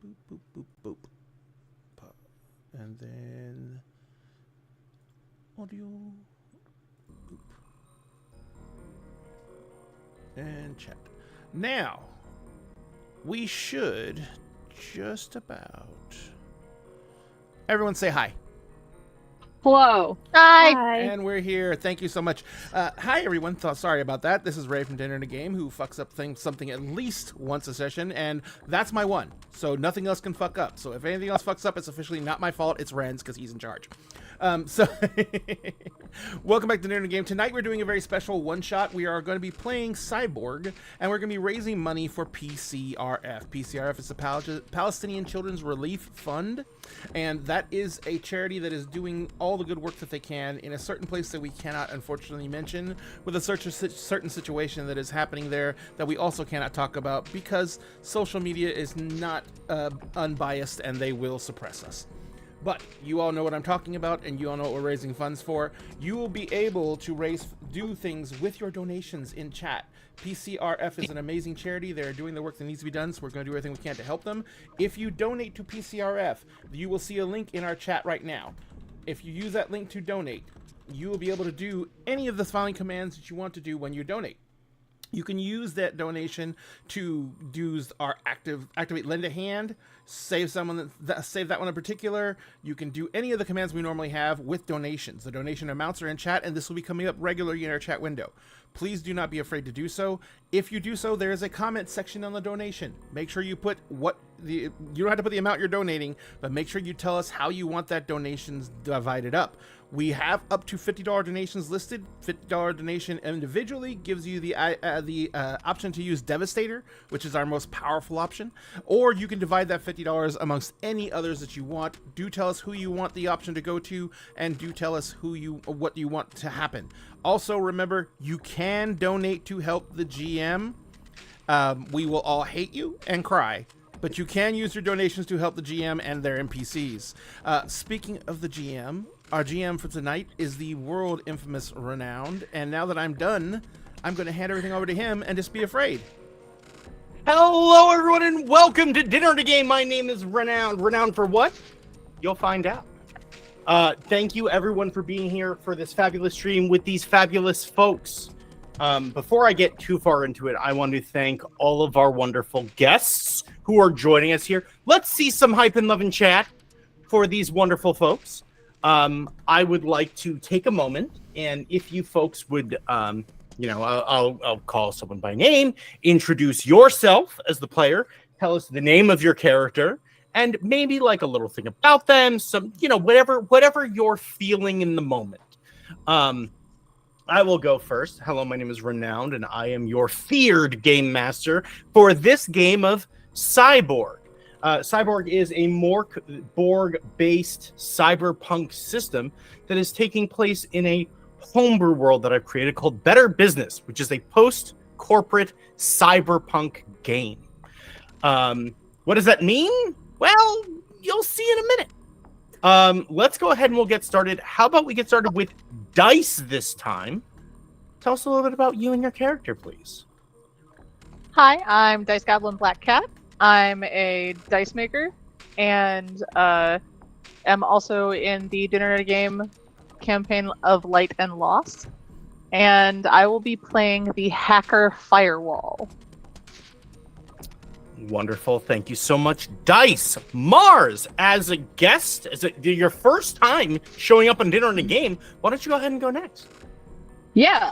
Boop, boop, boop, boop. And then audio. Boop. And chat. Now, we should just about... Everyone say hi. Hello. Hi. And we're here. Thank you so much. Hi, everyone. Sorry about that. This is Ray from Dinner and a Game, who fucks up something at least once a session, and that's my one. So nothing else can fuck up. So if anything else fucks up, it's officially not my fault. It's Ren's, because he's in charge. Welcome back to Dinner and a Game. Tonight we're doing a very special one-shot. We are going to be playing Cyborg, and we're going to be raising money for PCRF. PCRF is the Palestinian Children's Relief Fund, and that is a charity that is doing all the good work that they can in a certain place that we cannot unfortunately mention, with a certain situation that is happening there that we also cannot talk about because social media is not unbiased and they will suppress us. But you all know what I'm talking about, and you all know what we're raising funds for. You will be able to do things with your donations in chat. PCRF is an amazing charity. They're doing the work that needs to be done, so we're going to do everything we can to help them. If you donate to PCRF, you will see a link in our chat right now. If you use that link to donate, you will be able to do any of the following commands that you want to do when you donate. You can use that donation to do our activate lend a hand, save that one in particular. You can do any of the commands we normally have with donations. The donation amounts are in chat, and this will be coming up regularly in our chat window. Please do not be afraid to do so. If you do so, there is a comment section on the donation. Make sure you put you don't have to put the amount you're donating, but make sure you tell us how you want that donations divided up. We have up to $50 donations listed. $50 donation individually gives you the option to use Devastator, which is our most powerful option, or you can divide that $50 amongst any others that you want. Do tell us who you want the option to go to, and do tell us what you want to happen. Also, remember, you can donate to help the GM. We will all hate you and cry, but you can use your donations to help the GM and their NPCs. Speaking of the GM, our GM for tonight is the world infamous Wrenound, and now that I'm done, I'm going to hand everything over to him and just be afraid. Hello, everyone, and welcome to Dinner and a Game. My name is Wrenound. Wrenound for what? You'll find out. Thank you, everyone, for being here for this fabulous stream with these fabulous folks. Before I get too far into it, I want to thank all of our wonderful guests who are joining us here. Let's see some hype and love in chat for these wonderful folks. I would like to take a moment, and if you folks would, I'll call someone by name, introduce yourself as the player, tell us the name of your character, and maybe like a little thing about them, some, whatever you're feeling in the moment. I will go first. Hello, my name is Wrenound, and I am your feared game master for this game of Cyborg. Cyborg is a Borg-based cyberpunk system that is taking place in a homebrew world that I've created called Better Business, which is a post-corporate cyberpunk game. What does that mean? Well, you'll see in a minute. Let's go ahead and we'll get started. How about we get started with Dice this time? Tell us a little bit about you and your character, please. Hi, I'm Dice Goblin Black Cat. I'm a dice maker, and am also in the Dinner and a Game campaign of Light and Loss. And I will be playing the Hacker Firewall. Wonderful. Thank you so much. Dice, Mars, as a guest, your first time showing up on Dinner and a Game, why don't you go ahead and go next? Yeah,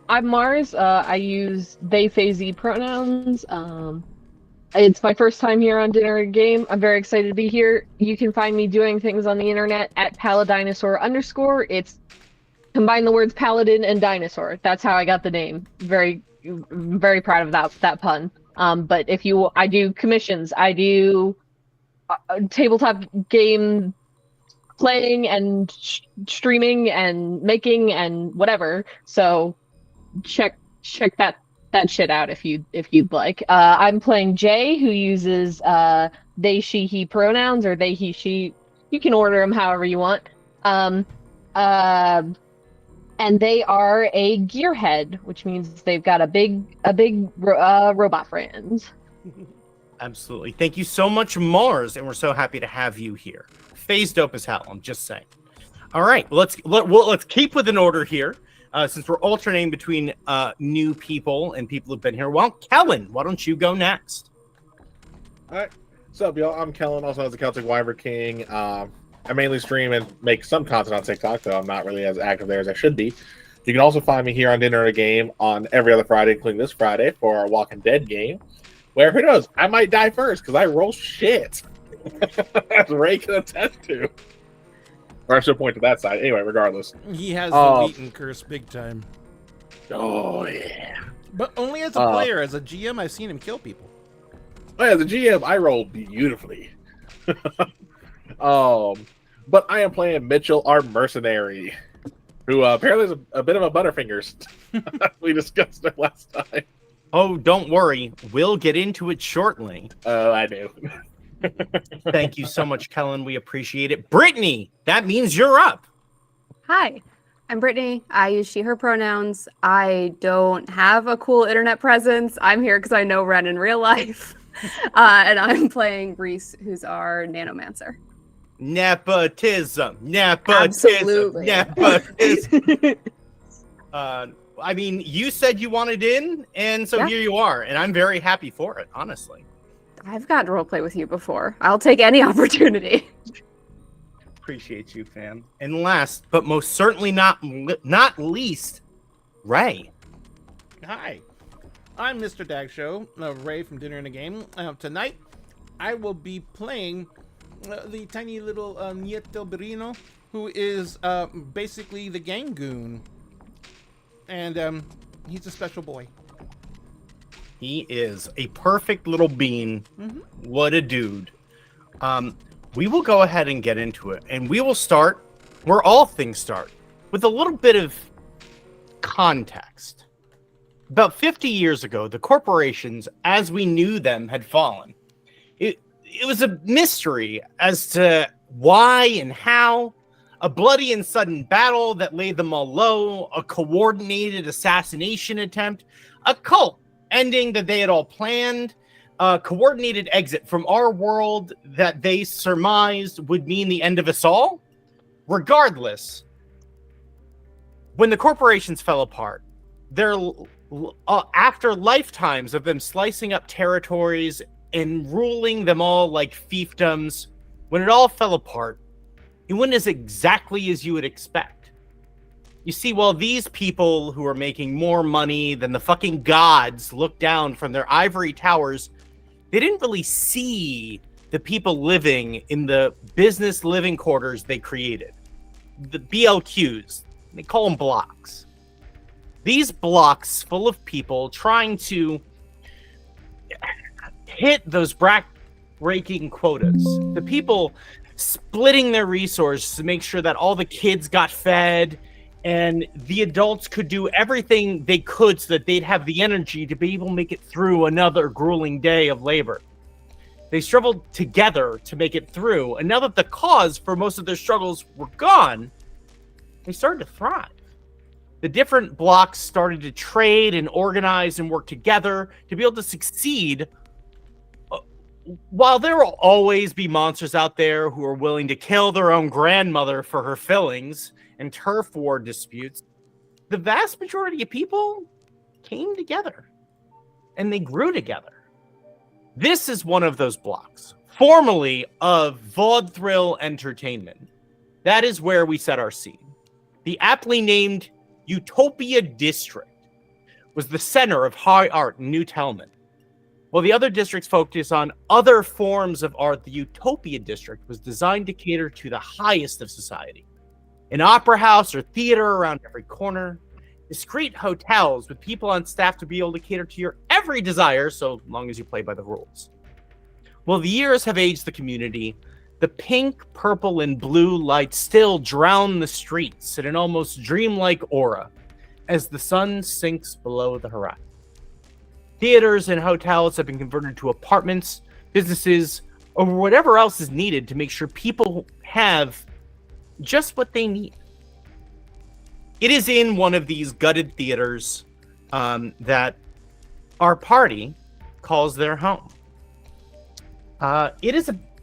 I'm Mars. I use they, they, ze pronouns. It's my first time here on Dinner and Game. I'm very excited to be here. You can find me doing things on the internet at paladinosaur_. It's combine the words paladin and dinosaur. That's how I got the name. Very, very proud of that pun. But I do commissions. I do tabletop game playing and streaming and making and whatever. So check that shit out if you'd like. I'm playing Jay, who uses they, she, he pronouns, or they, he, she. You can order them however you want. And they are a gearhead, which means they've got a big robot friend. Absolutely. Thank you so much, Mars, and we're so happy to have you here. Phase dope as hell, I'm just saying. All right, let's keep with an order here. Since we're alternating between new people and people who've been here. Well, Kellen, why don't you go next? All right. What's up, y'all? I'm Kellen, also known as the Celtic Wyvern King. I mainly stream and make some content on TikTok, though I'm not really as active there as I should be. You can also find me here on Dinner at a Game on every other Friday, including this Friday, for our Walking Dead game, where, who knows, I might die first, because I roll shit. As Ray can attest to. Or I should point to that side. Anyway, regardless. He has the Wheaton curse big time. Oh, yeah. But only as a player. As a GM, I've seen him kill people. Oh, as a GM, I roll beautifully. But I am playing Mitchell, our mercenary, who apparently is a bit of a butterfingers. We discussed it last time. Oh, don't worry. We'll get into it shortly. Oh, I do. Thank you so much, Kellen. We appreciate it. Brittany, that means you're up. Hi, I'm Brittany. I use she, her pronouns. I don't have a cool internet presence. I'm here because I know Ren in real life. And I'm playing Reese, who's our nanomancer. Nepotism. Absolutely. Nepotism. I mean, you said you wanted in, and so here you are, and I'm very happy for it, honestly. I've gotten roleplay with you before. I'll take any opportunity. Appreciate you, fam. And last, but most certainly not least, Ray. Hi, I'm Mr. Dag Show, Ray from Dinner and a Game. Tonight, I will be playing the tiny little Nieto Berino, who is basically the gang goon. And he's a special boy. He is a perfect little bean. Mm-hmm. What a dude. We will go ahead and get into it. And we will start where all things start, with a little bit of context. About 50 years ago, the corporations, as we knew them, had fallen. It was a mystery as to why and how. A bloody and sudden battle that laid them all low. A coordinated assassination attempt. A cult ending that they had all planned, a coordinated exit from our world that they surmised would mean the end of us all. Regardless, when the corporations fell apart, after lifetimes of them slicing up territories and ruling them all like fiefdoms, when it all fell apart, it went as exactly as you would expect. You see, while these people who are making more money than the fucking gods look down from their ivory towers, they didn't really see the people living in the business living quarters they created. The BLQs, they call them blocks. These blocks full of people trying to hit those breaking quotas. The people splitting their resources to make sure that all the kids got fed, and the adults could do everything they could so that they'd have the energy to be able to make it through another grueling day of labor. They struggled together to make it through, and now that the cause for most of their struggles were gone, they started to thrive. The different blocks started to trade and organize and work together to be able to succeed. While there will always be monsters out there who are willing to kill their own grandmother for her fillings and turf war disputes, the vast majority of people came together and they grew together. This is one of those blocks, formerly of Vaudeville Entertainment. That is where we set our scene. The aptly named Utopia District was the center of high art in New Telman. While the other districts focus on other forms of art, the Utopia District was designed to cater to the highest of society. An opera house or theater around every corner, discreet hotels with people on staff to be able to cater to your every desire, so long as you play by the rules. Well, the years have aged the community. The pink, purple, and blue lights still drown the streets in an almost dreamlike aura as the sun sinks below the horizon. Theaters and hotels have been converted to apartments, businesses, or whatever else is needed to make sure people have just what they need. It is in one of these gutted theaters that our party calls their home. It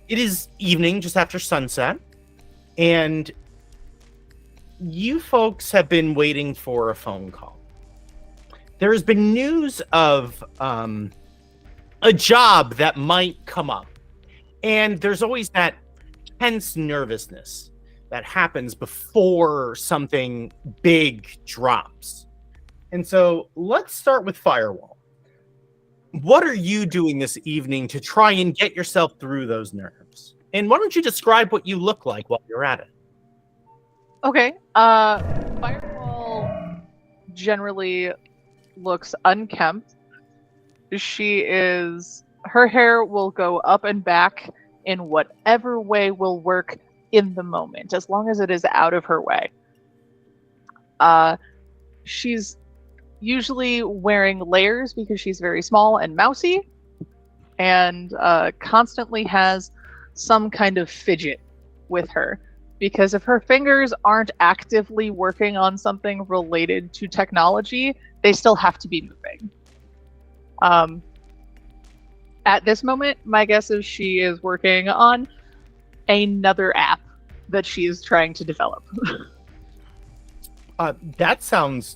is evening, just after sunset, and you folks have been waiting for a phone call. There has been news of a job that might come up, and there's always that tense nervousness that happens before something big drops. And so let's start with Firewall. What are you doing this evening to try and get yourself through those nerves? And why don't you describe what you look like while you're at it? Okay. Firewall generally looks unkempt. Her hair will go up and back in whatever way will work in the moment, as long as it is out of her way. She's usually wearing layers because she's very small and mousy, and constantly has some kind of fidget with her, because if her fingers aren't actively working on something related to technology, they still have to be moving. At this moment, my guess is she is working on another app that she is trying to develop. That sounds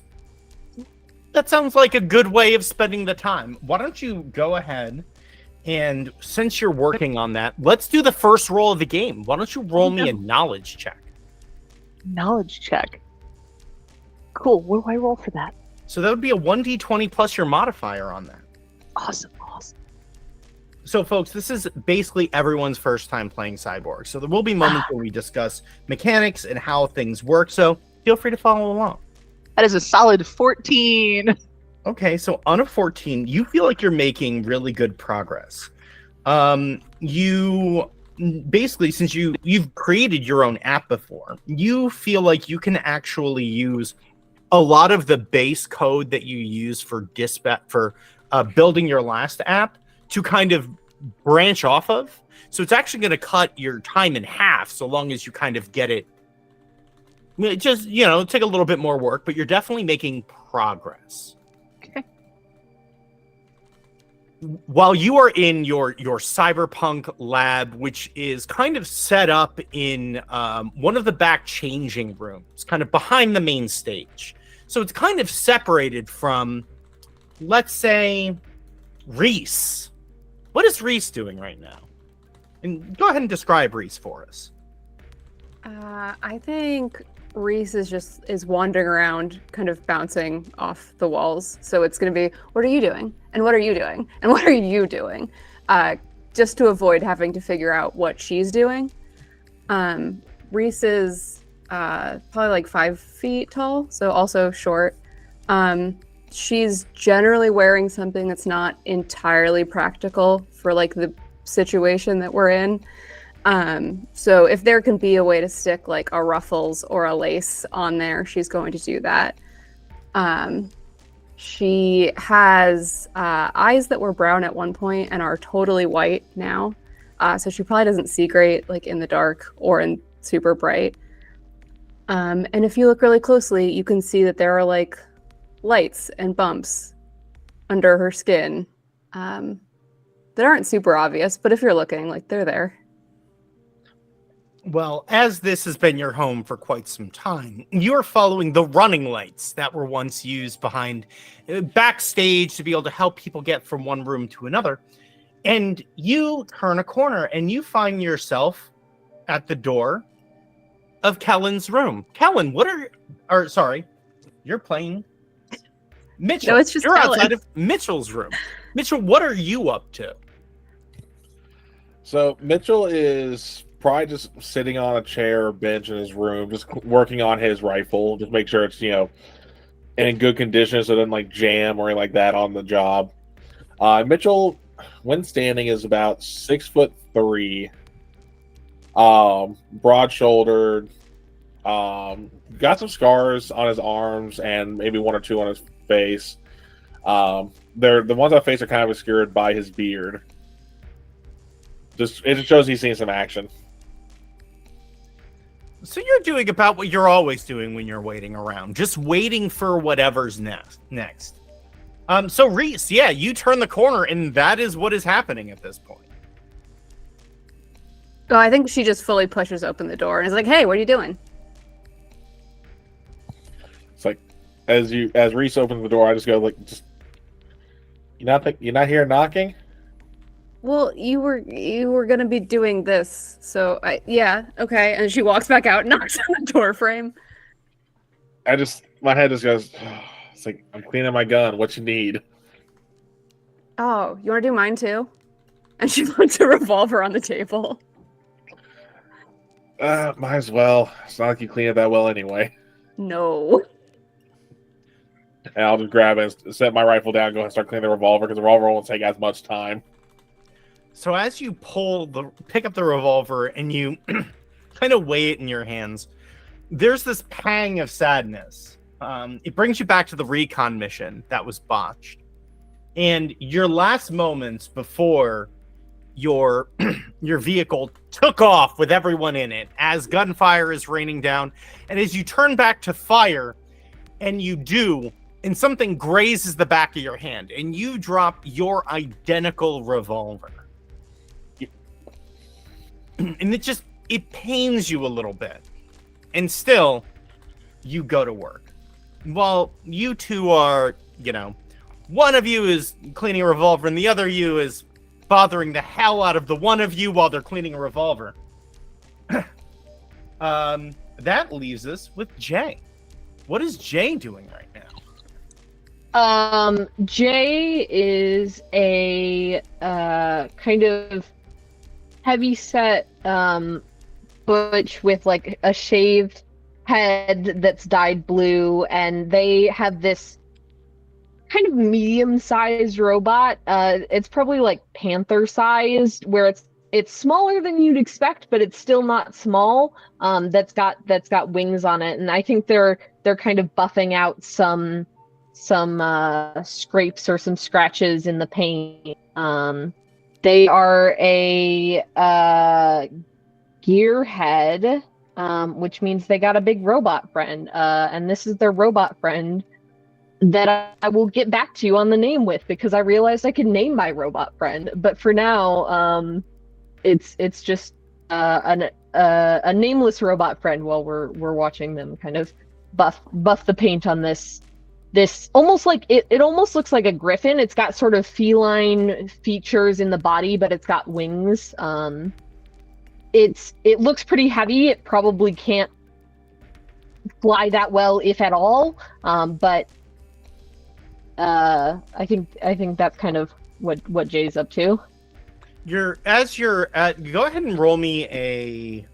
like a good way of spending the time. Why don't you go ahead and, since you're working on that, let's do the first roll of the game. Why don't you roll me a knowledge check? Knowledge check. Cool. What do I roll for that? So that would be a 1d20 plus your modifier on that. Awesome. So, folks, this is basically everyone's first time playing Cyborg. So there will be moments where we discuss mechanics and how things work. So feel free to follow along. That is a solid 14. Okay, so on a 14, you feel like you're making really good progress. You basically, since you've created your own app before, you feel like you can actually use a lot of the base code that you use for building your last app to kind of branch off of. So it's actually going to cut your time in half, so long as you kind of get it. Just, take a little bit more work, but you're definitely making progress. Okay. While you are in your cyberpunk lab, which is kind of set up in one of the back changing rooms, kind of behind the main stage. So it's kind of separated from, let's say, Reese. What is Reese doing right now? And go ahead and describe Reese for us. I think Reese is wandering around, kind of bouncing off the walls. So it's going to be, what are you doing? And what are you doing? And what are you doing? Just to avoid having to figure out what she's doing. Reese is probably like 5 feet tall, so also short. She's generally wearing something that's not entirely practical for like the situation that we're in. So if there can be a way to stick like a ruffles or a lace on there, she's going to do that. She has eyes that were brown at one point and are totally white now. So she probably doesn't see great like in the dark or in super bright. And if you look really closely, you can see that there are like lights and bumps under her skin that aren't super obvious, but if you're looking, like, they're there. Well, as this has been your home for quite some time, you're following the running lights that were once used behind backstage to be able to help people get from one room to another. And you turn a corner and you find yourself at the door of Kellen's room. Kellen, you're playing Mitchell. No, it's just you're Kellen. outside of Mitchell's room. Mitchell, what are you up to? So Mitchell is probably just sitting on a chair or bench in his room, just working on his rifle, just make sure it's, in good condition so it doesn't like jam or anything like that on the job. Mitchell, when standing, is about 6'3", broad-shouldered, got some scars on his arms and maybe 1 or 2 on his face. The ones on his face are kind of obscured by his beard. It shows he's seen some action. So you're doing about what you're always doing when you're waiting around, just waiting for whatever's next. So Reese, yeah, you turn the corner, and that is what is happening at this point. Oh, I think she just fully pushes open the door and is like, "Hey, what are you doing?" It's like as Reese opens the door, I just go like, just you're not here knocking. Well, you were gonna be doing this, so yeah, okay. And she walks back out, and knocks on the door frame. My head just goes. It's like I'm cleaning my gun. What you need? Oh, you want to do mine too? And she puts a revolver on the table. Might as well. It's not like you clean it that well anyway. No. And I'll just grab it, and set my rifle down, go and start cleaning the revolver because the revolver won't take as much time. So as you pick up the revolver and you kind of weigh it in your hands, there's this pang of sadness. It brings you back to the recon mission that was botched. And your last moments before your vehicle took off with everyone in it as gunfire is raining down. And as you turn back to fire, and you do, and something grazes the back of your hand, and you drop your identical revolver. And it pains you a little bit. And still, you go to work. While you two are, one of you is cleaning a revolver and the other you is bothering the hell out of the one of you while they're cleaning a revolver. That leaves us with Jay. What is Jay doing right now? Jay is a kind of heavy set butch with like a shaved head that's dyed blue, and they have this kind of medium-sized robot. It's probably like panther-sized, where it's smaller than you'd expect, but it's still not small. That's got wings on it, and I think they're kind of buffing out some scrapes or some scratches in the paint. They are a gearhead, which means they got a big robot friend, and this is their robot friend that I will get back to you on the name with, because I realized I can name my robot friend, but for now, it's just a nameless robot friend while we're watching them kind of buff the paint on this almost like it almost looks like a griffin. It's got sort of feline features in the body, but it's got wings. It looks pretty heavy. It probably can't fly that well, if at all. But I think that's kind of what Jay's up to. Go ahead and roll me a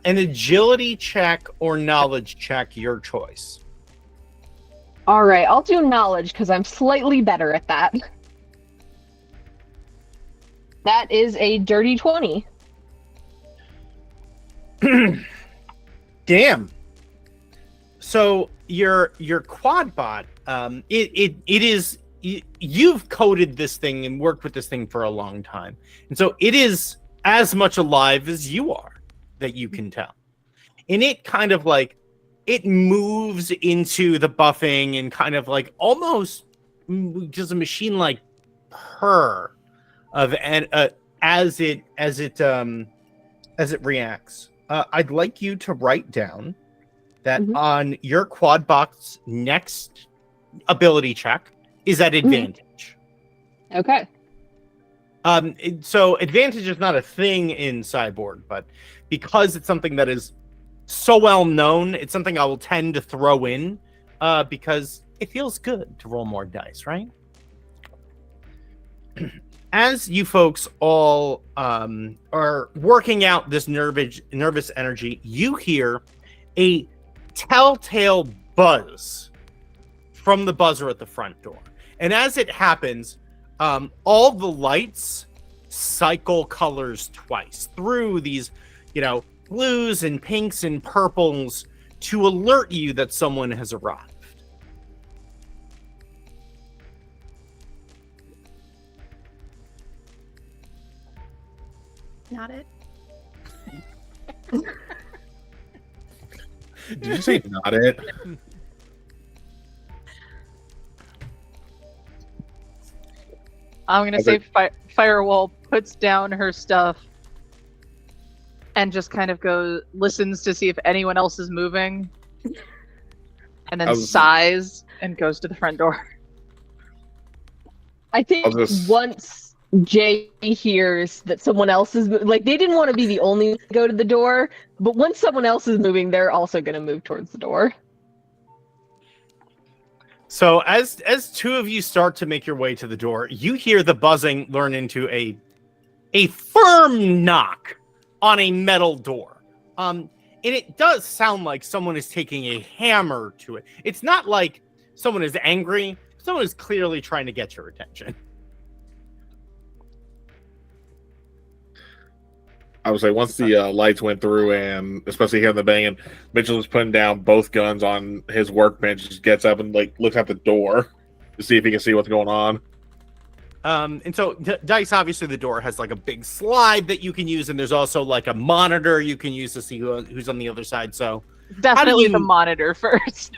an agility check or knowledge check, your choice. All right, I'll do knowledge because I'm slightly better at that. That is a dirty 20. Damn. So your quad bot, it is, you've coded this thing and worked with this thing for a long time, and so it is as much alive as you are, that you can tell. And it kind of like, it moves into the buffing and kind of like almost just a machine like purr of as it reacts. I'd like you to write down that on your quad box next ability check is at advantage. Okay. So advantage is not a thing in Cyborg, but because it's something that is so well known, it's something I will tend to throw in because it feels good to roll more dice, right? As you folks all are working out this nervous energy, you hear a telltale buzz from the buzzer at the front door. And as it happens, all the lights cycle colors twice through these, blues and pinks and purples to alert you that someone has arrived. Not it. Did you say not it? I'm gonna say Firewall puts down her stuff and just kind of listens to see if anyone else is moving, and then sighs and goes to the front door. I think once Jay hears that someone else is like, they didn't want to be the only one to go to the door, but once someone else is moving, they're also going to move towards the door. So as two of you start to make your way to the door, you hear the buzzing turn into a firm knock on a metal door. And it does sound like someone is taking a hammer to it. It's not like someone is angry. Someone is clearly trying to get your attention. I would say once the lights went through, and especially hearing the banging, Mitchell is putting down both guns on his workbench, just gets up and like looks at the door to see if he can see what's going on. And so Dice, obviously the door has like a big slide that you can use, and there's also like a monitor you can use to see who's on the other side. So definitely the monitor first.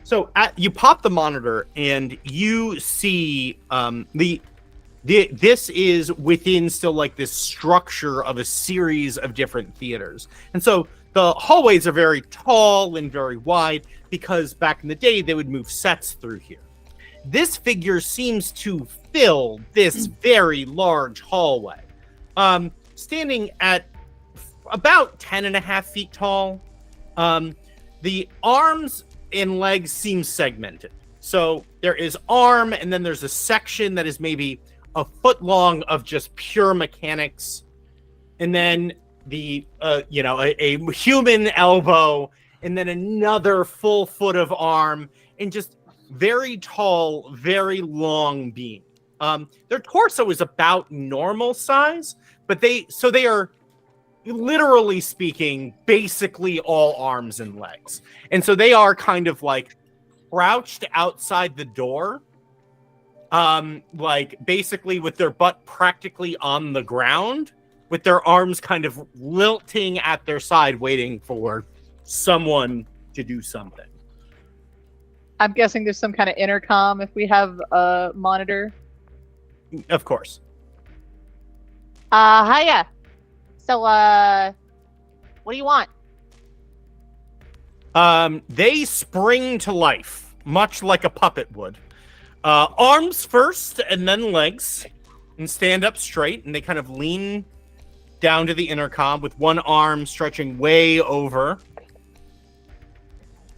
So you pop the monitor and you see this is within still like this structure of a series of different theaters. And so the hallways are very tall and very wide because back in the day they would move sets through here. This figure seems to fill this very large hallway, standing at about 10.5 feet tall. The arms and legs seem segmented. So there is arm, and then there's a section that is maybe a foot long of just pure mechanics, and then the a human elbow, and then another full foot of arm, and just very tall, very long beam. Their torso is about normal size, but they are, literally speaking, basically all arms and legs. And so they are kind of like crouched outside the door, like basically with their butt practically on the ground, with their arms kind of lilting at their side, waiting for someone to do something. I'm guessing there's some kind of intercom if we have a monitor. Of course. Hiya. So, what do you want? They spring to life, much like a puppet would. Arms first, and then legs, and stand up straight, and they kind of lean down to the intercom with one arm stretching way over.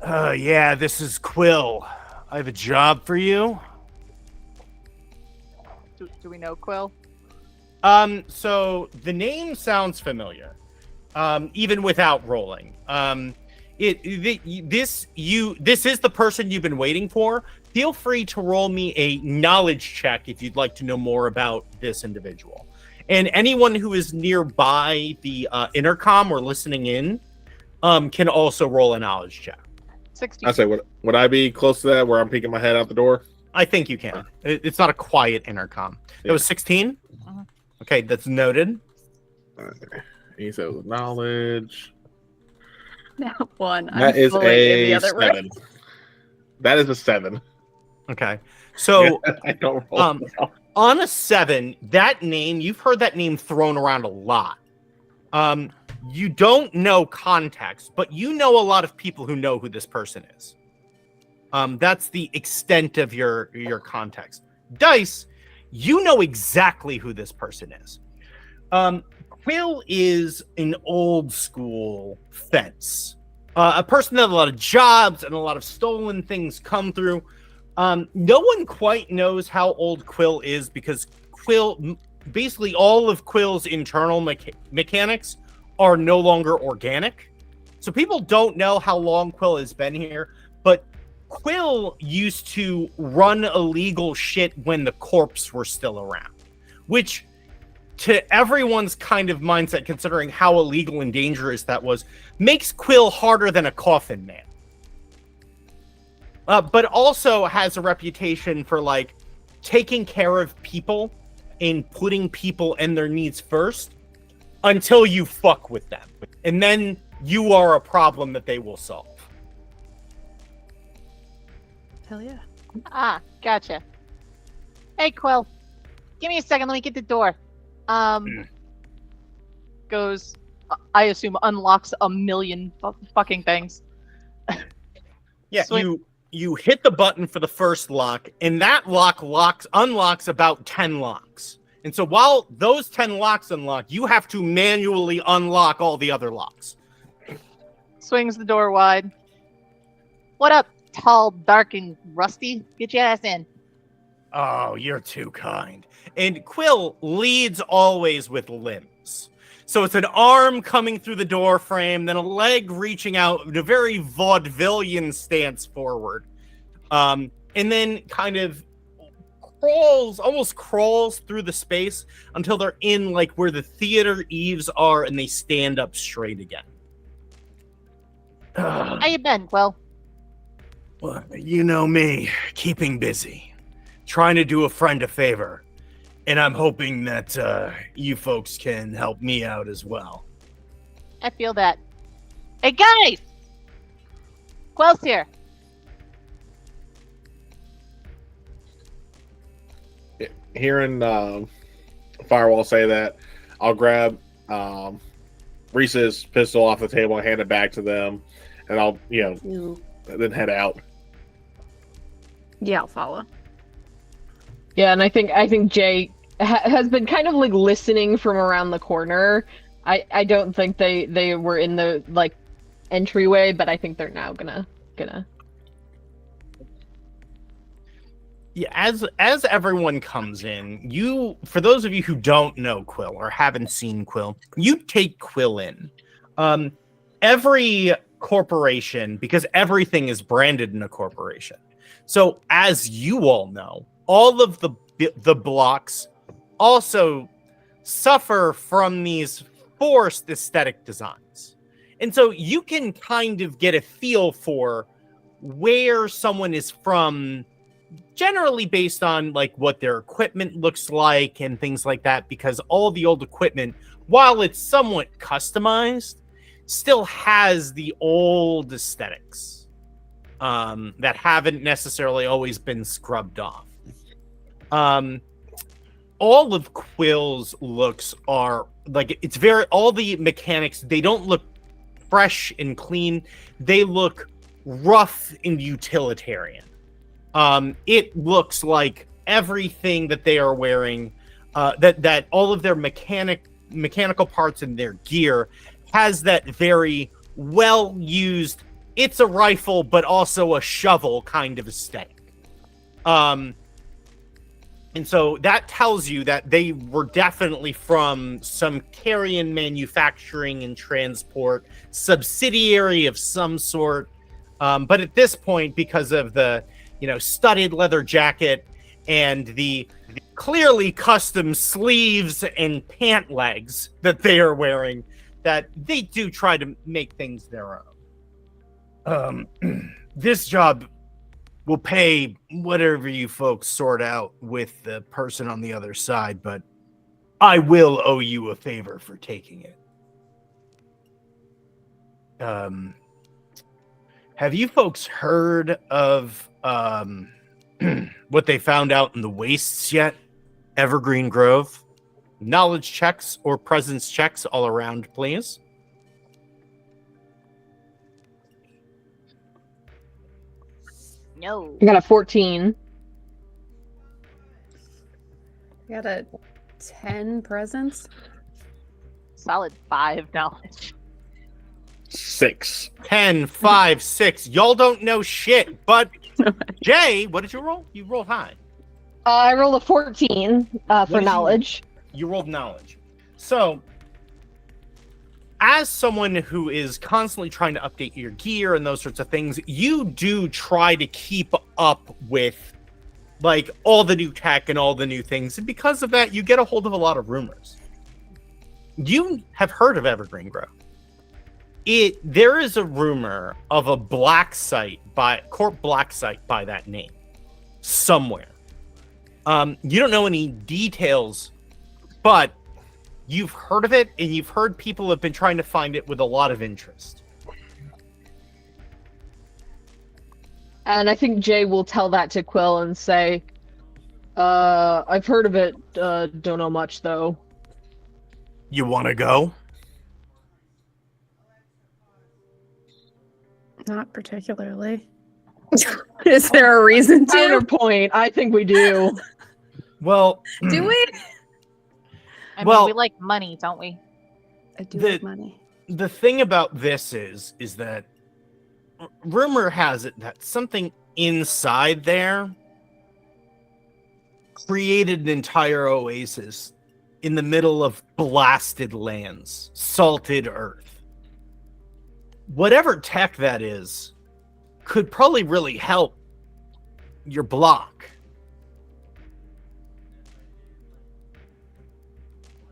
Yeah, this is Quill. I have a job for you. Do we know Quill? So the name sounds familiar, even without rolling. This is the person you've been waiting for. Feel free to roll me a knowledge check if you'd like to know more about this individual. And anyone who is nearby the intercom or listening in can also roll a knowledge check. 16. I say, would I be close to that where I'm peeking my head out the door? I think you can. It's not a quiet intercom. It was 16? Uh-huh. Okay, that's noted. He says knowledge. That one. That I'm is fully in the a other 7. room. That is a 7. Okay. So I don't roll. on a 7, that name, you've heard that name thrown around a lot. You don't know context, but you know a lot of people who know who this person is. That's the extent of your context. Dice, you know exactly who this person is. Quill is an old school fence. A person that a lot of jobs and a lot of stolen things come through. No one quite knows how old Quill is because basically all of Quill's internal mechanics are no longer organic. So people don't know how long Quill has been here, but Quill used to run illegal shit when the corpse were still around, which to everyone's kind of mindset, considering how illegal and dangerous that was, makes Quill harder than a coffin man. But also has a reputation for like taking care of people and putting people and their needs first until you fuck with them. And then you are a problem that they will solve. Hell yeah. Ah, gotcha. Hey, Quill. Give me a second. Let me get the door. Goes. I assume unlocks a million fucking things. Yeah, Swing. you hit the button for the first lock, and that lock unlocks about 10 locks. And so while those 10 locks unlock, you have to manually unlock all the other locks. Swings the door wide. What up, tall, dark, and rusty? Get your ass in. Oh, you're too kind. And Quill leads always with limbs. So it's an arm coming through the door frame, then a leg reaching out in a very vaudevillian stance forward. And then kind of almost crawls through the space until they're in like where the theater eaves are, and they stand up straight again. How you been, Quill? Well, you know me, keeping busy, trying to do a friend a favor. And I'm hoping that you folks can help me out as well. I feel that. Hey, guys! Quill's here. Hearing Firewall say that, I'll grab Reese's pistol off the table and hand it back to them, and I'll, then head out. Yeah, I'll follow. Yeah, and I think Jay has been kind of like listening from around the corner. I don't think they were in the like entryway, but I think they're now gonna. Yeah, as everyone comes in, for those of you who don't know Quill or haven't seen Quill, you take Quill in. Every corporation, because everything is branded in a corporation. So as you all know, all of the blocks also suffer from these forced aesthetic designs. And so you can kind of get a feel for where someone is from, generally based on like what their equipment looks like and things like that, because all the old equipment, while it's somewhat customized, still has the old aesthetics that haven't necessarily always been scrubbed off. All of Quill's looks are like, all the mechanics, they don't look fresh and clean. They look rough and utilitarian. It looks like everything that they are wearing, that all of their mechanical parts in their gear has that very well used, it's a rifle, but also a shovel kind of aesthetic. And so that tells you that they were definitely from some carrion manufacturing and transport subsidiary of some sort. But at this point, because of the, studded leather jacket and the clearly custom sleeves and pant legs that they are wearing, that they do try to make things their own. This job will pay whatever you folks sort out with the person on the other side, but I will owe you a favor for taking it. Have you folks heard of what they found out in the wastes yet? Evergreen Grove? Knowledge checks or presence checks all around, please. No. I got a 14. Got a 10 presents. Solid 5 knowledge. 6. 10, 5, 6. Y'all don't know shit, but Jay, what did you roll? You rolled high. I rolled a 14 for knowledge. You rolled knowledge. So, as someone who is constantly trying to update your gear and those sorts of things, you do try to keep up with like all the new tech and all the new things. And because of that, you get a hold of a lot of rumors. You have heard of Evergreen Grove. There is a rumor of a black site Corp black site by that name somewhere. You don't know any details, but you've heard of it, and you've heard people have been trying to find it with a lot of interest. And I think Jay will tell that to Quill and say, I've heard of it. Don't know much though. You want to go? Not particularly. Is there a reason to? Counterpoint. I think we do. Well, Do we? I mean, Well- we like money, don't we? I do The- have money. the thing about this is that rumor has it that something inside there created an entire oasis in the middle of blasted lands, salted earth. Whatever tech that is could probably really help your block.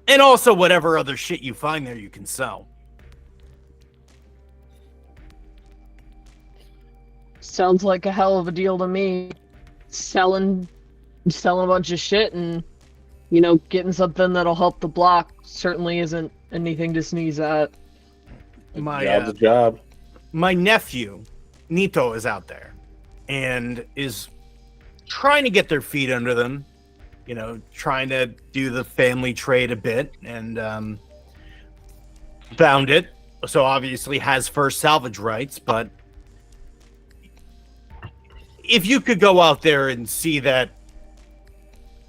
And also whatever other shit you find there you can sell. Sounds like a hell of a deal to me. Selling a bunch of shit and, getting something that'll help the block certainly isn't anything to sneeze at. Job's a job. My nephew, Nito, is out there and is trying to get their feet under them, trying to do the family trade a bit, and found it. So obviously has first salvage rights, but if you could go out there and see that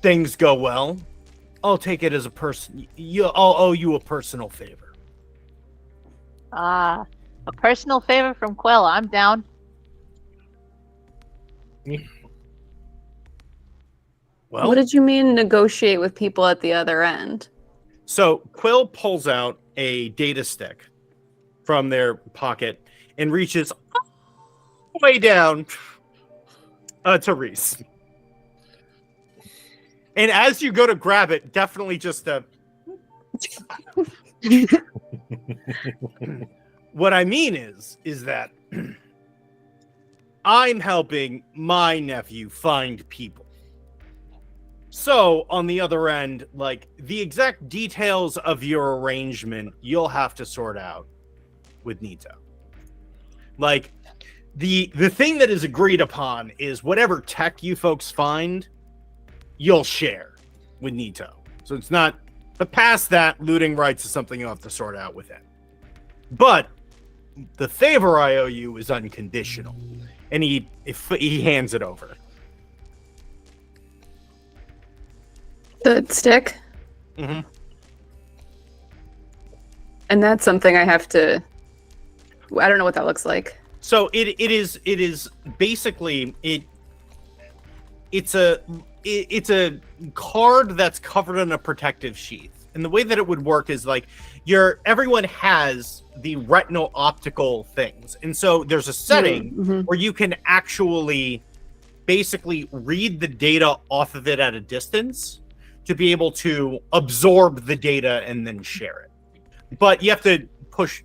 things go well, I'll take it as a person. I'll owe you a personal favor. A personal favor from Quill. I'm down. Well, What did you mean negotiate with people at the other end? so Quill pulls out a data stick from their pocket and reaches way down to Reese. And as you go to grab it, definitely just what I mean is that I'm helping my nephew find people. So on the other end, like the exact details of your arrangement, you'll have to sort out with Nito. Like the thing that is agreed upon is whatever tech you folks find, you'll share with Nito. So it's not, but past that, looting rights is something you'll have to sort out with him. But the favor I owe you is unconditional. And he hands it over. The stick? Mm-hmm. And that's something I have to. I don't know what that looks like. So it is basically it's a card that's covered in a protective sheath. And the way that it would work is like everyone has the retinal optical things. And so there's a setting where you can actually basically read the data off of it at a distance to be able to absorb the data and then share it. But you have to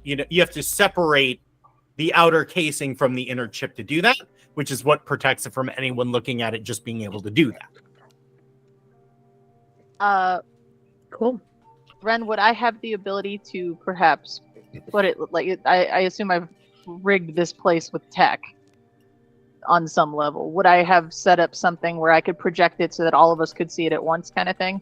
you have to separate the outer casing from the inner chip to do that, which is what protects it from anyone looking at it just being able to do that. Cool. Ren, would I have the ability to perhaps put it like I assume I've rigged this place with tech on some level. Would I have set up something where I could project it so that all of us could see it at once, kind of thing?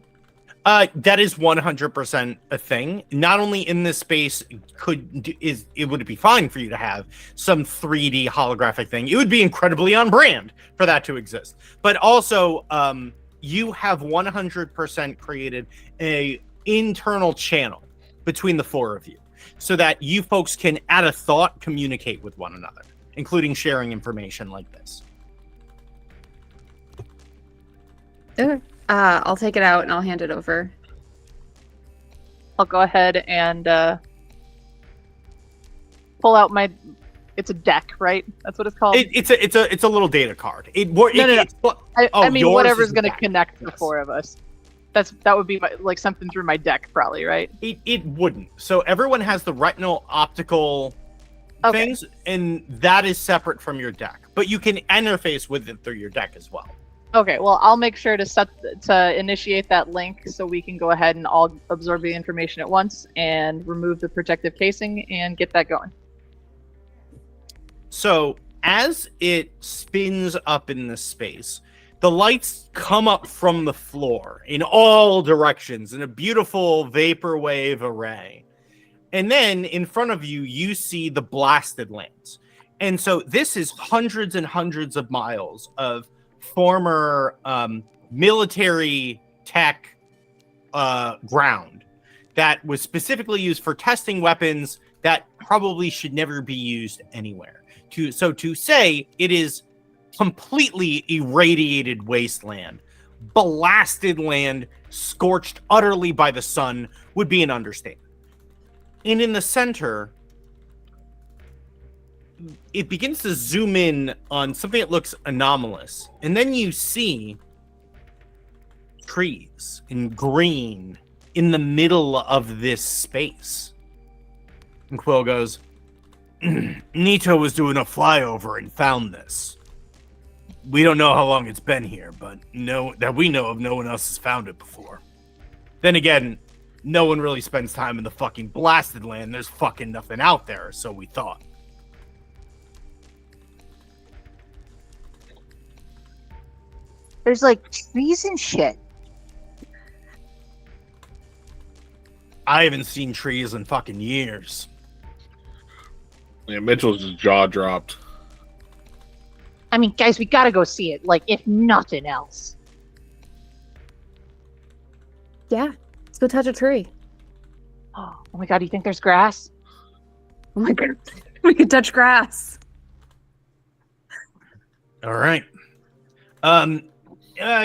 That is 100% a thing. Not only in this space would it be fine for you to have some 3D holographic thing. It would be incredibly on brand for that to exist. But also, you have 100% created a internal channel between the four of you, so that you folks can, at a thought, communicate with one another, including sharing information like this. Okay. I'll take it out and I'll hand it over. I'll go ahead and pull out my. It's a deck, right? That's what it's called. It's a little data card. No. I mean, yours whatever's is going to deck. connect the Yes. four of us. That would be like something through my deck, probably, right? It wouldn't. So everyone has the retinal optical Okay. things, and that is separate from your deck. But you can interface with it through your deck as well. Okay, well, I'll make sure to initiate that link so we can go ahead and all absorb the information at once and remove the protective casing and get that going. So as it spins up in this space, the lights come up from the floor in all directions in a beautiful vaporwave array. And then in front of you, you see the blasted lands. And so this is hundreds and hundreds of miles of former military tech ground that was specifically used for testing weapons that probably should never be used anywhere. So to say it is completely irradiated wasteland, blasted land, scorched utterly by the sun would be an understatement. And in the center, it begins to zoom in on something that looks anomalous. And then you see trees in green in the middle of this space. And Quill goes, Nito was doing a flyover and found this. We don't know how long it's been here, but that we know of, no one else has found it before. Then again, no one really spends time in the fucking blasted land. There's fucking nothing out there, so we thought. There's like trees and shit. I haven't seen trees in fucking years. Yeah, Mitchell's just jaw dropped. I mean, guys, we gotta go see it. Like, if nothing else. Yeah, let's go touch a tree. Oh my god, do you think there's grass? Oh my god, we could touch grass. All right.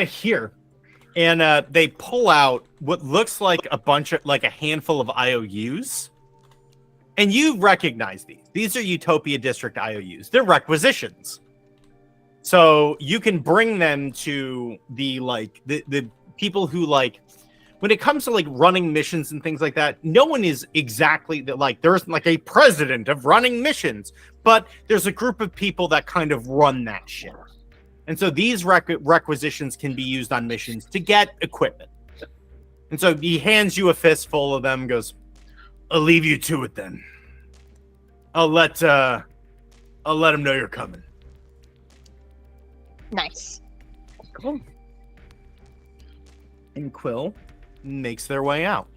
Here. And they pull out what looks like a handful of IOUs. And you recognize these. These are Utopia District IOUs. They're requisitions. So you can bring them to the people who when it comes to running missions and things like that, no one is exactly there's a president of running missions, but there's a group of people that kind of run that shit. And so these requisitions can be used on missions to get equipment. And so he hands you a fistful of them, goes, I'll leave you to it then. I'll let him know you're coming. Nice. Cool. And Quill makes their way out.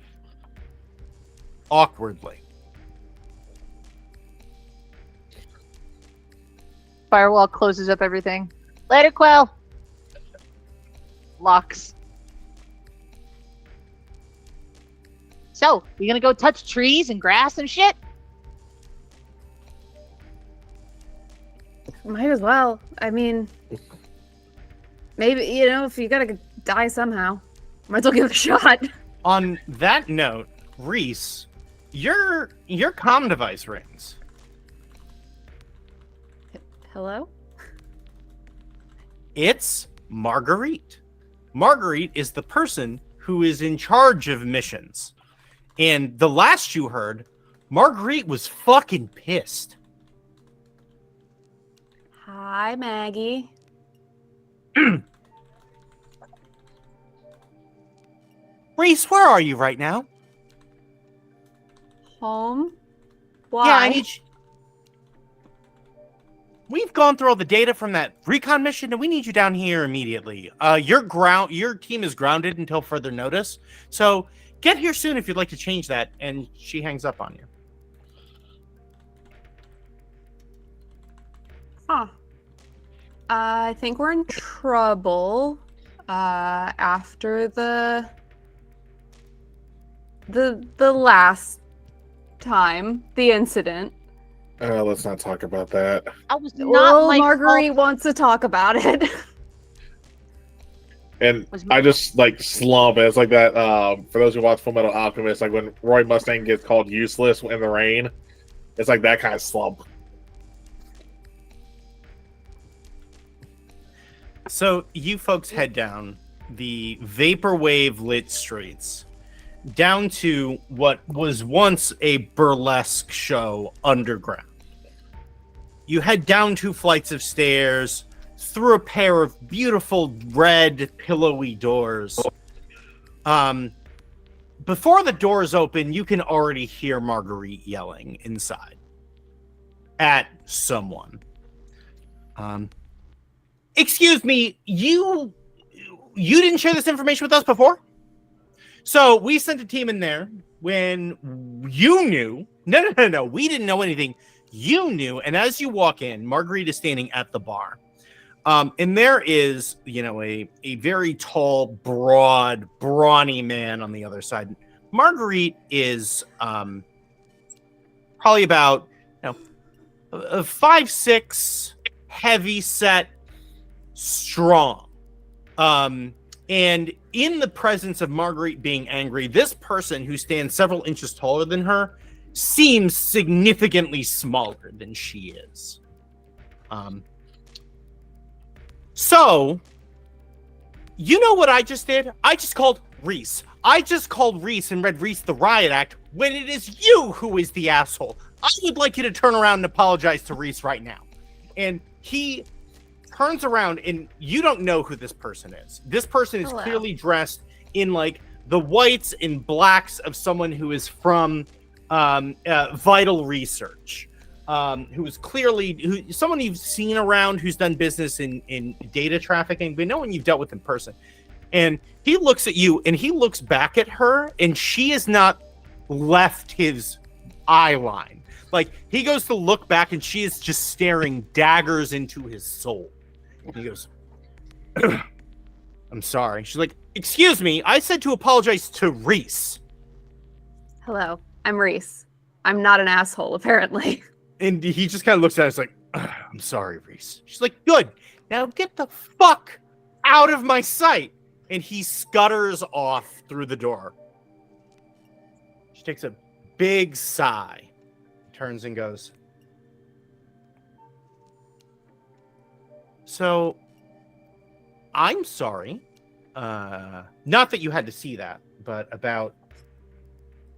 Awkwardly. Firewall closes up everything. Later, Quill. Locks. So, we gonna go touch trees and grass and shit? Might as well. I mean, maybe, if you gotta die somehow, might as well give it a shot. On that note, Reese, your comm device rings. Hello? It's Marguerite. Marguerite is the person who is in charge of missions. And the last you heard, Marguerite was fucking pissed. Hi, Maggie. Reese, where are you right now? Home? Why? Yeah, I need you. We've gone through all the data from that recon mission, and we need you down here immediately. Your team is grounded until further notice. So get here soon if you'd like to change that. And she hangs up on you. Huh. I think we're in trouble. After the last time, the incident. Let's not talk about that. I was not Well, my Marguerite fault. wants to talk about it. And I just slump. And it's like that. For those who watch Full Metal Alchemist, like when Roy Mustang gets called useless in the rain, it's like that kind of slump. So you folks head down the vaporwave lit streets down to what was once a burlesque show underground. You head down 2 flights of stairs, through a pair of beautiful red pillowy doors. Before the doors open, you can already hear Marguerite yelling inside at someone. excuse me, you didn't share this information with us before? So we sent a team in there when you knew. No. We didn't know anything. You knew. And as you walk in, Marguerite is standing at the bar. And there is, a very tall, broad, brawny man on the other side. Marguerite is probably about 5'6", heavy set, strong. And in the presence of Marguerite being angry, this person who stands several inches taller than her seems significantly smaller than she is. So, you know what I just did? I just called Reese. I just called Reese and read Reese the Riot Act when it is you who is the asshole. I would like you to turn around and apologize to Reese right now. And he turns around, and you don't know who this person is. This person is clearly dressed in like the whites and blacks of someone who is from Vital Research, who is clearly someone you've seen around who's done business in data trafficking, but no one you've dealt with in person. And he looks at you, and he looks back at her, and she has not left his eye line. Like, he goes to look back, and she is just staring daggers into his soul. And he goes, I'm sorry. She's like, excuse me, I said to apologize to Reese. Hello, I'm Reese. I'm not an asshole, apparently. And he just kind of looks at us like, I'm sorry, Reese. She's like, good. Now get the fuck out of my sight. And he scutters off through the door. She takes a big sigh, turns and goes, so, I'm sorry. Not that you had to see that, but about...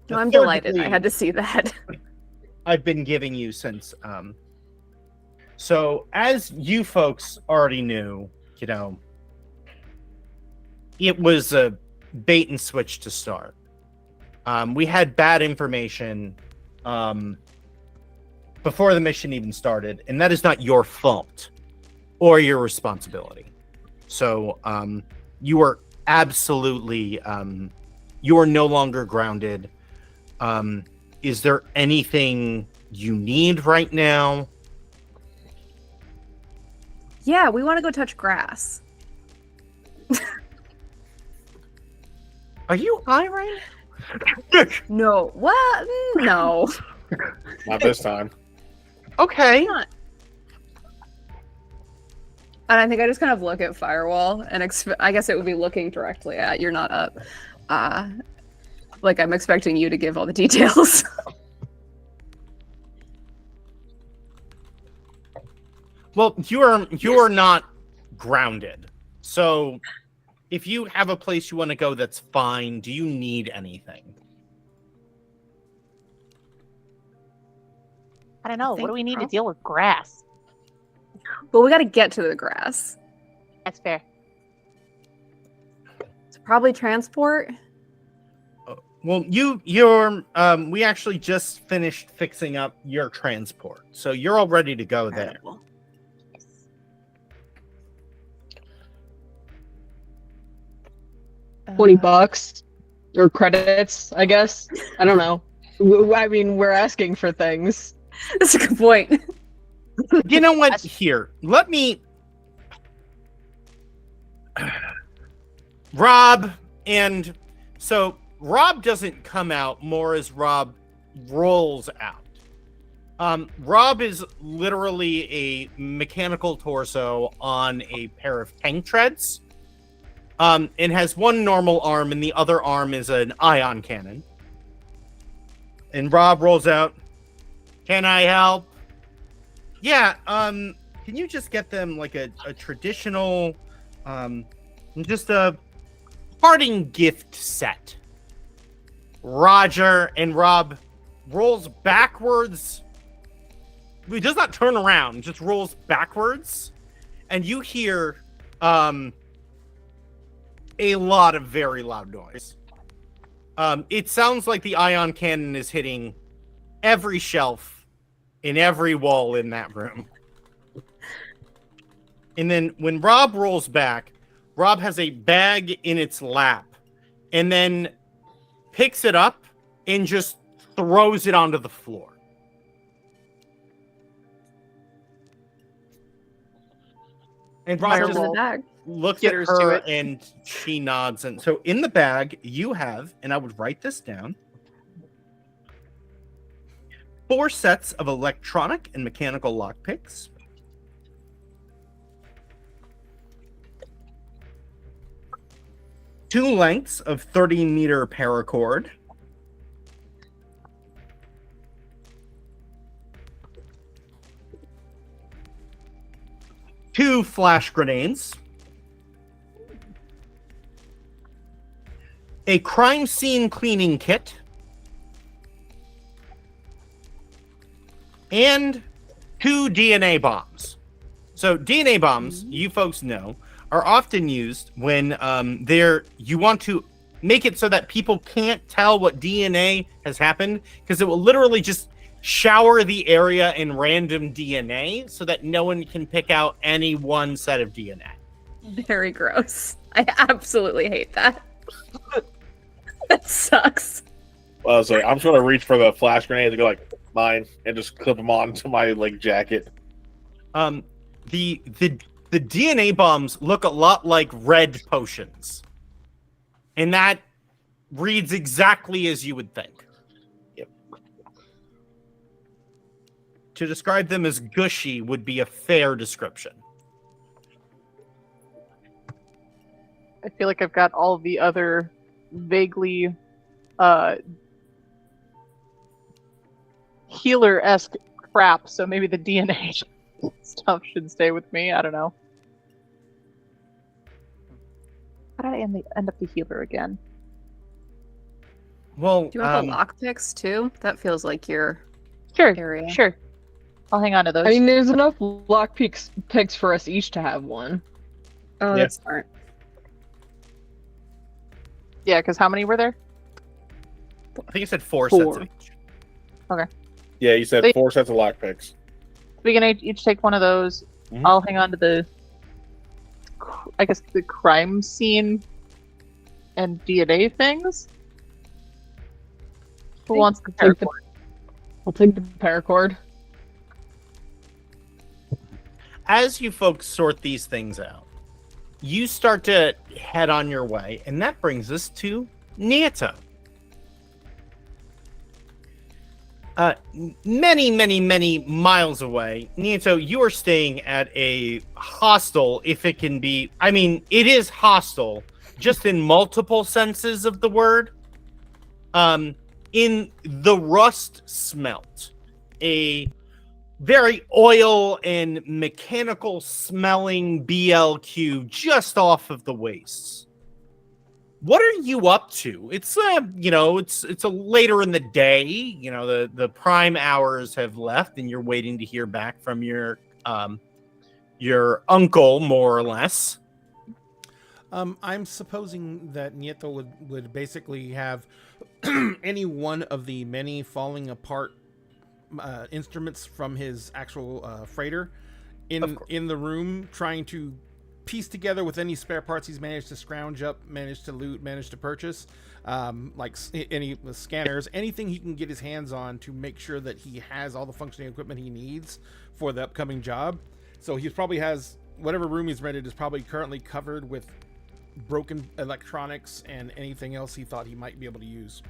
No, I'm delighted I had to see that. I've been giving you since... So, as you folks already knew, it was a bait and switch to start. We had bad information before the mission even started, and that is not your fault or your responsibility. So you are absolutely, you are no longer grounded. Is there anything you need right now? Yeah, we want to go touch grass. Are you high right now? No. What? No. Not this time. Okay. And I think I just kind of look at Firewall, and I guess it would be looking directly at you're not up. Like I'm expecting you to give all the details. Well, you are not grounded. So if you have a place you want to go, that's fine. Do you need anything? I don't know. What do we need to deal with grass? But we got to get to the grass. That's fair. It's probably transport. Well, we actually just finished fixing up your transport, so you're all ready to go there. $20 or credits, I guess. I don't know. I mean, we're asking for things. That's a good point. You know what? Here, let me... Rob, and so Rob doesn't come out more as Rob rolls out. Rob is literally a mechanical torso on a pair of tank treads, and has one normal arm, and the other arm is an ion cannon. And Rob rolls out. Can I help? Yeah, can you just get them like a traditional, just a parting gift set? Roger. And Rob rolls backwards. He does not turn around, just rolls backwards. And you hear a lot of very loud noise. It sounds like the ion cannon is hitting every shelf in every wall in that room. And then when Rob rolls back, Rob has a bag in its lap and then picks it up and just throws it onto the floor. And Rob What's just in the bag? looks Get at her to her it. and she nods. And so in the bag, you have, and I would write this down, 4 sets of electronic and mechanical lockpicks, 2 lengths of 30-meter paracord, 2 flash grenades, a crime scene cleaning kit, and 2 DNA bombs. So DNA bombs, you folks know, are often used when you want to make it so that people can't tell what DNA has happened, because it will literally just shower the area in random DNA so that no one can pick out any one set of DNA. Very gross. I absolutely hate that. That sucks. Well, so I'm just gonna reach for the flash grenade to go like mine and just clip them onto my like jacket. The DNA bombs look a lot like red potions, and that reads exactly as you would think. Yep. To describe them as gushy would be a fair description. I feel like I've got all the other vaguely healer-esque crap, so maybe the DNA stuff should stay with me. I don't know. How did I end up the healer again? Well, Do you want the lockpicks too? That feels like your Sure, area. sure. I'll hang on to those. I mean, there's enough lock picks for us each to have one. Oh, Yeah. that's smart. yeah, because how many were there? I think it said 4 sets 4. of each. Yeah, you said Wait. 4 sets of lockpicks. We can each take one of those. Mhm. I'll hang on to the, I guess, the crime scene and DNA things. Who wants the Take the- paracord? I'll take the paracord. As you folks sort these things out, you start to head on your way, and that brings us to Nieto. Many miles away, Nieto, you are staying at a hostel, if it can be. I mean, it is hostile, just in multiple senses of the word. In the Rust Smelt, a very oil and mechanical smelling BLQ just off of the wastes. What are you up to? It's it's a later in the day. You know, the prime hours have left, and you're waiting to hear back from your uncle, more or less. I'm supposing that Nieto would basically have any one of the many falling apart instruments from his actual freighter in the room, trying to piece together with any spare parts he's managed to scrounge up, managed to loot, managed to purchase, like any scanners, anything he can get his hands on to make sure that he has all the functioning equipment he needs for the upcoming job. So he probably has whatever room he's rented is probably currently covered with broken electronics and anything else he thought he might be able to use.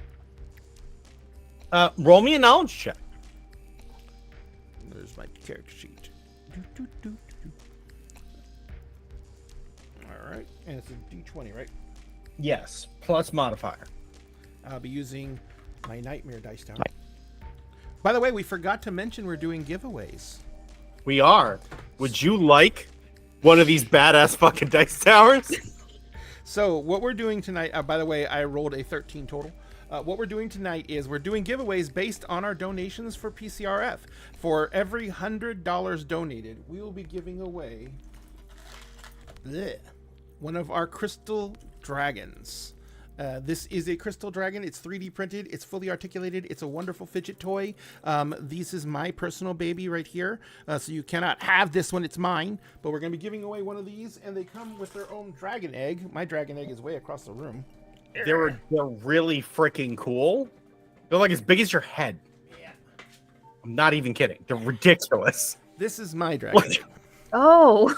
Roll me a knowledge check. There's my character sheet. All right, and it's a D20, right? Yes, plus modifier. I'll be using my nightmare dice tower. By the way, we forgot to mention we're doing giveaways. We are. Would you like one of these badass fucking dice towers? So what we're doing tonight, by the way, I rolled a 13 total. What we're doing tonight is we're doing giveaways based on our donations for PCRF. For every $100 donated, we will be giving away one of our crystal dragons. This is a crystal dragon. It's 3D printed. It's fully articulated. It's a wonderful fidget toy. This is my personal baby right here. So you cannot have this one. It's mine. But we're going to be giving away one of these, and they come with their own dragon egg. My dragon egg is way across the room. They're really freaking cool. They're like as big as your head. Yeah. I'm not even kidding. They're ridiculous. This is my dragon egg. Oh,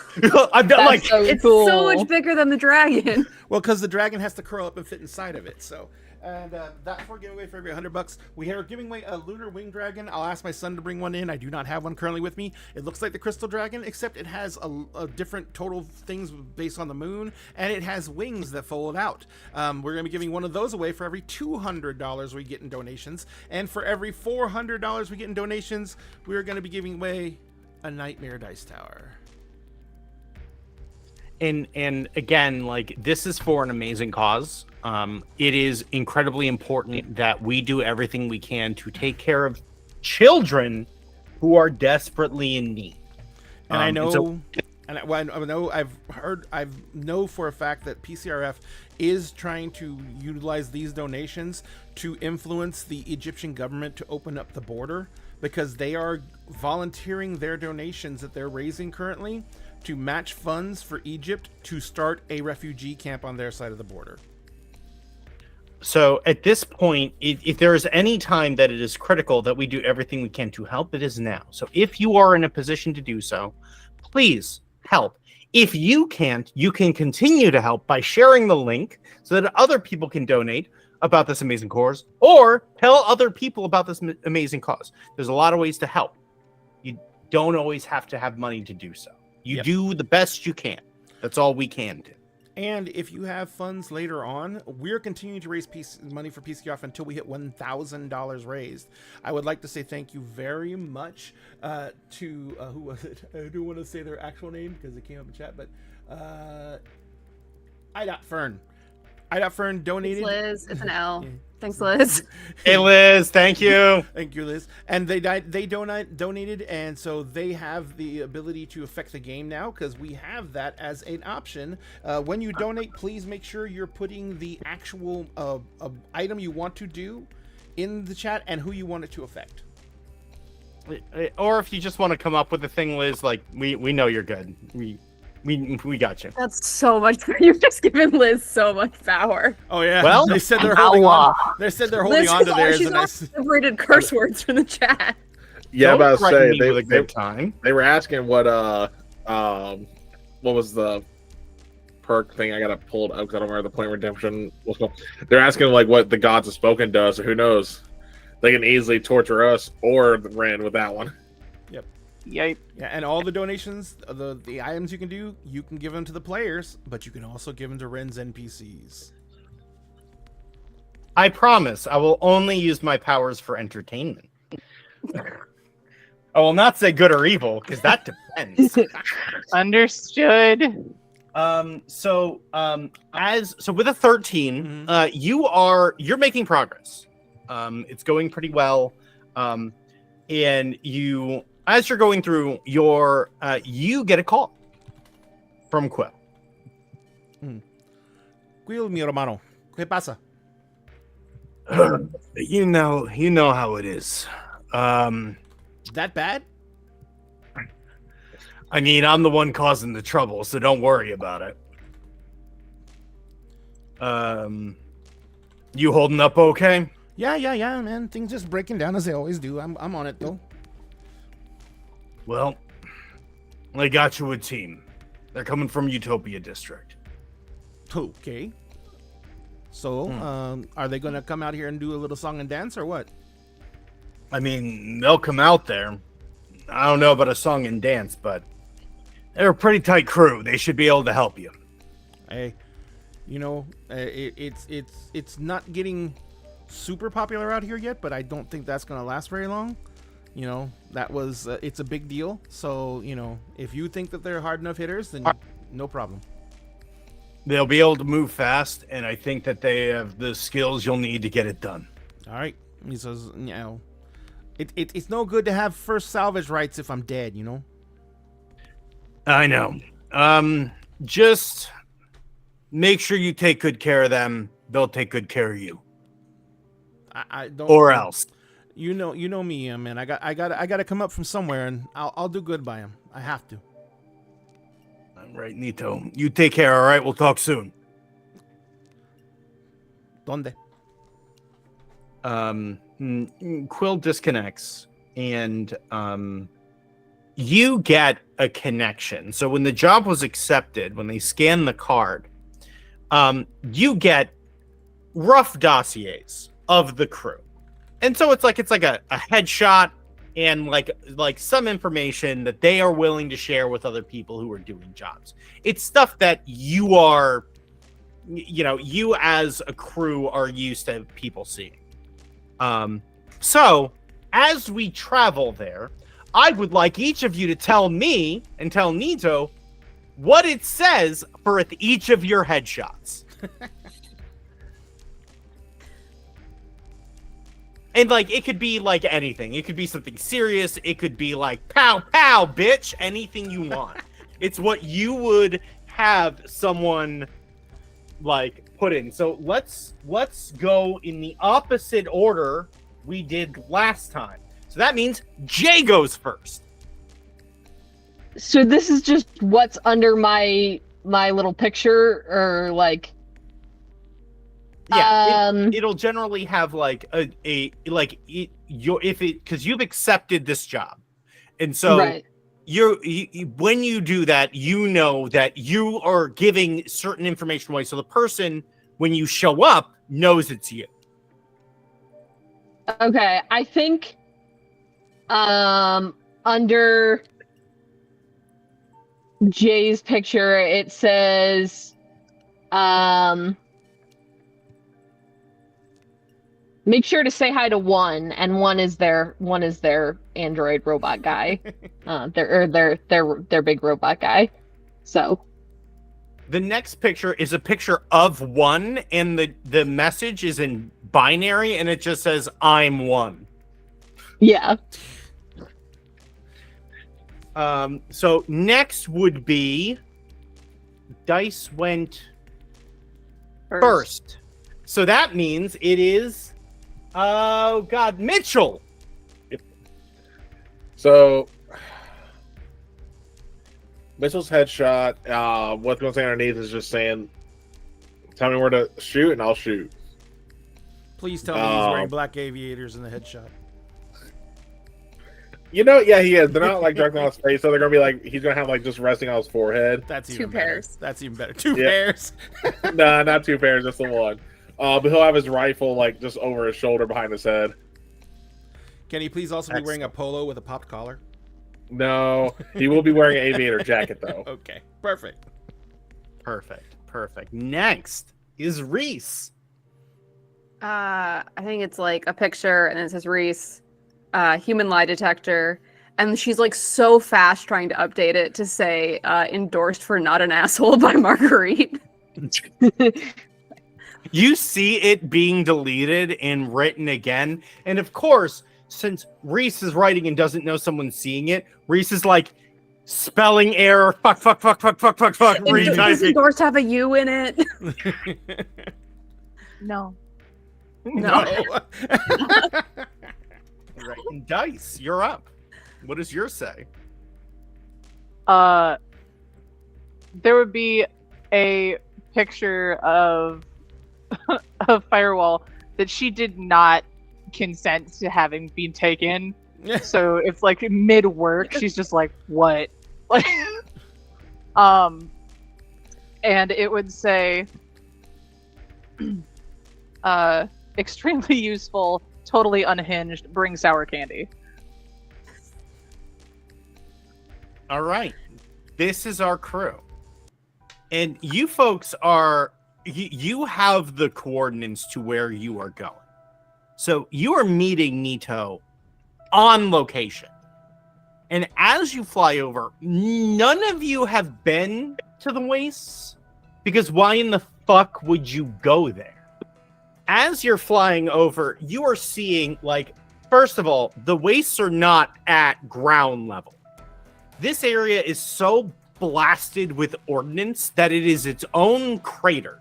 I'm not like so it's cool. so much bigger than the dragon. Well, because the dragon has to curl up and fit inside of it. So, and that's for giveaway for every $100. We are giving away a lunar wing dragon. I'll ask my son to bring one in. I do not have one currently with me. It looks like the crystal dragon, except it has a different total things based on the moon, and it has wings that fold out. We're going to be giving one of those away for every $200 we get in donations, and for every $400 we get in donations, we're going to be giving away a Nightmare Dice Tower. and again, like, this is for an amazing cause. It is incredibly important that we do everything we can to take care of children who are desperately in need. And I know, I know I know for a fact that PCRF is trying to utilize these donations to influence the Egyptian government to open up the border, because they are volunteering their donations that they're raising currently to match funds for Egypt to start a refugee camp on their side of the border. So at this point, if there is any time that it is critical that we do everything we can to help, it is now. So if you are in a position to do so, please help. If you can't, you can continue to help by sharing the link so that other people can donate about this amazing cause, or tell other people about this amazing cause. There's a lot of ways to help. You don't always have to have money to do so. You do the best you can. That's all we can do. And if you have funds later on, we're continuing to raise money for PCRF until we hit $1,000 raised. I would like to say thank you very much to, who was it? I don't want to say their actual name because it came up in chat, but I.Fern. I.Fern donated. Thanks, Liz. It's an L. Thanks, Liz. Hey, Liz. Thank you. Thank you, Liz. And they donated, and so they have the ability to affect the game now, because we have that as an option. When you donate, please make sure you're putting the actual item you want to do in the chat and who you want it to affect. Or if you just want to come up with a thing, Liz, like, we know you're good. We got you. That's so much. You've just given Liz so much power. Oh yeah. Well, they said they're holding on. They said they're holding Liz on to theirs. She's And not separated curse words from the chat. Yeah, I'm about to say they with a good time. They were asking what was the perk thing? I gotta pull it up because I don't remember the point redemption was called. They're asking like what the gods have spoken to us. So who knows? They can easily torture us or Ren with that one. Yep. Yeah, and all the donations, the items you can do, you can give them to the players, but you can also give them to Ren's NPCs. I promise I will only use my powers for entertainment. I will not say good or evil, because that depends. Understood. So with a 13, you're making progress. It's going pretty well. And as you're going through you get a call from Quill. Quill, mi hermano. ¿Qué pasa? You know how it is. That bad? I mean, I'm the one causing the trouble, so don't worry about it. You holding up okay? Yeah, man. Things just breaking down as they always do. I'm on it though. Well, I got you a team. They're coming from Utopia District. Okay. So, are they going to come out here and do a little song and dance or what? I mean, they'll come out there. I don't know about a song and dance, but they're a pretty tight crew. They should be able to help you. Hey, it's not getting super popular out here yet, but I don't think that's going to last very long. It's a big deal. So, if you think that they're hard enough hitters, then no problem. They'll be able to move fast, and I think that they have the skills you'll need to get it done. All right. He says, it's no good to have first salvage rights if I'm dead, I know. Just make sure you take good care of them. they'll take good care of you. I don't. Or else. You know me, man. I got to come up from somewhere, and I'll do good by him. I have to. All right, Nito. You take care, all right? We'll talk soon. Donde? Quill disconnects, and you get a connection. So when the job was accepted, when they scan the card, you get rough dossiers of the crew. And so it's like a headshot and like some information that they are willing to share with other people who are doing jobs. It's stuff that you are, you as a crew are used to people seeing. So as we travel there, I would like each of you to tell me and tell Nito what it says for each of your headshots. And it could be anything. It could be something serious. It could be pow, pow, bitch. Anything you want. It's what you would have someone put in. So let's go in the opposite order we did last time. So that means Jay goes first. So this is just what's under my little picture, or Yeah, it'll generally have because you've accepted this job, and so right. you when you do that, you know that you are giving certain information away, so the person when you show up knows it's you. Okay, I think under Jay's picture it says make sure to say hi to one, and one is their android robot guy. Their big robot guy. So the next picture is a picture of one, and the message is in binary, and it just says I'm one. yeah. So next would be Dice went first. So that means it is Mitchell. So Mitchell's headshot, what's going to say underneath is just saying, tell me where to shoot and I'll shoot. Please tell me he's wearing black aviators in the headshot. Yeah, he is. They're not directly on his face, so they're gonna be he's gonna have just resting on his forehead. That's Two even pairs. Better. That's even better. Two pairs. Nah, not two pairs, just the one. But he'll have his rifle just over his shoulder behind his head. Can he please also be wearing a polo with a popped collar? No, he will be wearing an aviator jacket though. Okay, perfect. Perfect. Next is Reese. I think it's a picture and it says Reese, human lie detector. And she's so fast trying to update it to say endorsed for not an asshole by Marguerite. You see it being deleted and written again. And of course, since Reese is writing and doesn't know someone's seeing it, Reese is spelling error. Fuck. Does endorsed have a U in it? No. No. Right. And Dice, you're up. What does yours say? There would be a picture of Firewall that she did not consent to having been taken. So it's mid work, she's just what? And it would say extremely useful, totally unhinged, bring sour candy. All right. This is our crew. And you folks you have the coordinates to where you are going. So you are meeting Nito on location. And as you fly over, none of you have been to the wastes, because why in the fuck would you go there? As you're flying over, you are seeing, first of all, the wastes are not at ground level. This area is so blasted with ordnance that it is its own crater.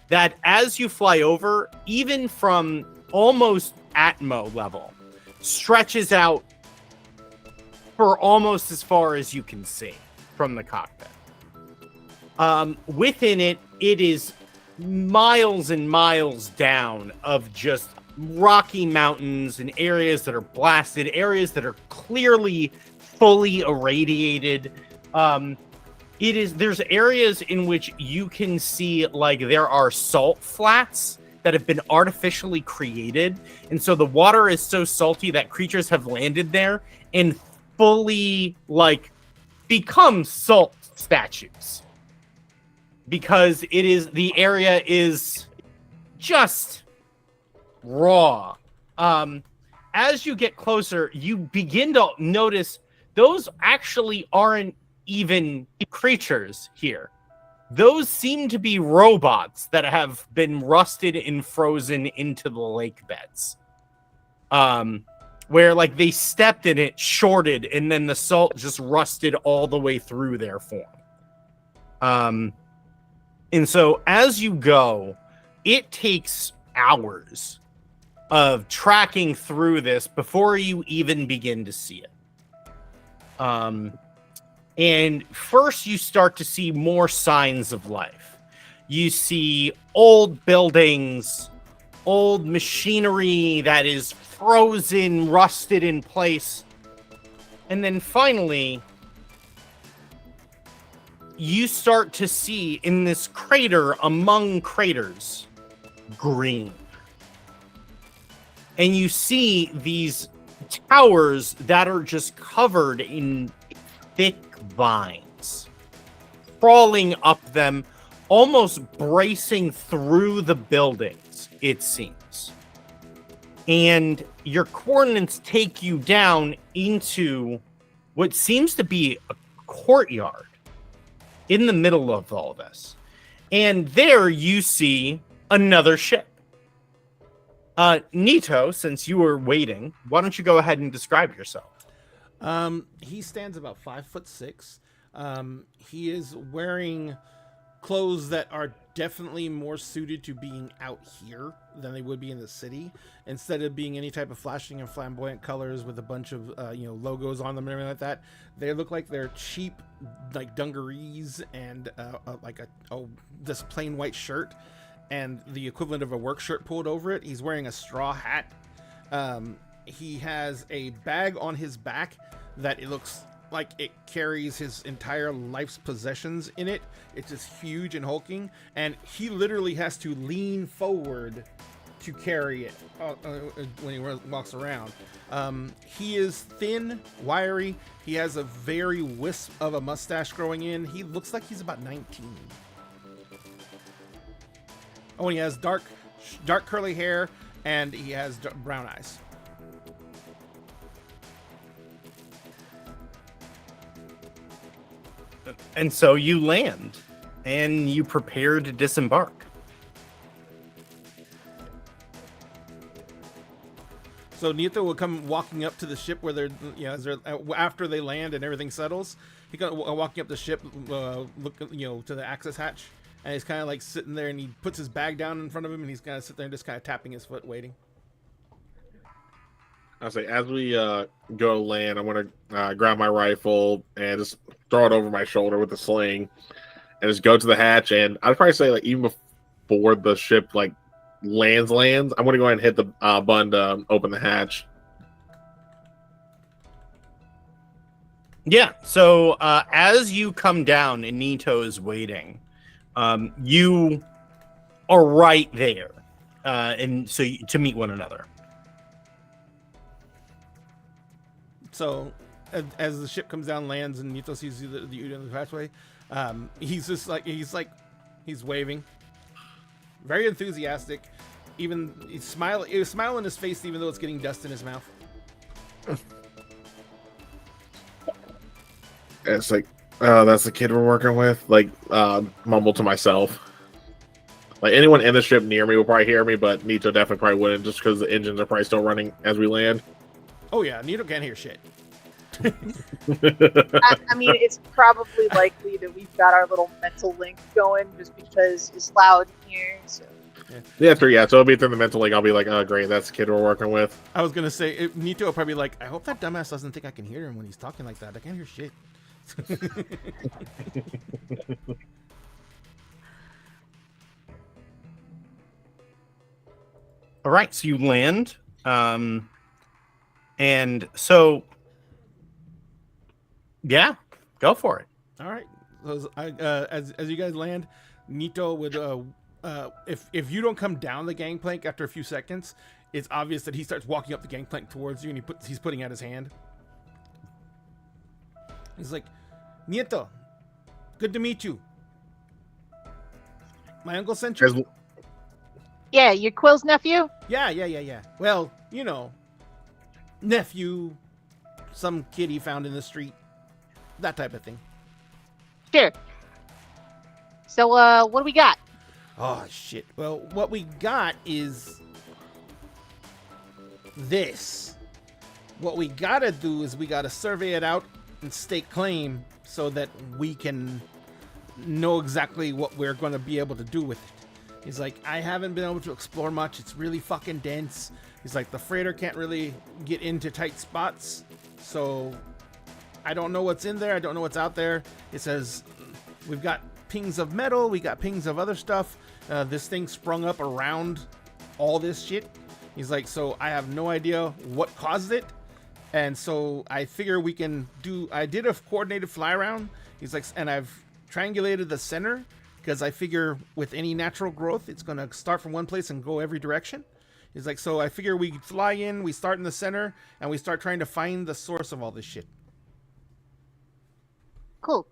that as you fly over, even from almost Atmo level, stretches out for almost as far as you can see from the cockpit. Within it, it is miles and miles down of just rocky mountains and areas that are blasted, areas that are clearly fully irradiated. There's areas in which you can see like there are salt flats that have been artificially created, and so the water is so salty that creatures have landed there and fully like become salt statues, because the area is just raw. As you get closer, you begin to notice those actually aren't even creatures here. Those seem to be robots that have been rusted and frozen into the lake beds. Where like they stepped in it, shorted, and then the salt just rusted all the way through their form. And so as you go, it takes hours of tracking through this before you even begin to see it. And first you start to see more signs of life. You see old buildings, old machinery that is frozen, rusted in place. And then finally, you start to see in this crater among craters, green. And you see these towers that are just covered in thick vines, crawling up them, almost bracing through the buildings, it seems. And your coordinates take you down into what seems to be a courtyard in the middle of all this. And there you see another ship. Nito, since you were waiting, why don't you go ahead and describe yourself? He stands about 5'6". He is wearing clothes that are definitely more suited to being out here than they would be in the city. Instead of being any type of flashing and flamboyant colors with a bunch of logos on them and everything like that, they look like they're cheap like dungarees and this plain white shirt and the equivalent of a work shirt pulled over it. He's wearing a straw hat. He has a bag on his back that it looks like it carries his entire life's possessions in it. It's just huge and hulking, and he literally has to lean forward to carry it when he walks around. He is thin, wiry. He has a very wisp of a mustache growing in. He looks like he's about 19. Oh, and he has dark curly hair, and he has brown eyes. And so you land, and you prepare to disembark. So Nito will come walking up to the ship where they're, after they land and everything settles. He comes walking up the ship, look, to the access hatch, and he's kind of like sitting there, and he puts his bag down in front of him, and he's kind of sitting there and just kind of tapping his foot, waiting. I say, as we go to land, I'm going to grab my rifle and just throw it over my shoulder with the sling and just go to the hatch. And I'd probably say, like, even before the ship, like, lands, I'm going to go ahead and hit the button to open the hatch. Yeah, so as you come down and Nito is waiting, you are right there, and so to meet one another. So, as the ship comes down, lands, and Nito sees you in the pathway, he's just like he's waving, very enthusiastic. Even he's smiling on his face, even though it's getting dust in his mouth. It's like, that's the kid we're working with. Like, mumble to myself. Like, anyone in the ship near me will probably hear me, but Nito definitely probably wouldn't, just because the engines are probably still running as we land. Oh yeah, Nito can't hear shit. I mean, it's probably likely that we've got our little mental link going just because it's loud in here. So. Yeah, true. Yeah, so it'll be through the mental link. I'll be like, oh, great, that's the kid we're working with. I was gonna say, Nito will probably be like, I hope that dumbass doesn't think I can hear him when he's talking like that. I can't hear shit. All right, so you land, and so yeah, go for it. All right. So, as you guys land, Nito would if you don't come down the gangplank after a few seconds, it's obvious that he starts walking up the gangplank towards you, and he's putting out his hand. He's like, Nieto, good to meet you. My uncle sent you. Yeah, your Quill's nephew? Yeah. Well, you know, nephew, some kid he found in the street, that type of thing. Sure. So, what do we got? Oh, shit. Well, what we got is this. What we gotta do is we gotta survey it out and stake claim so that we can know exactly what we're gonna be able to do with it. He's like, I haven't been able to explore much. It's really fucking dense. He's like, the freighter can't really get into tight spots. So I don't know what's in there. I don't know what's out there. It says we've got pings of metal. We got pings of other stuff. This thing sprung up around all this shit. He's like, so I have no idea what caused it. And so I figure we can do, I did a coordinated fly around. He's like, and I've triangulated the center because I figure with any natural growth, it's going to start from one place and go every direction. He's like, so I figure we fly in, we start in the center, and we start trying to find the source of all this shit. Cool.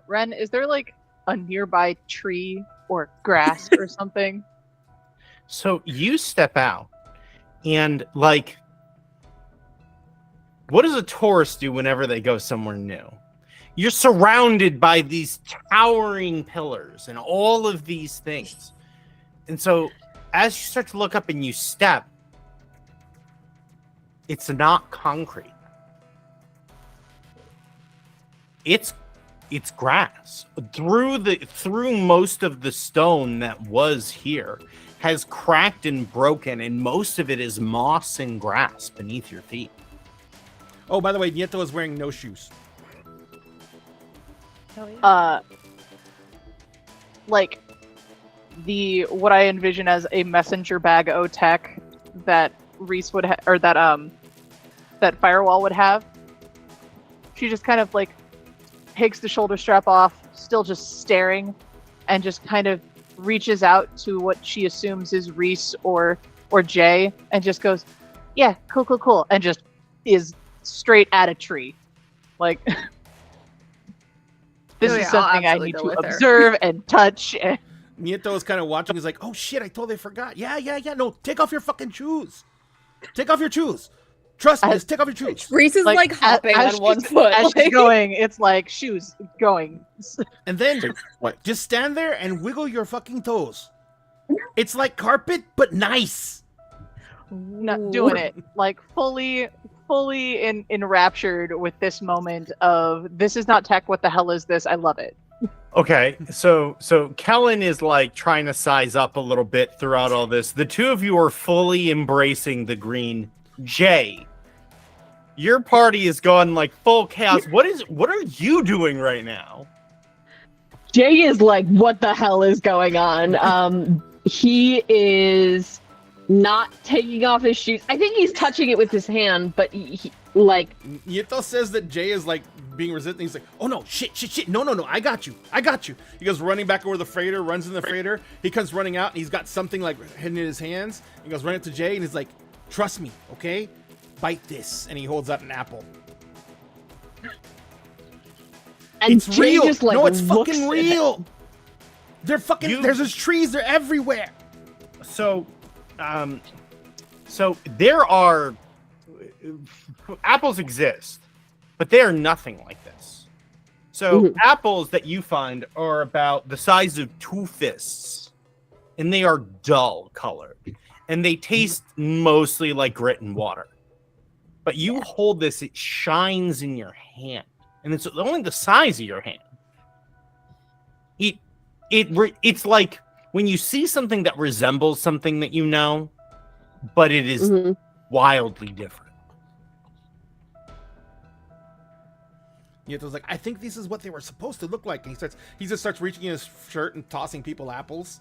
Ren, is there like a nearby tree or grass or something? So you step out, and like, what does a tourist do whenever they go somewhere new? You're surrounded by these towering pillars and all of these things. And so as you start to look up and you step, it's not concrete. It's grass. Through most of the stone that was here has cracked and broken, and most of it is moss and grass beneath your feet. Oh, by the way, Nieto is wearing no shoes. Like what I envision as a messenger bag O-Tech that Reese would have, or that Firewall would have. She just kind of like takes the shoulder strap off, still just staring, and just kind of reaches out to what she assumes is Reese or Jay, and just goes, "Yeah, cool," and just is straight at a tree, like. This is something I need to observe and touch. Nieto is kind of watching. He's like, oh shit, I totally forgot. Yeah. No, take off your fucking shoes. Take off your shoes. Trust me, just take off your shoes. Reese is like hopping on one foot. As she's going, it's like shoes going. And then just stand there and wiggle your fucking toes. It's like carpet, but nice. Not doing it. Like fully enraptured with this moment of, this is not tech, what the hell is this? I love it. Okay, so Kellen is like trying to size up a little bit throughout all this. The two of you are fully embracing the green. Jay, your party is gone like full chaos. What are you doing right now? Jay is like, what the hell is going on? He is not taking off his shoes. I think he's touching it with his hand, but he like... Nieto says that Jay is like being resistant. He's like, oh no, shit. No, I got you. He goes running back over the freighter, runs in the freighter. He comes running out and he's got something like hidden in his hands. He goes running to Jay and he's like, trust me, okay? Bite this. And he holds out an apple. And it's Jay real. Just, like, no, it's fucking real. They're fucking, there's those trees, they're everywhere. So there are apples exist, but they are nothing like this. So apples that you find are about the size of 2 fists, and they are dull colored, and they taste mostly like grit and water. but you hold this, it shines in your hand, and it's only the size of your hand. It's like when you see something that resembles something that you know, but it is wildly different. Yeto's like, I think this is what they were supposed to look like. And he just starts reaching in his shirt and tossing people apples.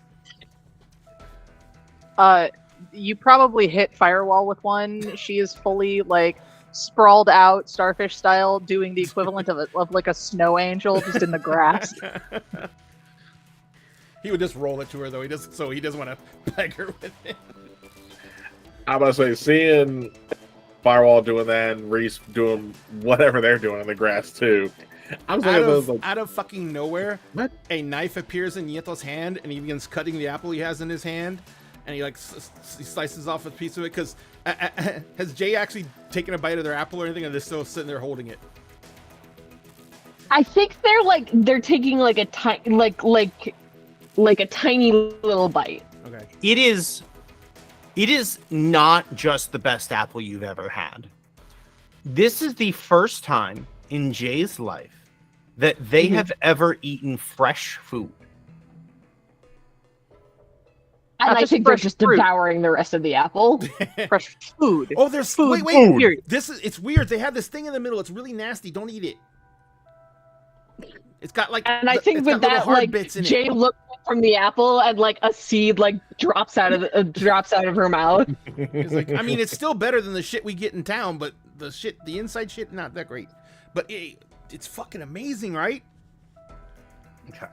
You probably hit Firewall with one. She is fully like sprawled out, starfish style, doing the equivalent of like a snow angel just in the grass. He would just roll it to her though. He doesn't want to peg her with it. I'm gonna say, seeing Firewall doing that and Reese doing whatever they're doing in the grass too. I was looking at those like, out of fucking nowhere, what? A knife appears in Yeto's hand, and he begins cutting the apple he has in his hand, and he like he slices off a piece of it. Because has Jay actually taken a bite of their apple or anything, or they're still sitting there holding it? I think they're taking like a tiny like a tiny little bite. Okay. It is not just the best apple you've ever had. This is the first time in Jay's life that they have ever eaten fresh food. And Not I just think they're fresh just fruit. devouring the rest of the apple. Fresh food. Oh, there's Food. wait. Period. It's weird. They have this thing in the middle. It's really nasty. Don't eat it. It's got like, And I think it's with got little that, hard like bits in Jay it. looked from the apple and like a seed like drops out of her mouth. It's like, I mean, it's still better than the shit we get in town, but the inside shit, not that great. But it's fucking amazing, right? Okay.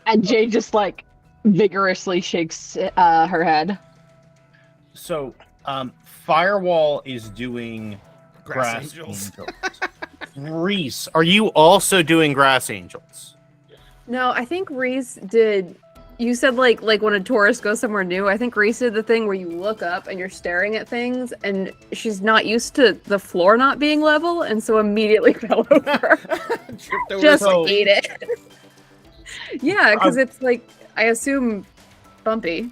And Jay just like vigorously shakes her head. So, Firewall is doing Grass Grass Angels. Reese, are you also doing Grass Angels? No, I think Reese did. You said like when a tourist goes somewhere new. I think Reese did the thing where you look up and you're staring at things, and she's not used to the floor not being level, and so immediately fell over. Tripped over Just something. ate it. Yeah, because it's like, I assume, bumpy.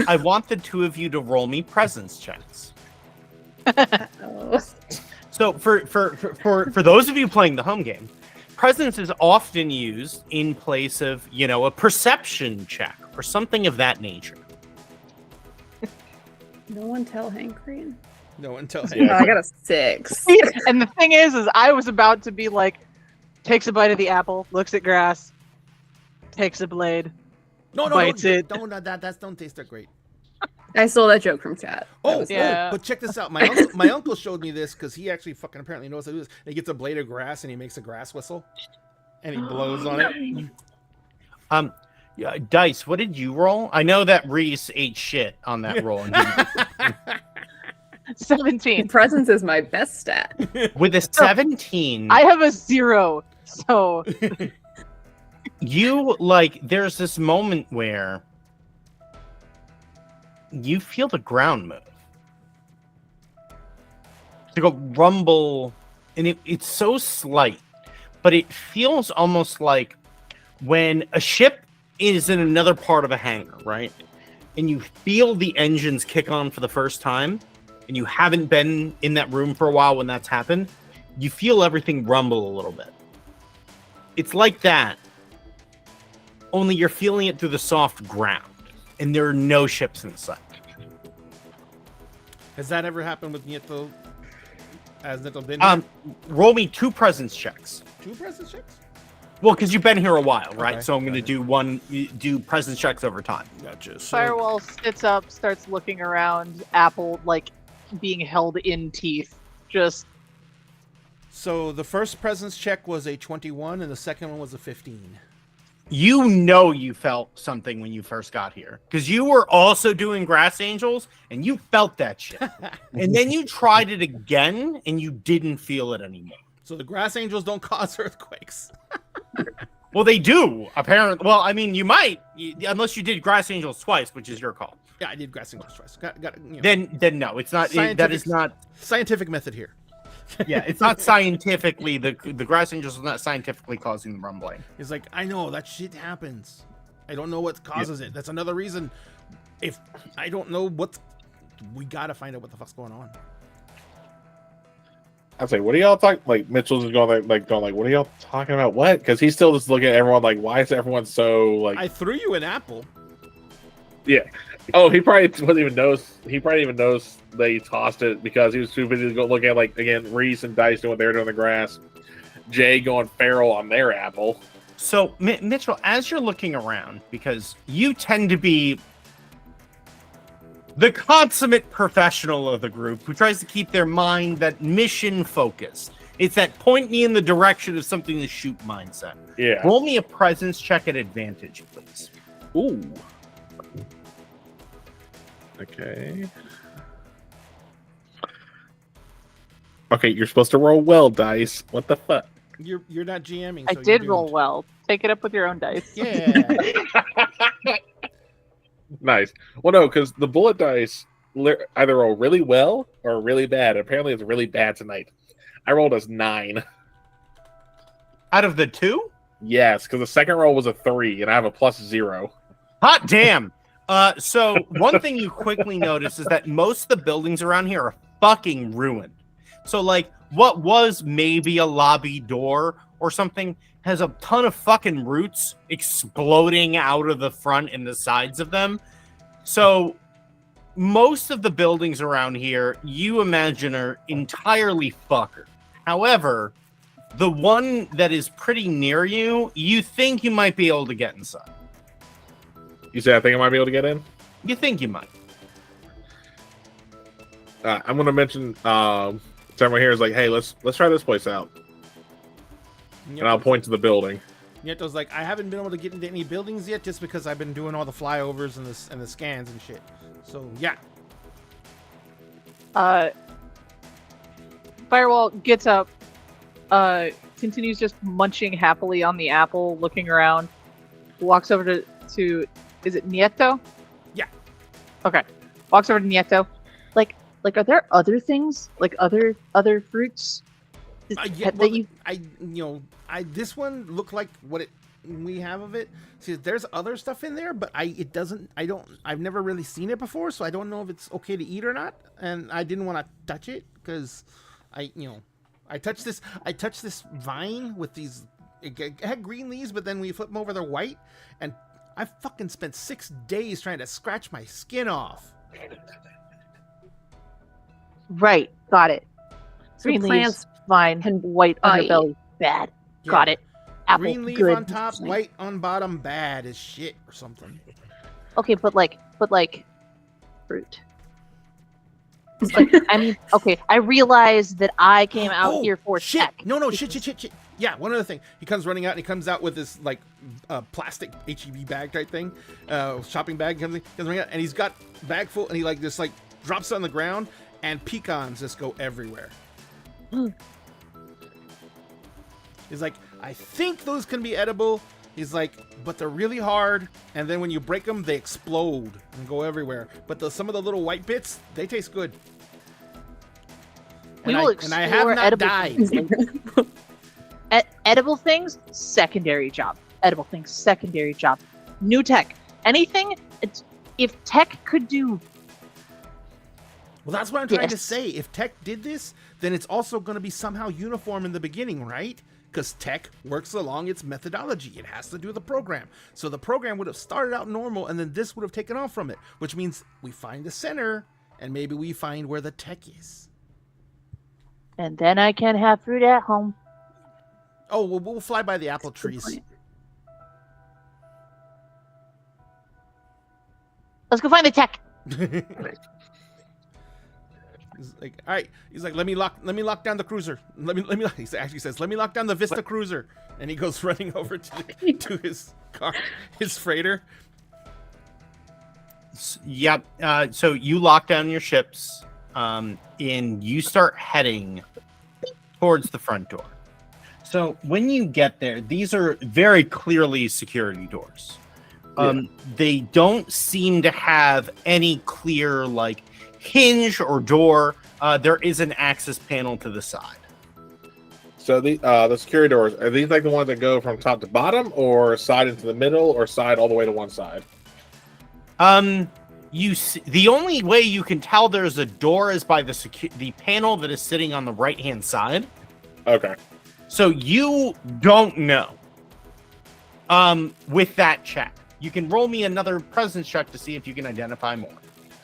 I want the two of you to roll me presence checks. Oh. So for those of you playing the home game, presence is often used in place of, a perception check or something of that nature. No one tell Hank Green. No one tell Oh, him. I got a 6. And the thing is I was about to be like, takes a bite of the apple, looks at grass, takes a blade. No, bites it. Don't taste that great. I stole that joke from chat. But check this out. My uncle showed me this because he actually fucking apparently knows how to do this. He gets a blade of grass and he makes a grass whistle, and he blows on it. Yeah, Dice, what did you roll? I know that Reese ate shit on that roll. 17. Presence is my best stat. With a 17, I have a 0, so there's this moment where you feel the ground move. To go rumble, and it's so slight, but it feels almost like when a ship is in another part of a hangar, right? And you feel the engines kick on for the first time, and you haven't been in that room for a while when that's happened, you feel everything rumble a little bit. It's like that, only you're feeling it through the soft ground, and there are no ships in sight. Has that ever happened with Nieto? Has Nieto been here? Roll me 2 presence checks. 2 presence checks? Well, because you've been here a while, right? Okay, So I'm going to do presence checks over time. Gotcha. Firewall sits up, starts looking around, apple like being held in teeth. Just So the first presence check was a 21, and the second one was a 15. You felt something when you first got here because you were also doing Grass Angels and you felt that shit. And then you tried it again and you didn't feel it anymore. So the Grass Angels don't cause earthquakes. Well, they do, apparently. Well, I mean, you might, unless you did Grass Angels twice, which is your call. Yeah, I did Grass Angels twice. Then no, it's not. That is not scientific method here. Yeah, it's not scientifically, the Grass Angels is not scientifically causing the rumbling. He's like, I know that shit happens. I don't know what causes it. That's another reason. If I don't know we gotta find out what the fuck's going on. I say, what are y'all talking? Like Mitchell's just going like, what are y'all talking about? What? Because he's still just looking at everyone like, why is everyone so like? I threw you an apple. Yeah. Oh, he probably doesn't even knows. He probably even knows that he tossed it because he was too busy to go look at like again Reese and Dice doing what they were doing in the grass. Jay going feral on their apple. So Mitchell, as you're looking around, because you tend to be the consummate professional of the group who tries to keep their mind that mission focused. It's that point me in the direction of something to shoot mindset. Yeah. Roll me a presence check at advantage, please. Ooh. Okay. Okay, you're supposed to roll well, Dice. What the fuck? You're not GMing. I so did you're roll doomed. well. Take it up with your own dice. Yeah. Nice. Well, no, because the bullet dice either roll really well or really bad. Apparently, it's really bad tonight. I rolled as 9. Out of the 2? Yes, because the second roll was a 3, and I have a +0. Hot damn! So one thing you quickly notice is that most of the buildings around here are fucking ruined. So like what was maybe a lobby door or something has a ton of fucking roots exploding out of the front and the sides of them. So most of the buildings around here you imagine are entirely fucker. However, the one that is pretty near you, you think you might be able to get inside. You say I think I might be able to get in? You think you might. I'm going to mention someone here is like, hey, let's try this place out. And I'll point to the building. Nieto's like, I haven't been able to get into any buildings yet just because I've been doing all the flyovers and the scans and shit. So, yeah. Firewall gets up, continues just munching happily on the apple, looking around, walks over to is it Nieto? Yeah. Okay. Walks over to Nieto. Like, are there other things? Like other fruits? This one looked like what we have of it. See, there's other stuff in there, but I've never really seen it before, so I don't know if it's okay to eat or not. And I didn't want to touch it because I touched this vine with these. It had green leaves, but then when you flip them over, they're white. And I fucking spent 6 days trying to scratch my skin off. Right, got it. So Green plants leaves, fine. can White bite. underbelly, bad. Yeah. Got it. Apple, Green leaf good. on top, white on bottom, bad as shit or something. Okay, but like fruit. Like, I mean, okay, I realize that I came out here for shit. tech. No, shit. Yeah, one other thing. He comes running out and he comes out with this like plastic HEB bag type thing, shopping bag. Comes running out and he's got bag full and he like just like drops it on the ground and pecans just go everywhere. He's like, I think those can be edible. He's like, but they're really hard, and then when you break them, they explode and go everywhere. But some of the little white bits, they taste good. We And will I have explore not edible died. things. Edible things, secondary job. Edible things, secondary job. New tech, anything. If tech could do. Well, that's what I'm trying to Yes. say. If tech did this, then it's also going to be somehow uniform in the beginning, right? Because tech works along its methodology. It has to do the program. So the program would have started out normal, and then this would have taken off from it, which means we find the center, and maybe we find where the tech is. And then I can have fruit at home. Oh, well, we'll fly by the apple trees. point. Let's go find the tech. He's like, all right. He's like, let me lock down the cruiser. Let me. He actually says, let me lock down the Vista cruiser, and he goes running over to his car, his freighter. Yep. So you lock down your ships, and you start heading towards the front door. So when you get there, these are very clearly security doors. They don't seem to have any clear like hinge or door. There is an access panel to the side. So the security doors, are these like the ones that go from top to bottom, or side into the middle, or side all the way to one side? the only way you can tell there's a door is by the panel that is sitting on the right-hand side. Okay. So you don't know. With that check, you can roll me another presence check to see if you can identify more.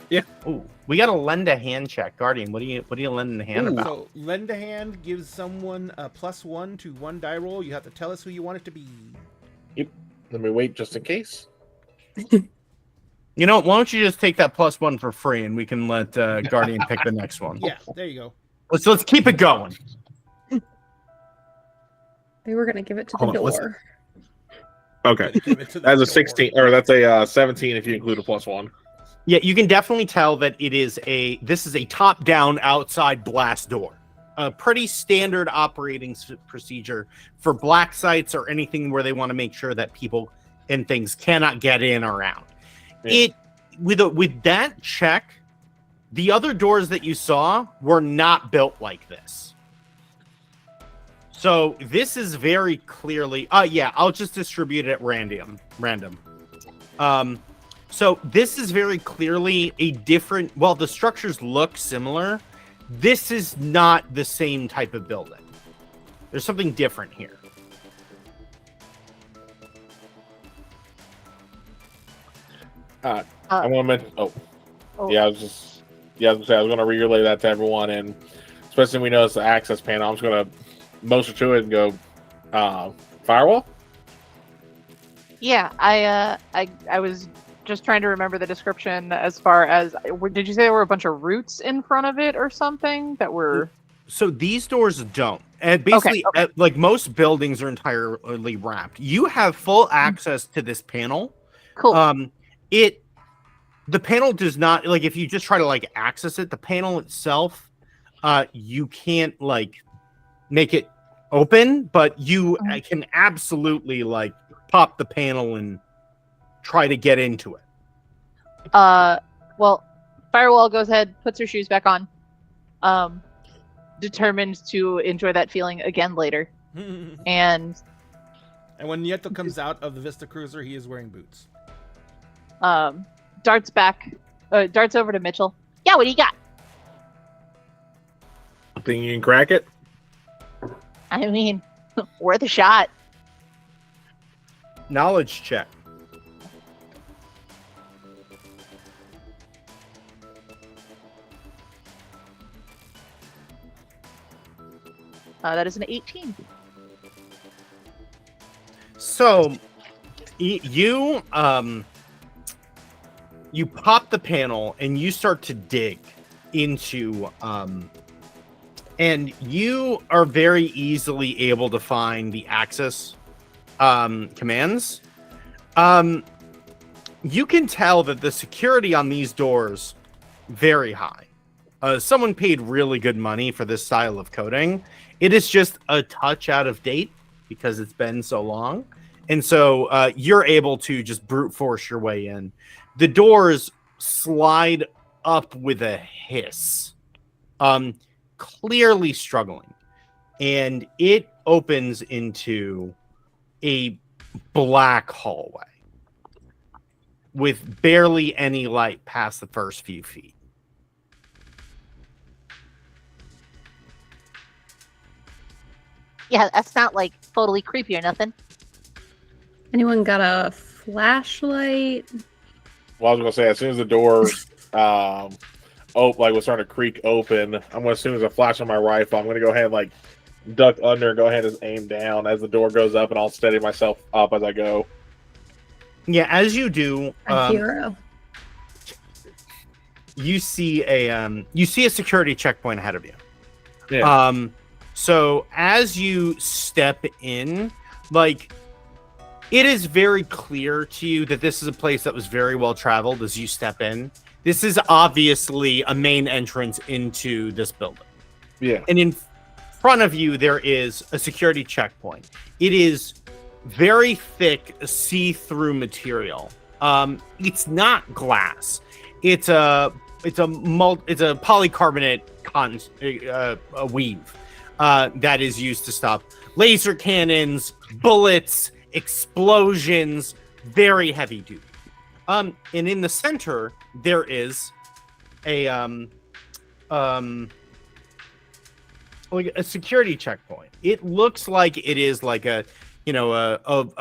Yeah. Ooh, we got to lend a hand check, Guardian. What are you lending a hand about? So lend a hand gives someone a +1 to 1 die roll. You have to tell us who you want it to be. Yep. Let me wait just in case. You know, why don't you just take that +1 for free, and we can let Guardian pick the next one. Yeah, there you go. Let's keep it going. They were gonna give it to the Hold on, let's- door. Okay. Give it to the That's a door. 16, or that's a 17 if you include a +1. Yeah, you can definitely tell that this is a top-down outside blast door. A pretty standard operating procedure for black sites or anything where they want to make sure that people and things cannot get in or out. Yeah. With that check, the other doors that you saw were not built like this. So this is very clearly, yeah, I'll just distribute it at random. So this is very clearly a different, while the structures look similar, this is not the same type of building. There's something different here. I want to mention. Oh. Yeah, I was gonna say I was gonna relay that to everyone, and especially when we know it's the access panel, I'm just gonna motion to it and go firewall. Yeah, I was just trying to remember the description as far as, did you say there were a bunch of roots in front of it or something that were... So these doors don't. And basically, Okay. like most buildings are entirely wrapped. You have full access to this panel. Cool. The panel does not, like, if you just try to like access it, the panel itself, you can't like make it open, but you can absolutely like pop the panel and try to get into it. Well, Firewall goes ahead, puts her shoes back on, determined to enjoy that feeling again later. And when Nieto comes out of the Vista Cruiser, he is wearing boots. darts over to Mitchell. Yeah, what do you got? Think you can crack it? I mean, worth a shot. Knowledge check. That is an 18. So you pop the panel and you start to dig into and you are very easily able to find the access commands. You can tell that the security on these doors very high. Someone paid really good money for this style of coding. It is just a touch out of date because it's been so long. And so you're able to just brute force your way in. The doors slide up with a hiss, clearly struggling. And it opens into a black hallway with barely any light past the first few feet. Yeah, that's not like totally creepy or nothing. Anyone got a flashlight? Well, I was gonna say as soon as the door was starting to creak open, I'm gonna, as soon as I flash on my rifle, I'm gonna go ahead and like duck under and go ahead and just aim down as the door goes up, and I'll steady myself up as I go. Yeah, as you do, A hero. you see a security checkpoint ahead of you. Yeah. So as you step in, like, it is very clear to you that this is a place that was very well traveled as you step in. This is obviously a main entrance into this building. Yeah. And in front of you, there is a security checkpoint. It is very thick, see-through material. It's not glass. It's a polycarbonate weave that is used to stop laser cannons, bullets, explosions. Very heavy duty. And in the center there is a like a security checkpoint. It looks like it is like a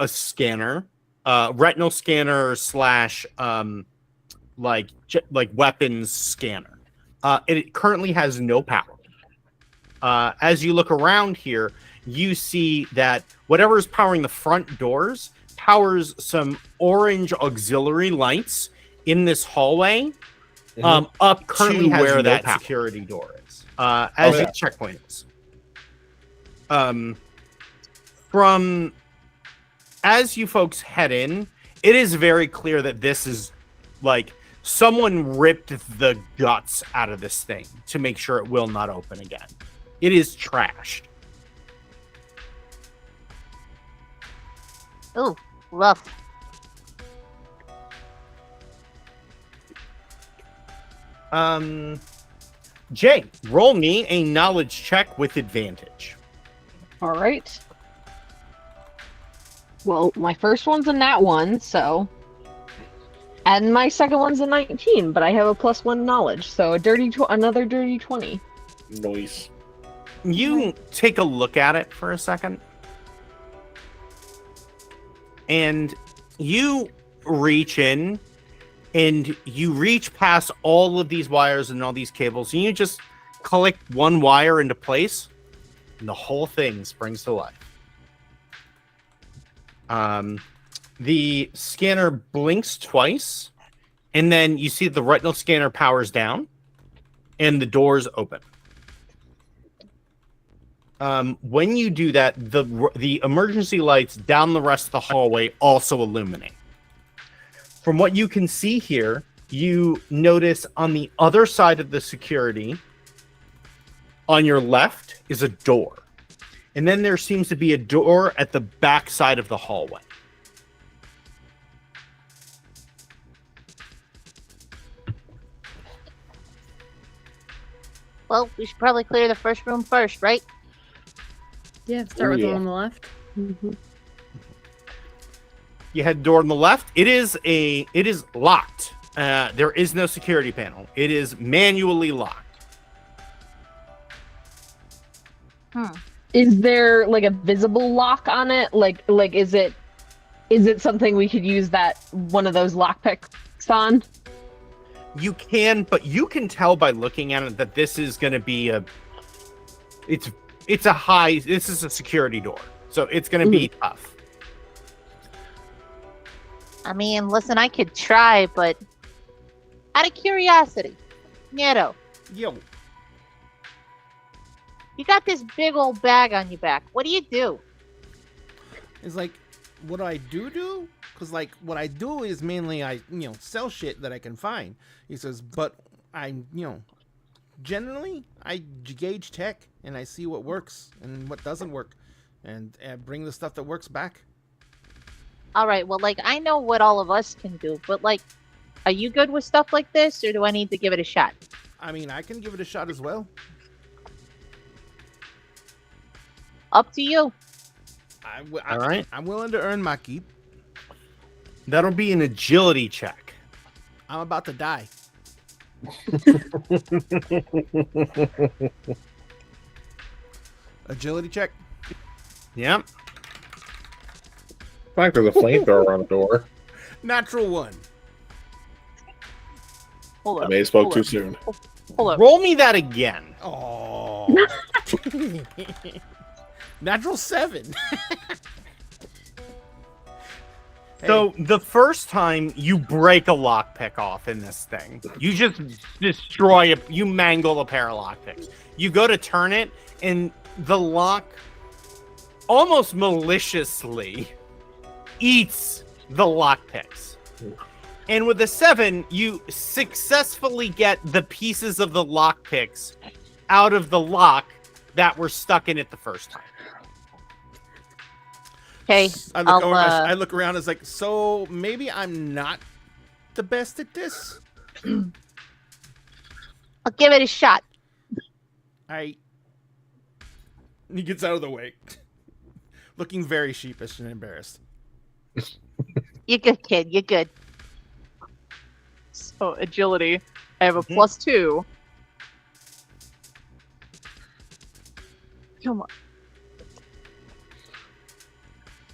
scanner, retinal scanner slash like weapons scanner. It currently has no power. As you look around here, you see that whatever is powering the front doors powers some orange auxiliary lights in this hallway. Up currently to where that security door is. The checkpoint is. From as you folks head in, it is very clear that this is like someone ripped the guts out of this thing to make sure it will not open again. It is trashed. Ooh, rough. Jay, roll me a knowledge check with advantage. All right. Well, my first one's a nat 1, so. And my second one's a 19, but I have a +1 knowledge, so another dirty 20. Noise. You take a look at it for a second. And you reach in and you reach past all of these wires and all these cables, and you just click one wire into place, and the whole thing springs to life. The scanner blinks twice, and then you see the retinal scanner powers down, and the doors open. When you do that, the emergency lights down the rest of the hallway also illuminate. From what you can see here, you notice on the other side of the security, on your left, is a door. And then there seems to be a door at the back side of the hallway. Well, we should probably clear the first room first, right? Yeah, start with the one on the left. Mm-hmm. You head door on the left. It is locked. There is no security panel. It is manually locked. Is there like a visible lock on it? Like is it something we could use that one of those lockpicks on? You can, but you can tell by looking at it that this is going to be this is a security door. So it's going to be tough. I mean, listen, I could try, but out of curiosity, Nieto, Yo, you got this big old bag on your back. What do? it's like, what do I do? Because like what I do is mainly I sell shit that I can find. He says, but I generally I gauge tech and I see what works and what doesn't work, and bring the stuff that works back. All right, well, like, I know what all of us can do, but, like, are you good with stuff like this, or do I need to give it a shot? I mean, I can give it a shot as well. Up to you. All right. I'm willing to earn my keep. That'll be an agility check. I'm about to die. Agility check. Yep. In fact, there's a flamethrower on the door. Natural 1. Hold I up. may have spoke hold too up, soon. Hold up. Roll me that again. Oh. Natural 7. So the first time you break a lockpick off in this thing, you just destroy it. You mangle a pair of lockpicks. You go to turn it, and the lock almost maliciously eats the lockpicks. And with the 7, you successfully get the pieces of the lockpicks out of the lock that were stuck in it the first time. Okay, I look around. It's like, so maybe I'm not the best at this. I'll give it a shot. He gets out of the way, looking very sheepish and embarrassed. You're good, kid. You're good. So agility. I have a +2. Come on.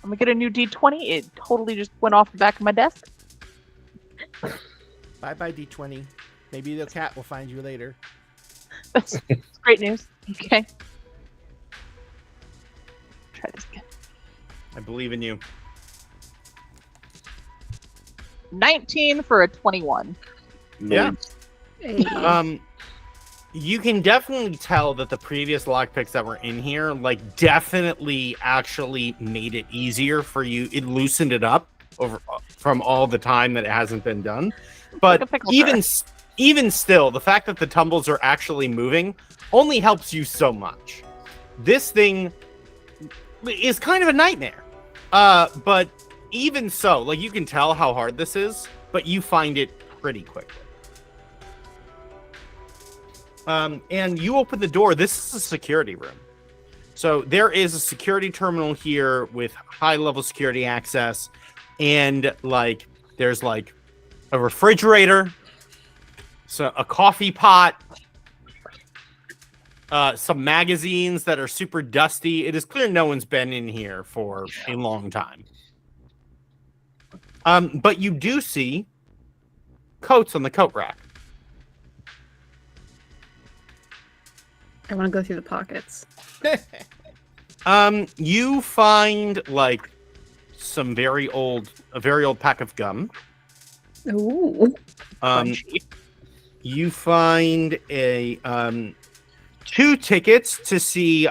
I'm gonna get a new D20. It totally just went off the back of my desk. Bye-bye, D20. Maybe the cat will find you later. That's great news. Okay. Try this again. I believe in you. 19 for a 21. Yeah. Hey. You can definitely tell that the previous lockpicks that were in here, like, definitely actually made it easier for you. It loosened it up over from all the time that it hasn't been done. But Like a pickle even still, the fact that the tumbles are actually moving only helps you so much. This thing is kind of a nightmare. But even so, like, you can tell how hard this is, but you find it pretty quickly. And you open the door. This is a security room. So there is a security terminal here with high-level security access, and like there's like a refrigerator, so a coffee pot, some magazines that are super dusty. It is clear no one's been in here for a long time. But you do see coats on the coat rack. I want to go through the pockets. You find like a very old pack of gum. Ooh. You find a 2 tickets to see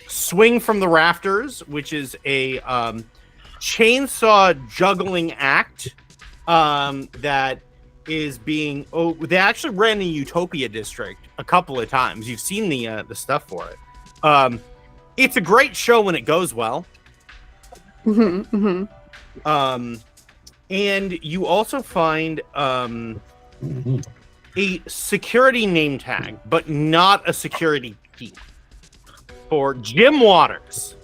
Swing from the Rafters, which is a chainsaw juggling act that is being they actually ran in Utopia District a couple of times. You've seen the stuff for it. It's a great show when it goes well. Mm-hmm, mm-hmm. And you also find a security name tag, but not a security key, for Jim Waters.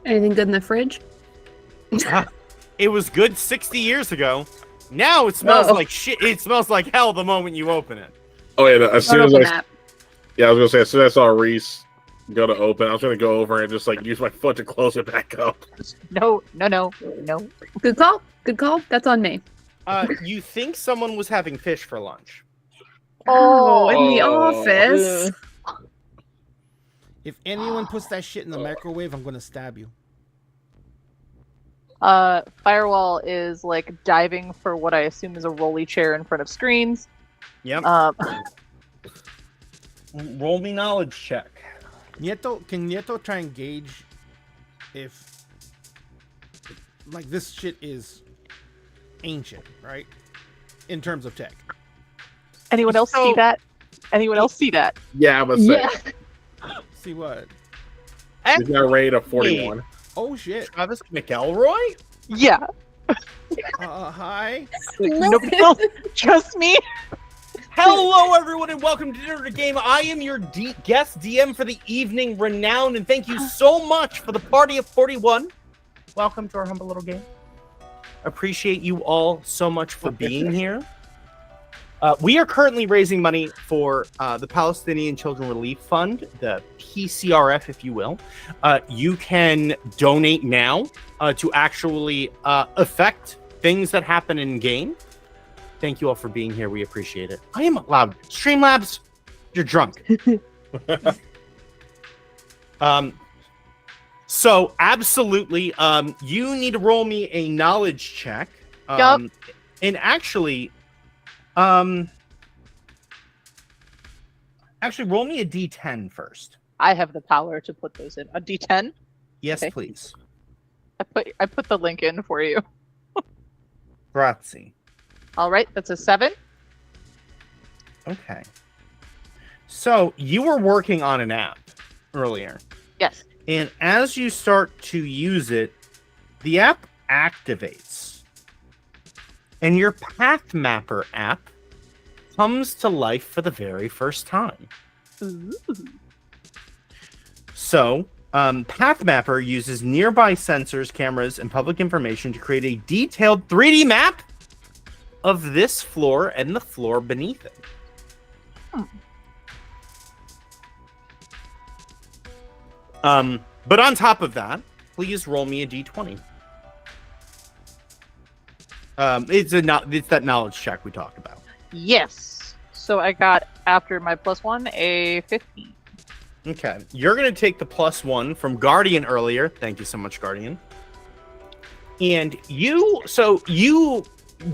Anything good in the fridge? It was good 60 years ago. Now it smells Uh-oh. like shit. It smells like hell the moment you open it. Oh yeah, as soon Don't as open I that. was gonna say as soon as I saw Reese go to open, I was gonna go over and just like use my foot to close it back up. No. Good call. Good call. That's on me. You think someone was having fish for lunch? Oh, in the Oh. office. If anyone puts that shit in the microwave, I'm gonna stab you. Firewall is like diving for what I assume is a rolly chair in front of screens. Yep. Roll me knowledge check. Can Nieto try and gauge if like this shit is ancient, right? In terms of tech. Anyone else see that? Anyone else see that? Yeah, I'm gonna say Yeah. See what? he's got a rate of 41. Oh shit. Travis McElroy? Yeah. Hi. Nobody else. Just me. Hello, everyone, and welcome to Dinner to Game. I am your guest DM for the evening, Wrenound, and thank you so much for the party of 41. Welcome to our humble little game. Appreciate you all so much for being here. We are currently raising money for the Palestinian Children Relief Fund, the PCRF, if you will. You can donate now to actually affect things that happen in game. Thank you all for being here. We appreciate it. I am loud. Streamlabs, you're drunk. So absolutely, you need to roll me a knowledge check. Yup. And actually, roll me a D10 first. I have the power to put those in. A D10. Yes, Okay. please. I put the link in for you. Grazie. All right, that's a 7. Okay. So you were working on an app earlier, Yes. and as you start to use it, the app activates, and your Path Mapper app comes to life for the very first time. Ooh. So PathMapper uses nearby sensors, cameras, and public information to create a detailed 3D map of this floor and the floor beneath it. But on top of that, please roll me a d20. It's that knowledge check we talked about. Yes. So I got, after my +1, a 15. Okay. You're going to take the +1 from Guardian earlier. Thank you so much, Guardian. And you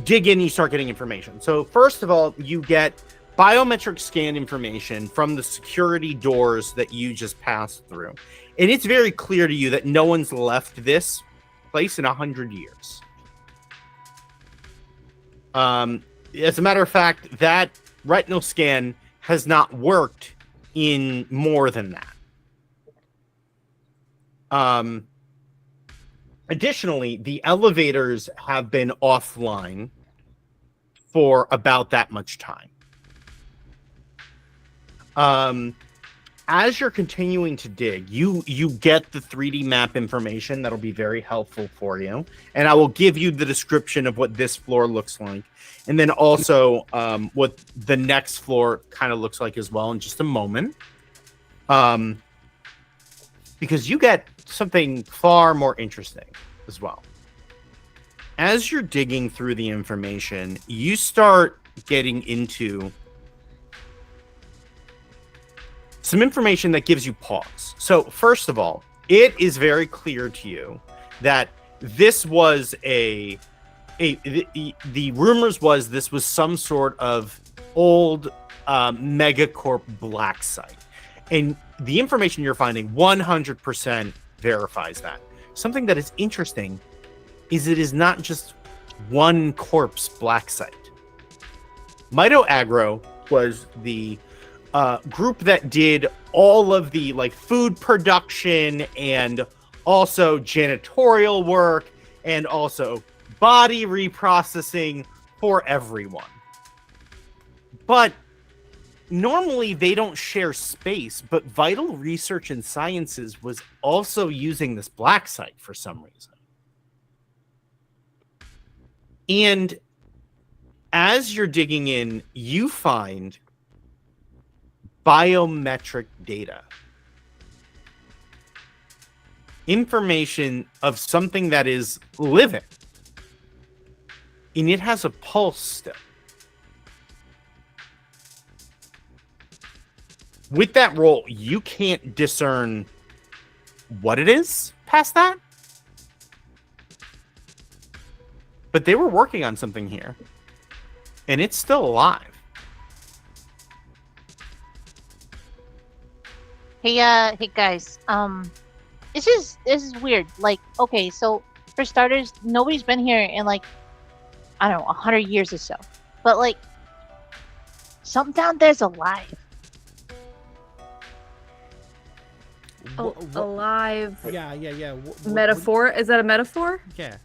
dig in, you start getting information. So first of all, you get biometric scan information from the security doors that you just passed through. And it's very clear to you that no one's left this place in 100 years. As a matter of fact, that retinal scan has not worked in more than that. Additionally, the elevators have been offline for about that much time. As you're continuing to dig, you get the 3D map information that'll be very helpful for you. And I will give you the description of what this floor looks like. And then also what the next floor kind of looks like as well in just a moment. Because you get something far more interesting as well. As you're digging through the information, you start getting into some information that gives you pause. So first of all, it is very clear to you that this was the rumors was this was some sort of old megacorp black site. And the information you're finding 100% verifies that. Something that is interesting is it is not just one corpse black site. Mito Agro was the group that did all of the food production and also janitorial work and also body reprocessing for everyone. But normally they don't share space, but Vital Research and Sciences was also using this black site for some reason. And as you're digging in, you find biometric data. Information of something that is living. And it has a pulse still. With that roll, you can't discern what it is past that. But they were working on something here. And it's still alive. Hey guys. This is weird. Okay, so for starters, nobody's been here in I don't know, 100 years or so. But something down there's alive. Alive. Yeah. Metaphor? Is that a metaphor? Yeah.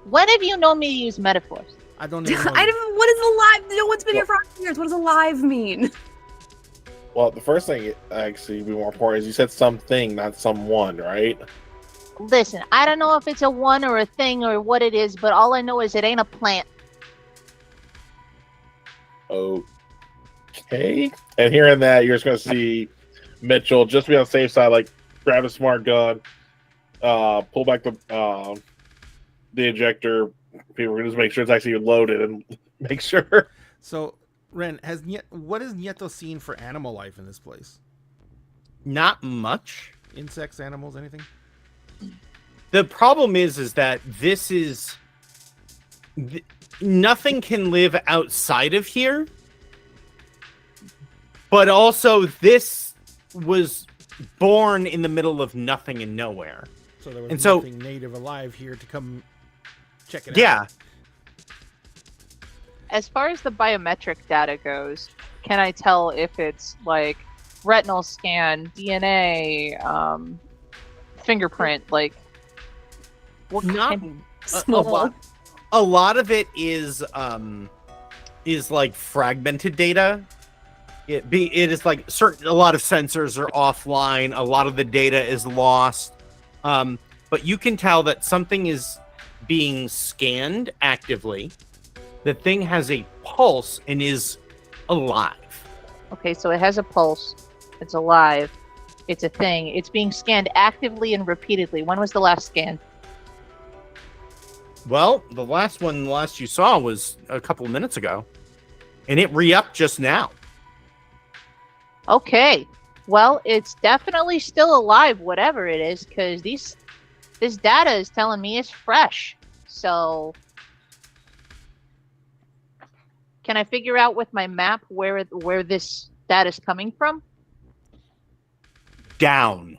When have you known me to use metaphors? I don't even know. What is alive? No one's been here for 100 years. What does alive mean? Well, the first thing actually be more important is you said something, not someone, right? Listen, I don't know if it's a one or a thing or what it is, but all I know is it ain't a plant. Okay. And hearing that, you're just going to see Mitchell just be on the safe side, grab a smart gun, pull back the ejector. People can just make sure it's actually loaded and make sure. So, Ren, what has Nieto seen for animal life in this place? Not much. Insects, animals, anything? The problem is that this is... nothing can live outside of here. But also, this was born in the middle of nothing and nowhere. So there was nothing native alive here to come check it out. Yeah. As far as the biometric data goes, can I tell if it's retinal scan, DNA, fingerprint, what Not kind? Small. a lot of it is fragmented data. It is like a lot of sensors are offline, a lot of the data is lost, but you can tell that something is being scanned actively. The thing has a pulse and is alive. Okay, so it has a pulse. It's alive. It's a thing. It's being scanned actively and repeatedly. When was the last scan? Well, the last you saw was a couple of minutes ago, and it re-upped just now. Okay. Well, it's definitely still alive, whatever it is, because this data is telling me it's fresh. So, can I figure out with my map where this data is coming from? Down.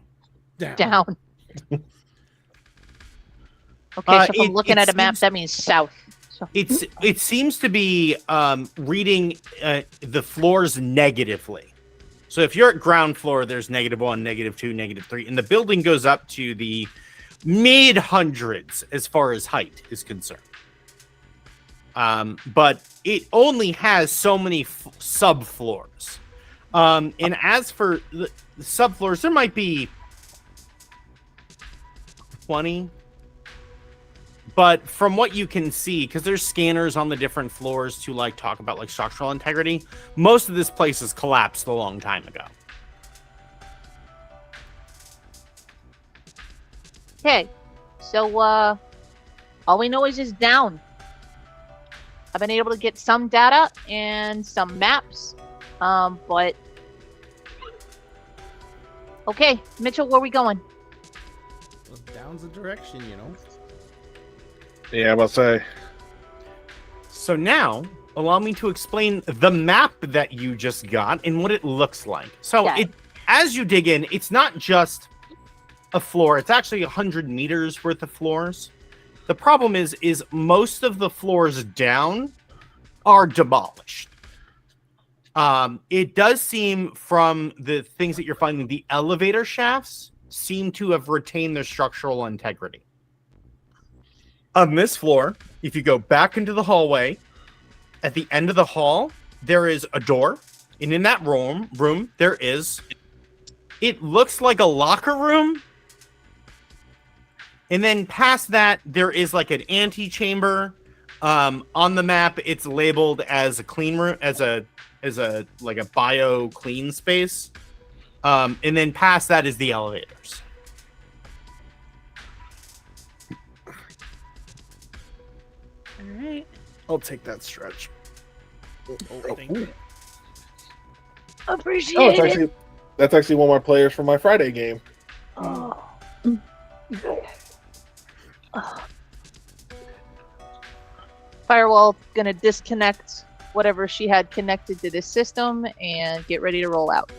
Down. Okay, so if I'm looking at a map, that means south. So. It seems to be reading the floors negatively. So if you're at ground floor, there's -1, -2, -3, and the building goes up to the mid hundreds as far as height is concerned. But it only has so many subfloors. And as for the subfloors, there might be 20. But from what you can see, because there's scanners on the different floors to like talk about like structural integrity, most of this place has collapsed a long time ago. Okay, so all we know is it's down. I've been able to get some data and some maps, but okay, Mitchell, where are we going? Well, down's the direction, you know. Yeah, I'm about to say. So now, allow me to explain the map that you just got and what it looks like. So Yeah. as you dig in, it's not just a floor. It's actually 100 meters worth of floors. The problem is most of the floors down are demolished. It does seem from the things that you're finding, the elevator shafts seem to have retained their structural integrity. On this floor, if you go back into the hallway, at the end of the hall, there is a door. And in that room, there is, it looks like a locker room. And then past that, there is like an antechamber. On the map, it's labeled as a clean room, as a like a bio clean space. And then past that is the elevators. All right. I'll take that stretch. Thank you. Appreciate Oh, it. that's actually one of my players from my Friday game. Oh. Firewall gonna disconnect whatever she had connected to this system and get ready to roll out.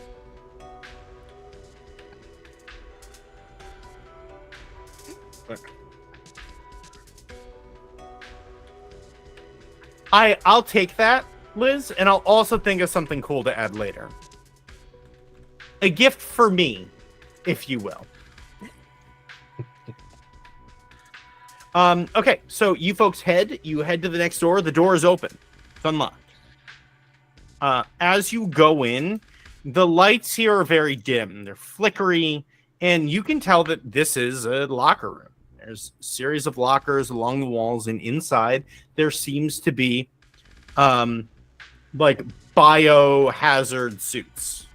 I'll take that, Liz, and I'll also think of something cool to add later. A gift for me, if you will. Okay, so you folks head to the next door. The door is open. It's unlocked. As you go in, the lights here are very dim. They're flickery, and you can tell that this is a locker room. There's a series of lockers along the walls, and inside there seems to be like biohazard suits.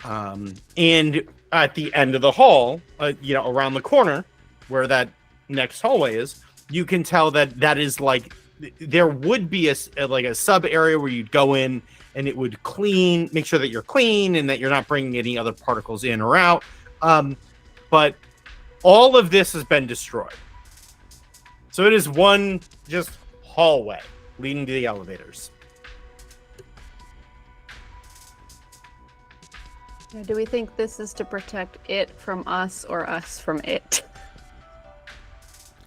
And at the end of the hall, around the corner where that next hallway is, you can tell that is like there would be a sub area where you'd go in and it would make sure that you're clean and that you're not bringing any other particles in or out. But all of this has been destroyed. So it is one just hallway leading to the elevators. Now, do we think this is to protect it from us or us from it?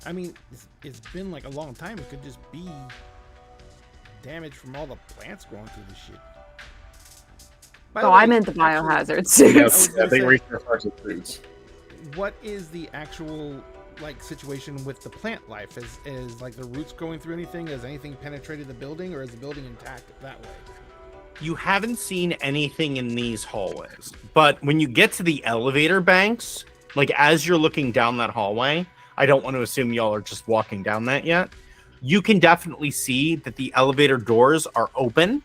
I mean, it's been like a long time. It could just be damage from all the plants growing through this shit. By the Oh, way, I meant the biohazard Yeah, suits. I think research parts of fruits. What is the actual like situation with the plant life? Is like the roots growing through anything? Has anything penetrated the building, or is the building intact that way? You haven't seen anything in these hallways, but when you get to the elevator banks, like as you're looking down that hallway, I don't want to assume y'all are just walking down that yet. You can definitely see that the elevator doors are open,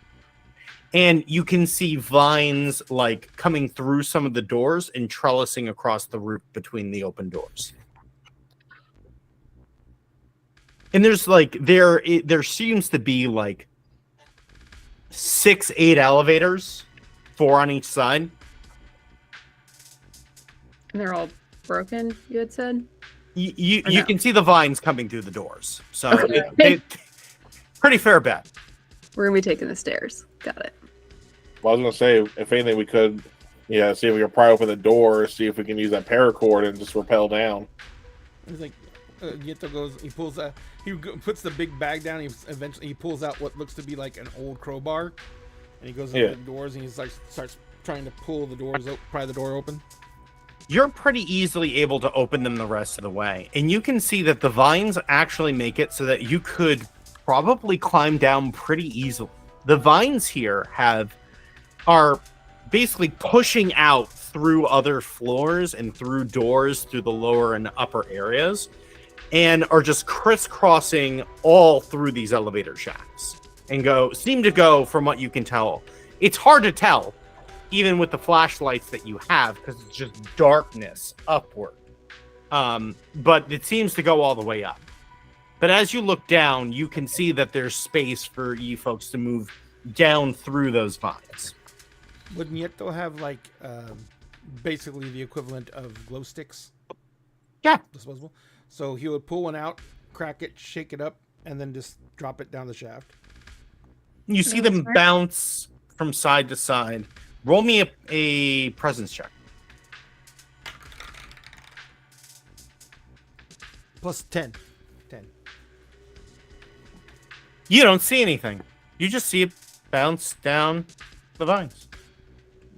and you can see vines like coming through some of the doors and trellising across the roof between the open doors. And there's like there seems to be like 6-8 elevators, 4 on each side. And they're all broken, you had said? You no? can see the vines coming through the doors. So Okay. pretty fair bet. We're going to be taking the stairs. Got it. Well, I was gonna say, if anything, we could, see if we can pry open the door, see if we can use that paracord and just rappel down. He's like, Yeto goes, he pulls puts the big bag down. He pulls out what looks to be like an old crowbar, and he goes into the doors and he starts trying to pull the doors, pry the door open. You're pretty easily able to open them the rest of the way, and you can see that the vines actually make it so that you could probably climb down pretty easily. The vines here are basically pushing out through other floors and through doors through the lower and upper areas, and are just crisscrossing all through these elevator shafts and seem to go, from what you can tell. It's hard to tell, even with the flashlights that you have, because it's just darkness upward. But it seems to go all the way up. But as you look down, you can see that there's space for you folks to move down through those vines. Would Nieto have like basically the equivalent of glow sticks? Yeah. Disposable. So he would pull one out, crack it, shake it up, and then just drop it down the shaft. You see them bounce from side to side. Roll me a presence check. Plus 10. You don't see anything. You just see it bounce down the vines.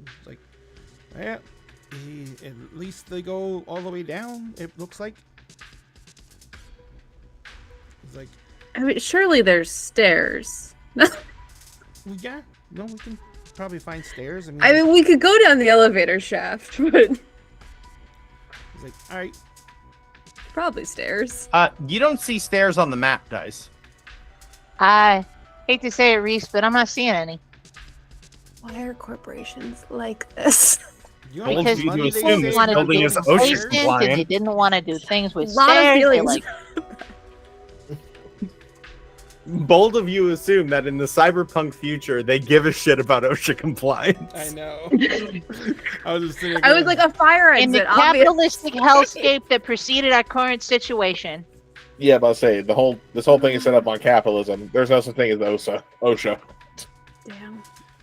It's like, yeah, at least they go all the way down, it looks like. It's like, I mean, surely there's stairs. yeah, no, we can probably find stairs. I mean, we could go down the elevator shaft, but it's like, all right. probably stairs. You don't see stairs on the map, Dice. I hate to say it, Reese, but I'm not seeing any. Why are corporations like this? You Told Because you to you assume didn't this want to building do is OSHA inflation, because compliant. you didn't want to do things with Lot of stairs. You're feelings. like, Bold of you assume that in the cyberpunk future, they give a shit about OSHA compliance. I know. I was just thinking. I was like a fire in exit. the capitalistic hellscape that preceded our current situation. Yeah, but I say this whole thing is set up on capitalism. There's no such thing as OSHA. Damn.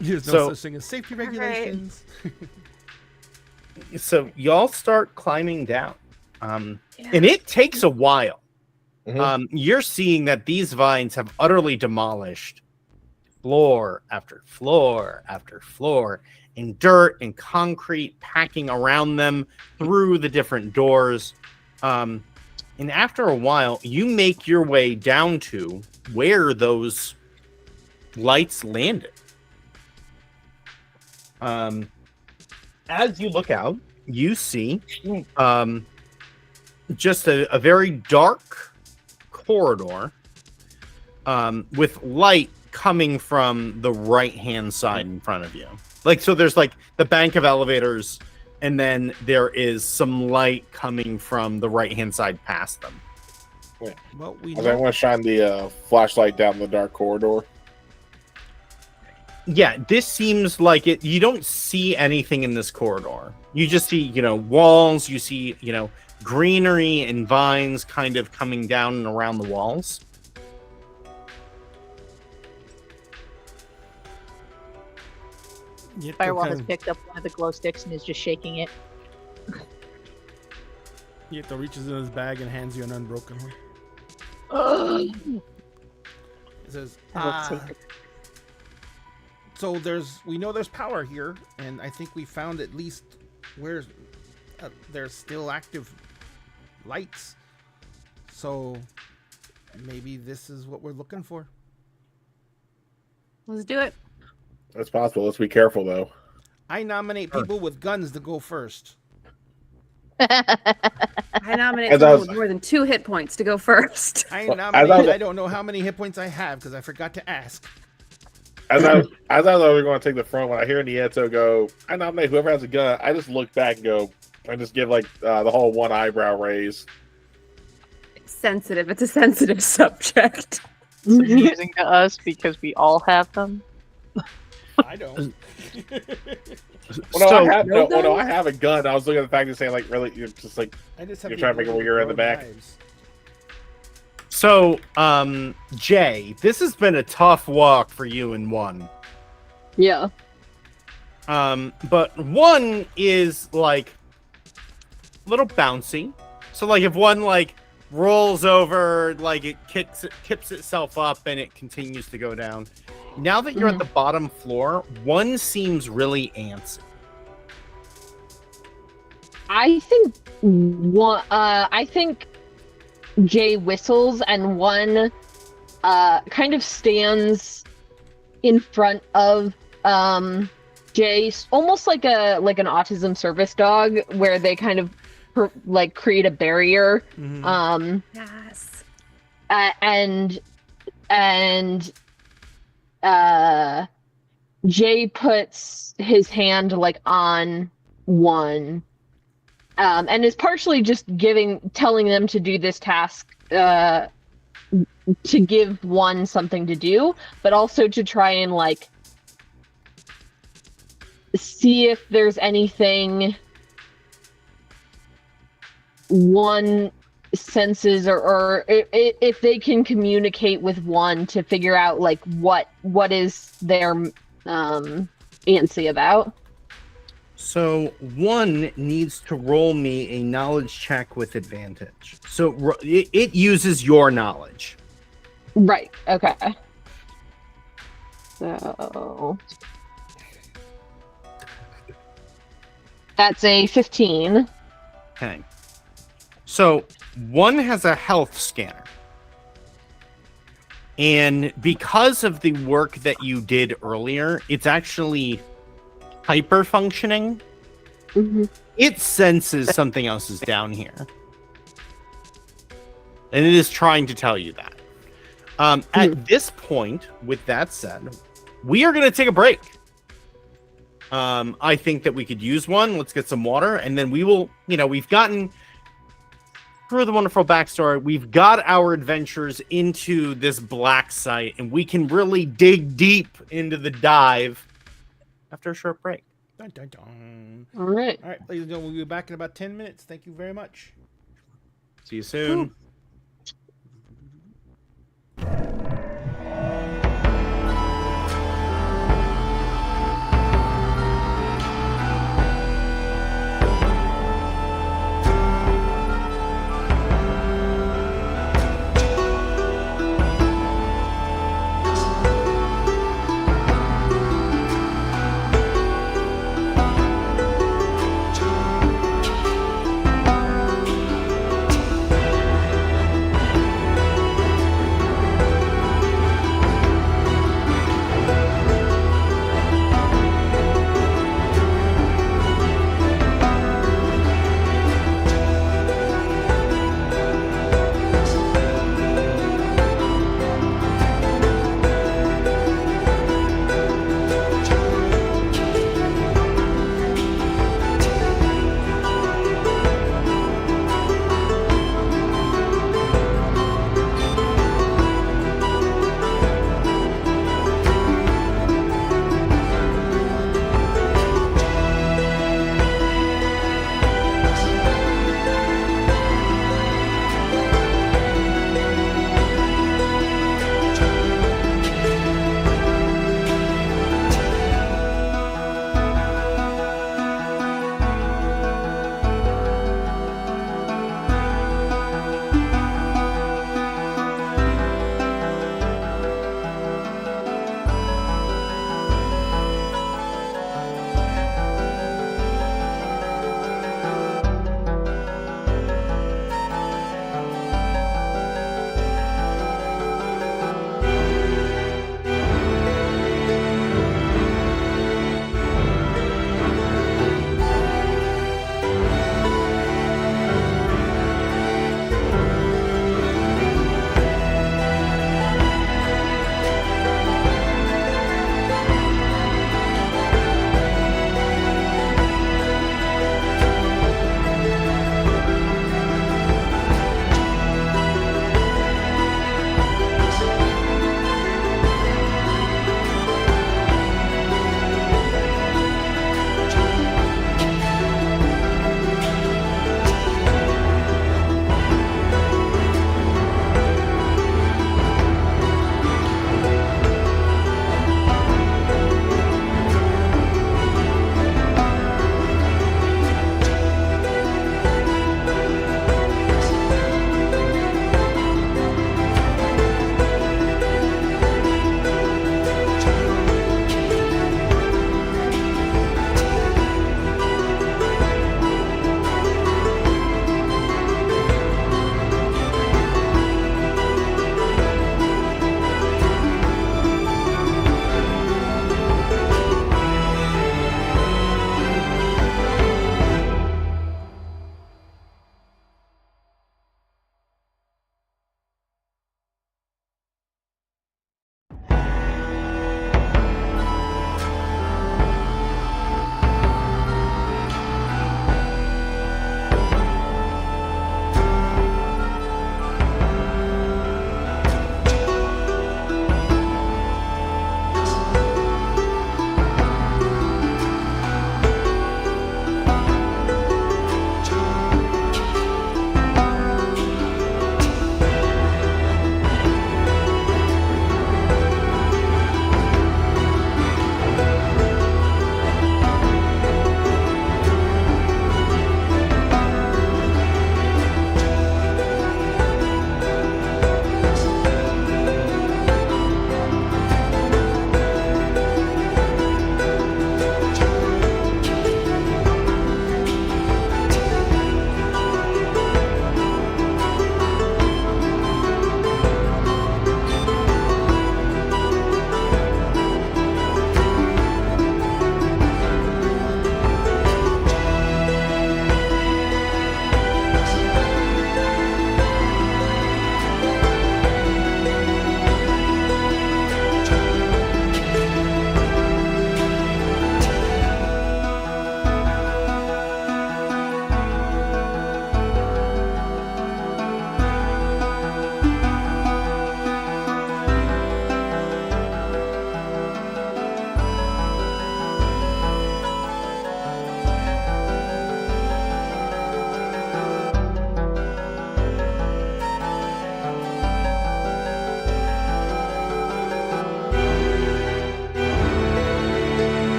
There's no So- such thing as safety regulations. So y'all start climbing down. Yeah. And it takes a while. Mhm. You're seeing that these vines have utterly demolished floor after floor after floor, and dirt and concrete packing around them through the different doors. And after a while, you make your way down to where those lights landed. As you look out, you see just a very dark corridor with light coming from the right-hand side in front of you. Like, so there's like the bank of elevators, and then there is some light coming from the right-hand side past them. Well, we I know. want to shine the flashlight down the dark corridor. Yeah, this seems like it. You don't see anything in this corridor. You just see, walls. You see, greenery and vines kind of coming down and around the walls. Yeto Firewall has kind picked up one of the glow sticks and is just shaking it. Yeto reaches in his bag and hands you an unbroken one. It says, Let's take it. so we know there's power here, and I think we found at least where there's still active lights. So maybe this is what we're looking for. Let's do it. That's possible. Let's be careful, though. I nominate people with guns to go first. I nominate As I someone was- with more than 2 hit points to go first. I Well, nominate. I don't know how many hit points I have because I forgot to ask. As I thought we were going to take the front, when I hear Nieto go, I nominate whoever has a gun. I just look back and go, I just give like the whole one eyebrow raise. It's sensitive. It's a sensitive subject. It's amusing to us because we all have them. I don't. Well, no, So- I have a gun. I was looking at the fact of saying, like, really, you're just like, I just have You're the trying to figure ability where you're in the throw back. knives. So, Jay, this has been a tough walk for you in one. Yeah. But one is like a little bouncy. So like if one like rolls over, like it tips itself up and it continues to go down. Now that you're at the bottom floor, one seems really antsy. I think one. I think Jay whistles and one kind of stands in front of Jay, almost like an autism service dog, where they kind of like create a barrier. Mhm. Yes. And Jay puts his hand like on one, and is partially just telling them to do this task to give one something to do, but also to try and like see if there's anything one senses or if they can communicate with one to figure out like what is their antsy about. So one needs to roll me a knowledge check with advantage. So it uses your knowledge. Right. Okay. So that's a 15. Okay. So one has a health scanner. And because of the work that you did earlier, it's actually hyper functioning. Mm-hmm. It senses something else is down here. And it is trying to tell you that. At this point, with that said, we are going to take a break. I think that we could use one. Let's get some water. And then we will, we've gotten through the wonderful backstory. We've got our adventures into this black site. And we can really dig deep into the dive after a short break. Dun, dun, dun. All right. All right, ladies and gentlemen, we'll be back in about 10 minutes. Thank you very much. See you soon.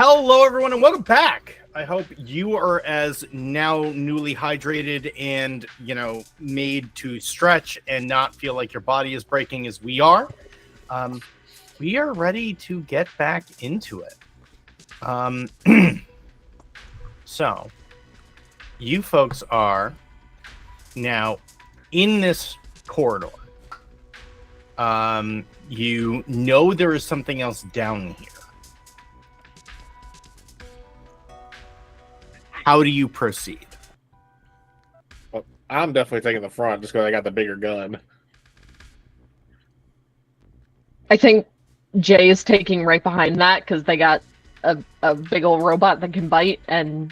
Hello, everyone, and welcome back. I hope you are as now newly hydrated and, made to stretch and not feel like your body is breaking as we are. We are ready to get back into it. So, you folks are now in this corridor. You know there is something else down here. How do you proceed? Well, I'm definitely taking the front just because I got the bigger gun. I think Jay is taking right behind that because they got a big old robot that can bite, and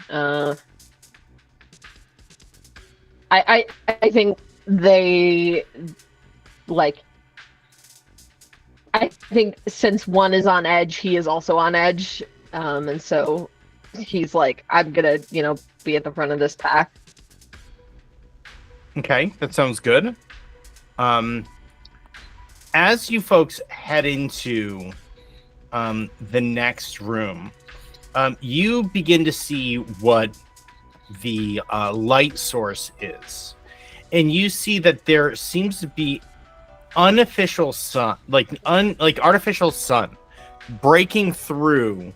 I think they I think since one is on edge, he is also on edge, and so he's like, I'm gonna be at the front of this pack. Okay, that sounds good. As you folks head into the next room, you begin to see what the light source is, and you see that there seems to be unofficial sun, like artificial sun, breaking through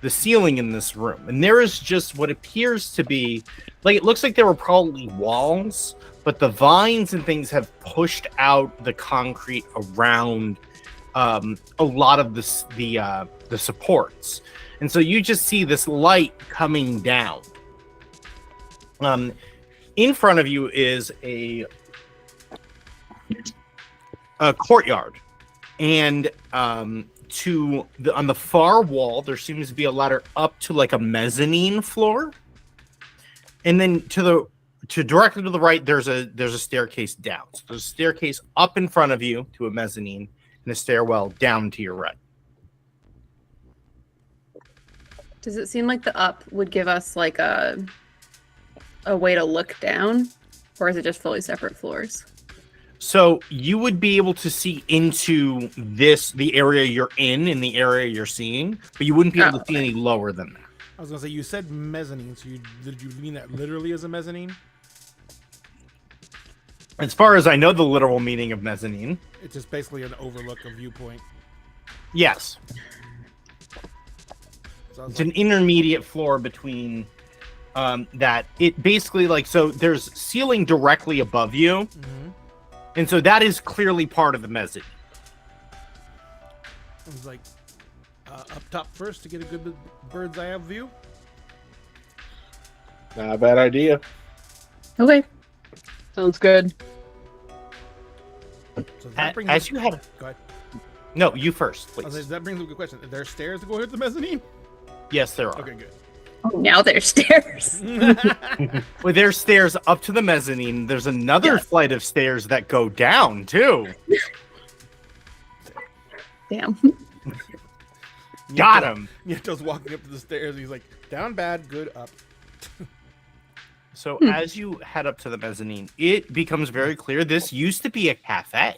the ceiling in this room, and there is just what appears to be it looks like there were probably walls, but the vines and things have pushed out the concrete around a lot of the supports, and so you just see this light coming down. In front of you is a courtyard, and on the far wall there seems to be a ladder up to like a mezzanine floor, and then directly to the right there's a staircase down. So there's a staircase up in front of you to a mezzanine, and a stairwell down to your right. Does it seem like the up would give us like a way to look down, or is it just fully separate floors? So you would be able to see into the area you're in and the area you're seeing, but you wouldn't be able to see any lower than that. I was gonna say, you said mezzanine, so did you mean that literally as a mezzanine? As far as I know, the literal meaning of mezzanine. It's just basically an overlook, a viewpoint. Yes. So It's an intermediate floor between that. It basically so there's ceiling directly above you. Mm-hmm. And so that is clearly part of the mezzanine. It was like up top first to get a good bird's eye view. Not a bad idea. Okay, sounds good. So that brings As up- you had, Go ahead. no, you first, I was please. like, that brings up a good question. Are there stairs to go into the mezzanine? Yes, there are. Okay, good. Oh, now there's stairs. Well, there's stairs up to the mezzanine. There's another flight of stairs that go down too. Damn. Got him. Yeto's walking up to the stairs. He's like, down bad, good up. So as you head up to the mezzanine, it becomes very clear this used to be a cafe.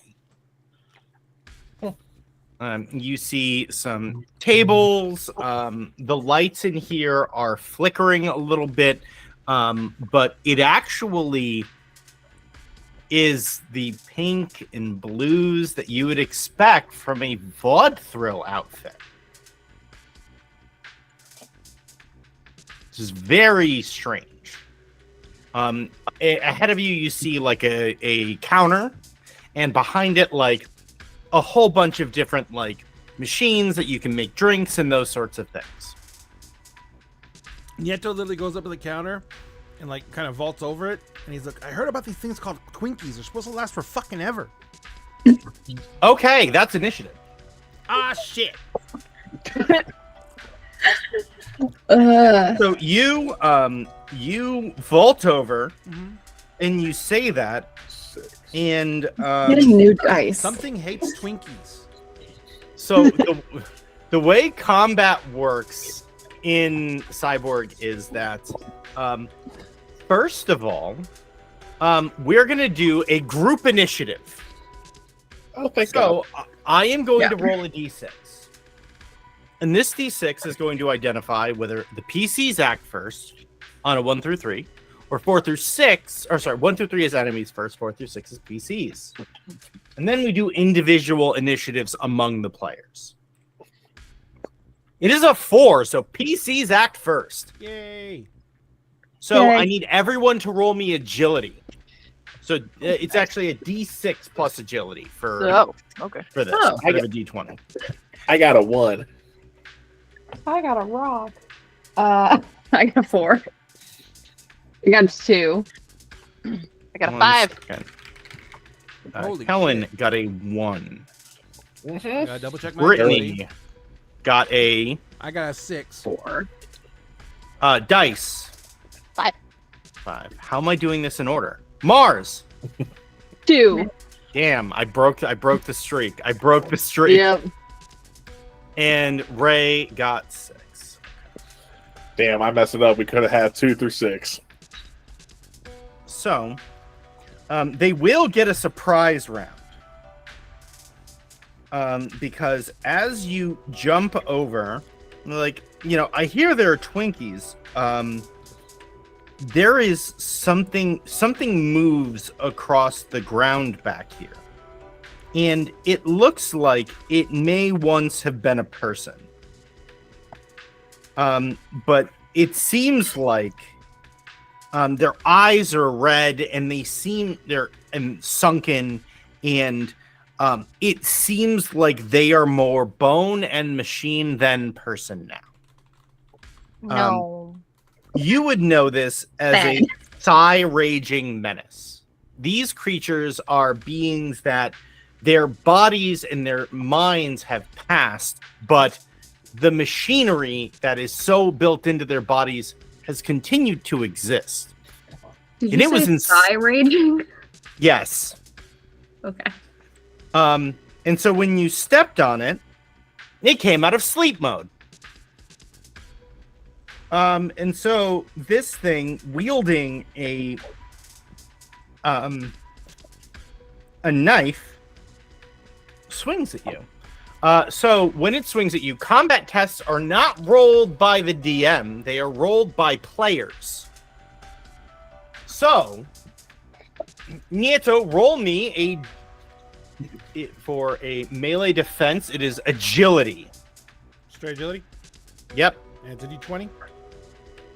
You see some tables. The lights in here are flickering a little bit, but it actually is the pink and blues that you would expect from a VOD thrill outfit. This is very strange. Ahead of you, you see like a counter, and behind it, like a whole bunch of different machines that you can make drinks and those sorts of things. Nieto literally goes up to the counter and kind of vaults over it, and he's like, I heard about these things called Twinkies. They're supposed to last for fucking ever. Okay, that's initiative. Ah, shit. So you vault over and you say that, and Getting new dice. Something hates Twinkies. so the way combat works in Cyborg is that first of all, we're gonna do a group initiative. Oh, thank God. So I am going to roll a d6. And this D6 is going to identify whether the PCs act first on a 1 through 3, or 4 through 6, or sorry, 1 through 3 is enemies first, 4 through 6 is PCs. And then we do individual initiatives among the players. It is a 4, so PCs act first. Yay! So Yay. I need everyone to roll me agility. So it's actually a D6 plus agility for Okay. this Oh. instead of a D20. I got a 1. I got a rock. I got a 4. I got a 2. I got a One 5. second. Holy Helen shit. got a 1. I gotta double check my agility. Brittany got a I got a 6. 4. Dice. 5. 5. How am I doing this in order? Mars. 2. Damn, I broke the streak. I broke the streak. Yep. And Ray got 6. Damn, I messed it up. We could have had 2 through 6. So, they will get a surprise round. Because as you jump over, like, you know, I hear there are Twinkies. There is something moves across the ground back here. And it looks like it may once have been a person. But it seems like their eyes are red and they're sunken, and it seems like they are more bone and machine than person now. No. You would know this as a Bang. sigh-raging menace. These creatures are beings that their bodies and their minds have passed, but the machinery that is so built into their bodies has continued to exist. Did And you it was say in- sigh raging? Yes. Okay. And so when you stepped on it, it came out of sleep mode. And so this thing wielding a knife swings at you. So when it swings at you, combat tests are not rolled by the DM, they are rolled by players. So, Nieto, roll me for a melee defense. It is agility. Straight agility? Yep. And it's a d20?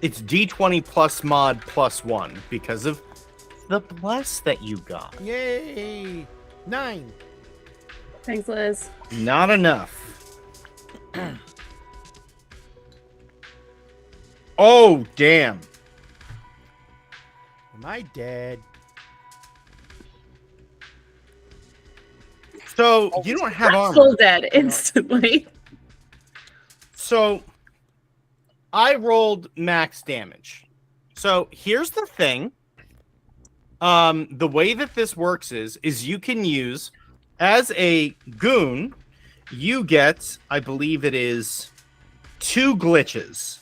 It's D20 plus mod plus 1 because of the bless that you got. Yay! 9. Thanks, Liz. Not enough. Oh, damn. Am I dead? So you don't have armor. Full dead instantly. So I rolled max damage. So here's the thing. The way that this works is you can use, as a goon, you get, I believe it is 2 glitches.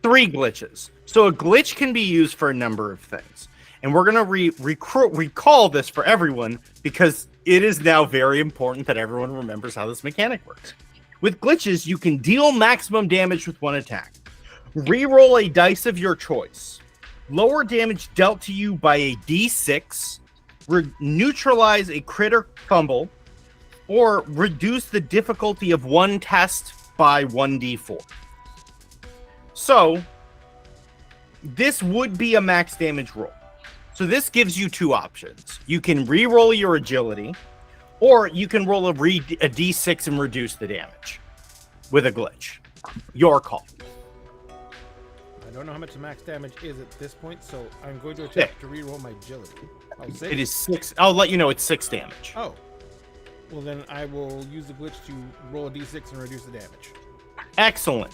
3 glitches. So a glitch can be used for a number of things. And we're going to recall this for everyone because it is now very important that everyone remembers how this mechanic works. With glitches, you can deal maximum damage with 1 attack. Reroll a dice of your choice. Lower damage dealt to you by a d6. Neutralize a crit or fumble. Or reduce the difficulty of 1 test by 1d4. So, this would be a max damage roll. So this gives you 2 options. You can re-roll your agility, or you can roll a d6 and reduce the damage with a glitch. Your call. I don't know how much the max damage is at this point, so I'm going to attempt to reroll my agility. Oh, 6? It is 6. I'll let you know it's 6 damage. Oh. Well, then I will use the glitch to roll a d6 and reduce the damage. Excellent.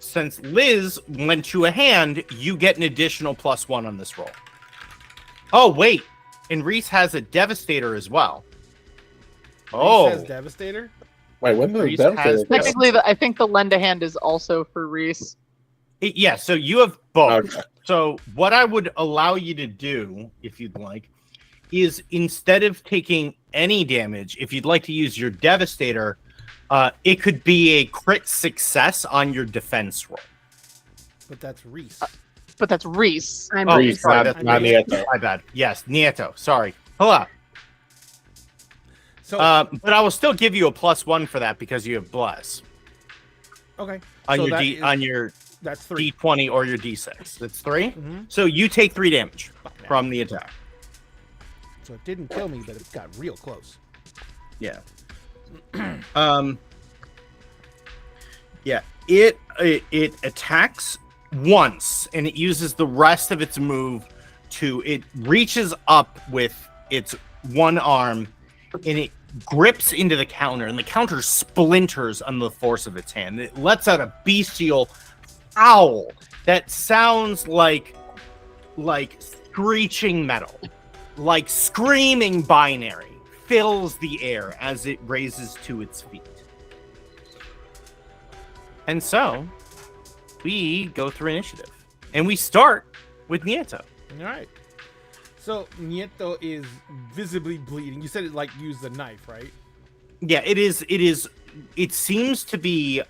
Since Liz lent you a hand, you get an additional +1 on this roll. Oh, wait. And Reese has a Devastator as well. Oh. Reese has Devastator? Wait, when did Reese that has- Technically, I think the lend a hand is also for Reese. Yeah, so you have both. Okay. So what I would allow you to do, if you'd like, is instead of taking any damage, if you'd like to use your Devastator, it could be a crit success on your defense roll. But that's Reese. But that's Reese. I'm Oh, Reese. sorry, not that's Nieto. my bad. Yes, Nieto. Sorry. Hold So but I will still give you a +1 for that because you have Bless okay. on So your that D is- on your That's 3. D20 or your D6. That's 3. Mhm. So you take 3 damage Fuck that. from the attack. So it didn't kill me, but it got real close. Yeah. Yeah. It attacks once, and it uses the rest of its move to. It reaches up with its one arm, and it grips into the counter, and the counter splinters under the force of its hand. It lets out a bestial howl that sounds like screeching metal, like screaming binary fills the air as it raises to its feet. And so we go through initiative, and we start with Nieto. All right. So Nieto is visibly bleeding. You said it like used a knife, right? Yeah, it is. It seems to be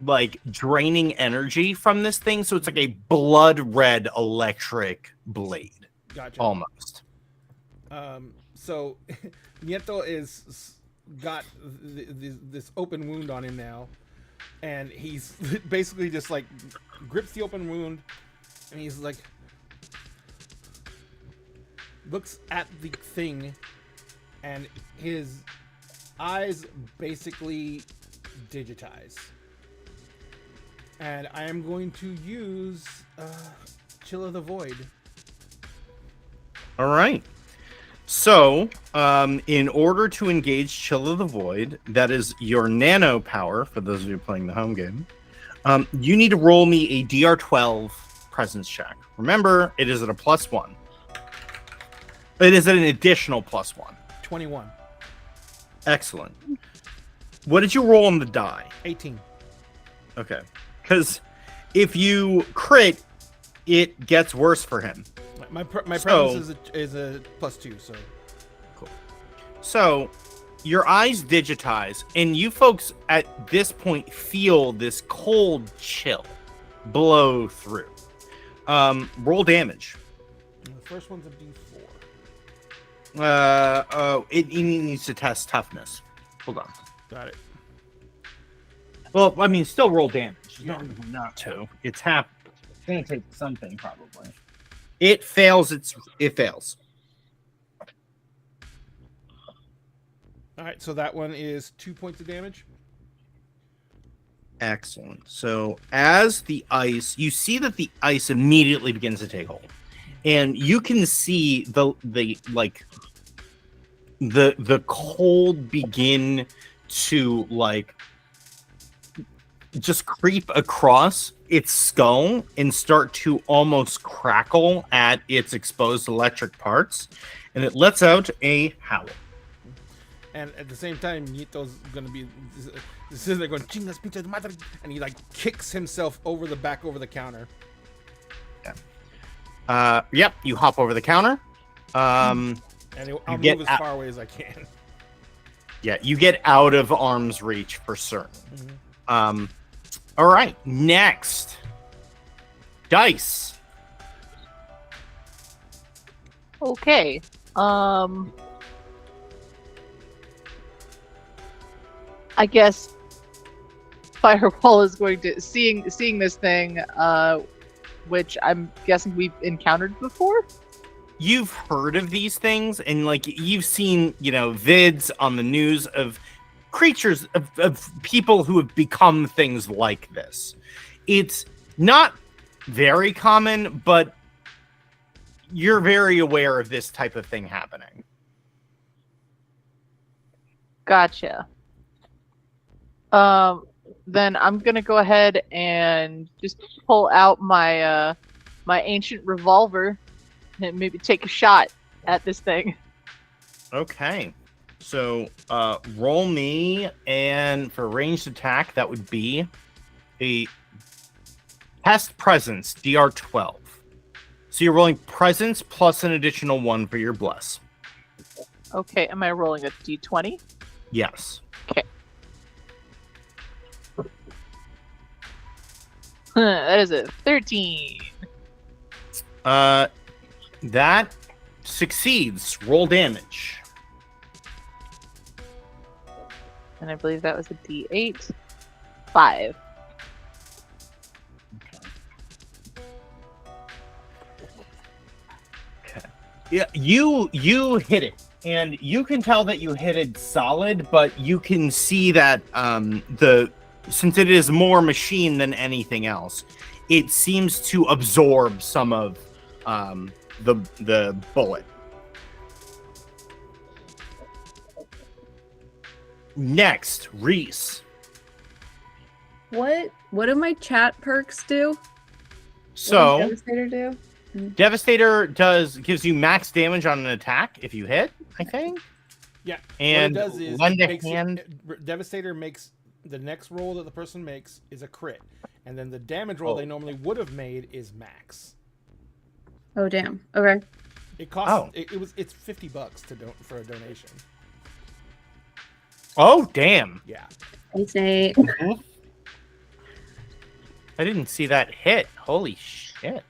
like draining energy from this thing, so it's like a blood red electric blade, Gotcha. almost. So Nieto is got this open wound on him now, and he's basically just like grips the open wound, and he's like looks at the thing, and his eyes basically digitize. And I am going to use Chill of the Void. All right. So, in order to engage Chill of the Void, that is your nano power, for those of you playing the home game, you need to roll me a DR12 presence check. Remember, it is at a +1. It is at an additional +1. 21. Excellent. What did you roll on the die? 18. Okay. Because if you crit, it gets worse for him. My presence is a +2, so. Cool. So, your eyes digitize, and you folks at this point feel this cold chill blow through. Roll damage. The first one's a D4. It needs to test toughness. Hold on. Got it. Well, I mean, still roll damage. You don't need not to. It's gonna take something probably. It fails. It fails. All right, so that one is 2 points of damage. Excellent. So as the ice, you see that the ice immediately begins to take hold, and you can see the cold begin to like just creep across its skull and start to almost crackle at its exposed electric parts, and it lets out a howl. And at the same time, Nito's gonna be sitting there going, "Chingas pinches madre," and he like kicks himself over the counter. Yeah. Yep. You hop over the counter. And I'll get move as out- far away as I can. Yeah. You get out of arm's reach for certain. Mhm. All right. Next, Dice. Okay. I guess Firewall is going to seeing this thing, which I'm guessing we've encountered before. You've heard of these things, and like you've seen, vids on the news of creatures of people who have become things like this. It's not very common, but you're very aware of this type of thing happening. Gotcha. Then I'm gonna go ahead and just pull out my my ancient revolver and maybe take a shot at this thing. Okay. So roll me, and for ranged attack, that would be a test presence, DR12. So you're rolling presence plus an additional 1 for your bless. Okay, am I rolling a d20? Yes. Okay. That is a 13. That succeeds. Roll damage. And I believe that was a d8. 5. Yeah, you hit it, and you can tell that you hit it solid, but you can see that since it is more machine than anything else, it seems to absorb some of the bullet. Next, Reese. What do my chat perks do? What So does Devastator do? Devastator gives you max damage on an attack if you hit, I think. Yeah. And what it does is lend it a makes hand. Devastator makes the next roll that the person makes is a crit, and then the damage roll they normally would have made is max. Oh damn. Okay. It costs. It's $50 for a donation. Oh damn! Yeah. Thanks, Nate. I didn't see that hit. Holy shit!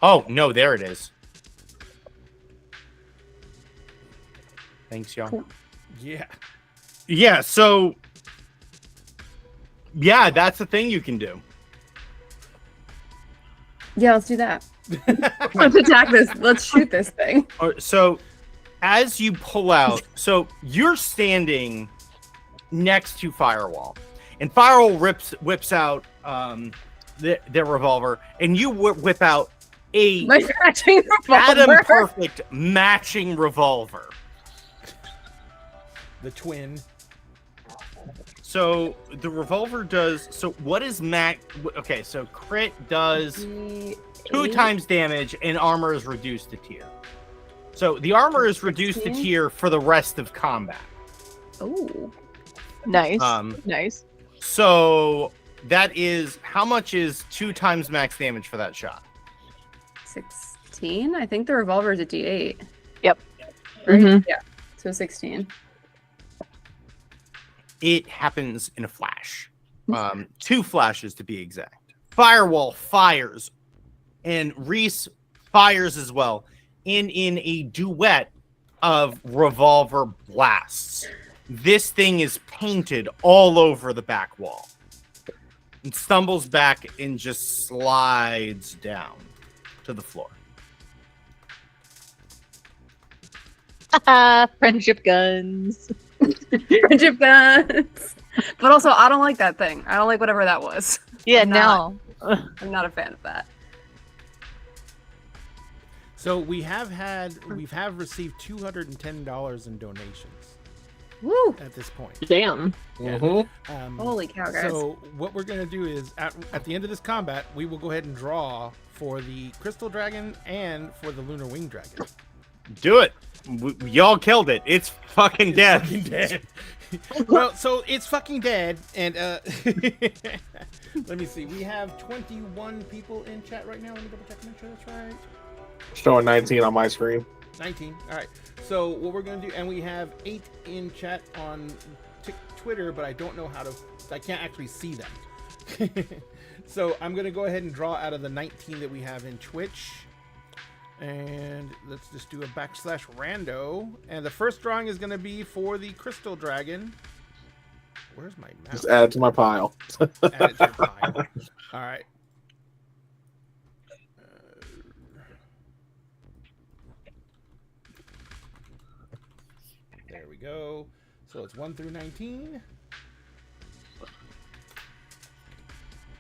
Oh no, there it is. Thanks, y'all. Cool. Yeah. Yeah. So. Yeah, that's the thing you can do. Yeah, let's do that. Let's attack this. Let's shoot this thing. So, as you pull out, so you're standing next to Firewall, and Firewall whips out their revolver, and you whip out a My matching Adam revolver. perfect matching revolver. The twin. So the revolver does. So what is max? Okay, so crit does 2 times damage, and armor is reduced to tier. So the armor is reduced to tier for the rest of combat. Oh. Nice. Nice. So that is how much is 2 times max damage for that shot? 16? I think the revolver is a D8. Yep. Right? Mhm. Yeah. So 16. It happens in a flash. 2 flashes to be exact. Firewall fires, and Reese fires as well. And in a duet of revolver blasts, this thing is painted all over the back wall. It stumbles back and just slides down to the floor. Friendship guns. Friendship guns. But also, I don't like that thing. I don't like whatever that was. Yeah, I'm no. I'm not a fan of that. So we have received $210 in donations Woo! at this point. Damn. Holy cow, guys. So what we're gonna do is at the end of this combat, we will go ahead and draw for the Crystal Dragon and for the Lunar Wing Dragon. Do it. Y'all killed it. It's fucking dead. Fucking dead. Well, so it's fucking dead, and let me see. We have 21 people in chat right now. Let me double check, make sure that's right. Showing 19 on my screen. 19. All right. So what we're gonna do, and we have 8 in chat on Twitter, but I don't know how to. I can't actually see them. So I'm gonna go ahead and draw out of the 19 that we have in Twitch, and let's just do a /rando. And the first drawing is gonna be for the Crystal Dragon. Where's my mouse? Just add it to my pile. Add it to your pile. All right. There we go. So it's 1 through 19.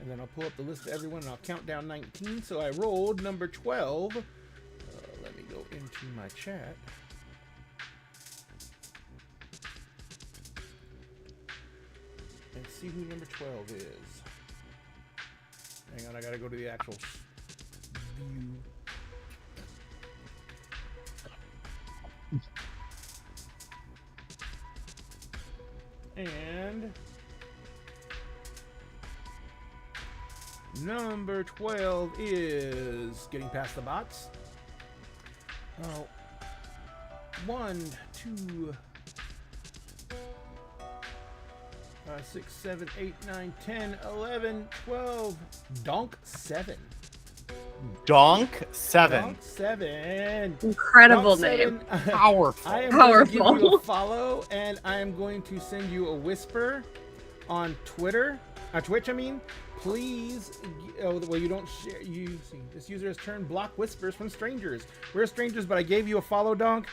And then I'll pull up the list of everyone and I'll count down 19. So I rolled number 12. Let me go into my chat. And see who number 12 is. Hang on, I gotta go to the actual view. And number 12 is getting past the bots. Oh, 1, 2, 5, 6, 7, 8, 9, 10, 11, 12. Donk 7. Donk 7. Donk 7. Incredible Donk name. 7. Powerful. I am going to give you Powerful. a follow, and I am going to send you a whisper on Twitter, Twitch. I mean, please. Oh, well, you don't share. You see, this user has turned block whispers from strangers. We're strangers, but I gave you a follow, Donk.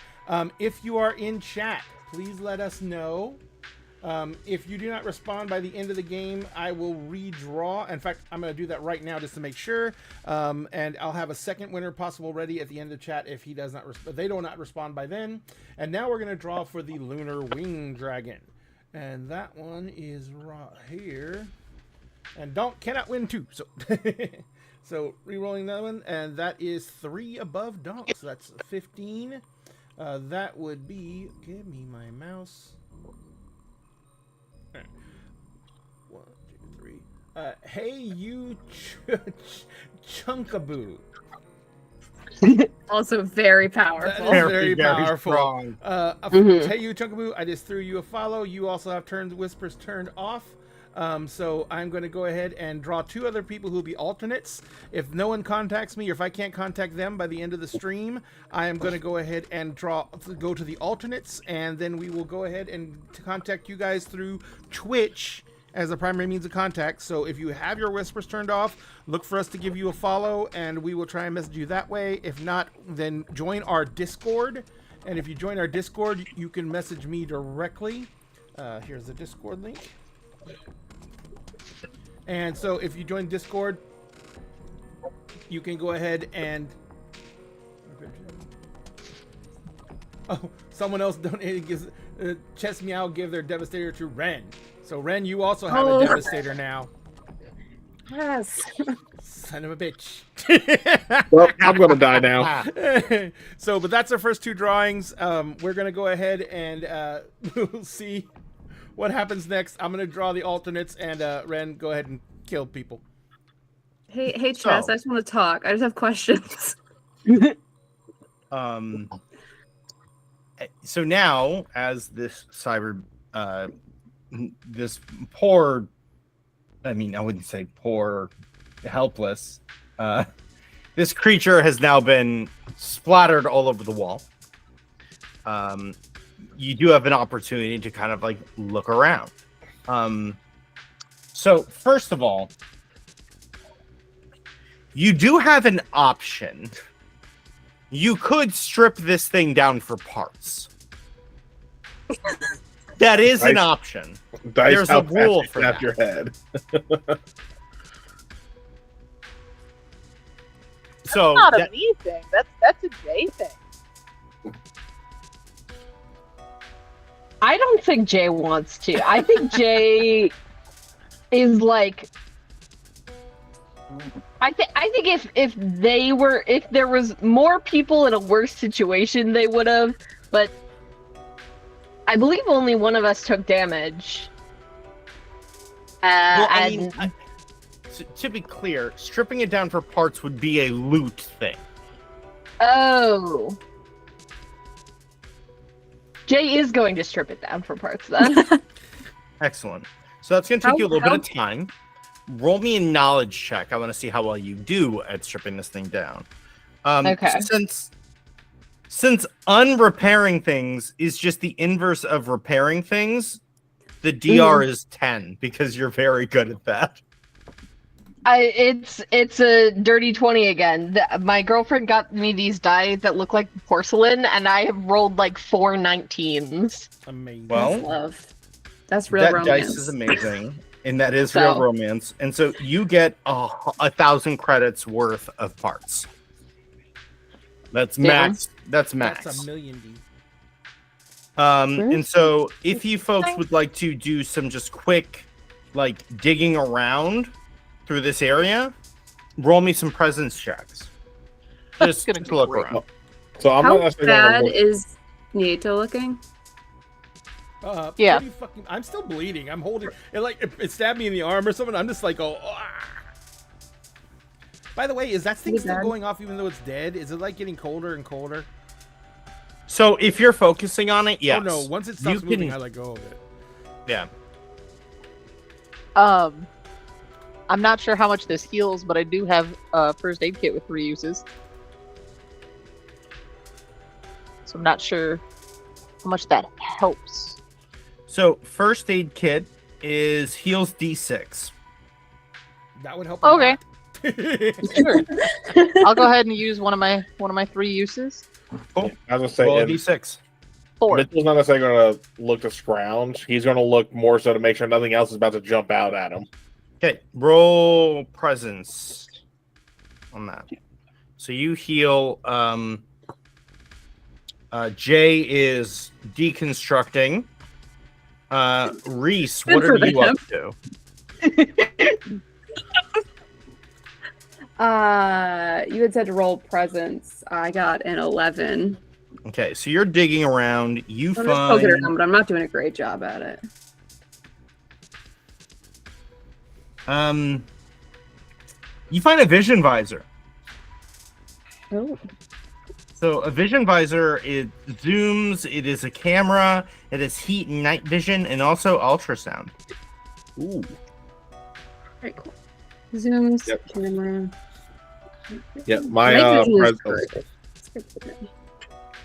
If you are in chat, please let us know. If you do not respond by the end of the game, I will redraw. In fact, I'm going to do that right now just to make sure. And I'll have a second winner possible ready at the end of chat if he does not they do not respond by then. And now we're going to draw for the Lunar Wing Dragon. And that one is right here. And Donk cannot win too. So so re-rolling that one, and that is 3 above Donk. So that's 15. That would be, give me my mouse. 1, 2, 3. Hey, you Chunkaboo. Also very powerful. That is very powerful. strong. Hey, you Chunkaboo, I just threw you a follow. You also have whispers turned off. So I'm going to go ahead and draw 2 other people who will be alternates. If no one contacts me, or if I can't contact them by the end of the stream, I am going to go ahead and go to the alternates, and then we will go ahead and contact you guys through Twitch as a primary means of contact. So if you have your whispers turned off, look for us to give you a follow, and we will try and message you that way. If not, then join our Discord. And if you join our Discord, you can message me directly. Here's the Discord link. And so if you join Discord, you can go ahead and... Oh, someone else donated, Chess Meow gave their Devastator to Ren. So Ren, you also have a Devastator now. Yes. Son of a bitch. Well, I'm gonna die now. So, but that's our first 2 drawings. We're gonna go ahead and we'll see what happens next. I'm gonna draw the alternates, and Ren, go ahead and kill people. Hey, Chess, I just want to talk. I just have questions. So now, as this this poor, I mean, I wouldn't say poor, helpless, this creature has now been splattered all over the wall. You do have an opportunity to kind of like look around. So first of all, you do have an option. You could strip this thing down for parts. That is an option. Dice, There's how a rule fast for you snap that. your head. So Not a that- me thing. That's a Jay thing. I don't think Jay wants to. I think Jay is like. I think if there was more people in a worse situation, they would have. But I believe only one of us took damage. well, I And mean, to be clear, stripping it down for parts would be a loot thing. oh, Jay is going to strip it down for parts then. Excellent. So that's going to take you a little bit of time. Roll me a knowledge check. I want to see how well you do at stripping this thing down. Okay. Since unrepairing things is just the inverse of repairing things, the DR is 10 because you're very good at that. It's a dirty 20 again. My girlfriend got me these die that look like porcelain, and I have rolled like 4 19s. Amazing. Well, Love. That's real that romance. dice is amazing, and that is So- real romance. And so you get 1,000 credits worth of parts. That's Damn. max. That's max. That's a million D. And so if you folks would like to do some just quick, like digging around through this area, roll me some presence checks. Just gonna to look great. around. So I'm How not necessarily gonna bad roll- is Nieto looking? Yeah. pretty fucking, I'm still bleeding. I'm holding it like it stabbed me in the arm or something. I'm just like, oh. Ah. By the way, is that thing Pretty still bad. going off even though it's dead? Is it like getting colder and colder? So if you're focusing on it, yes. Oh no, once it stops You moving, can- I let go of it. Yeah. I'm not sure how much this heals, but I do have a first aid kit with 3 uses. So I'm not sure how much that helps. So first aid kit is heals D6. That would help. Okay. lot. Sure. I'll go ahead and use one of my 3 uses. Cool. I was gonna say, Roll a and D6. 4. Mitchell's not necessarily going to look to scrounge. He's going to look more so to make sure nothing else is about to jump out at him. Okay, roll presence on that. So you heal. Jay is deconstructing. Reese, what Good are for you them. Uh, you had said to roll presence. I got an 11. Okay, so you're digging around. You I'm just poking find. around, but I'm not doing a great job at it. You find a vision visor. Oh. So a vision visor, it zooms, it is a camera, it has heat and night vision, and also ultrasound. Ooh. Alright, cool. Zooms, Yep. camera. Yeah, my Night vision is presence. good. It's good for me.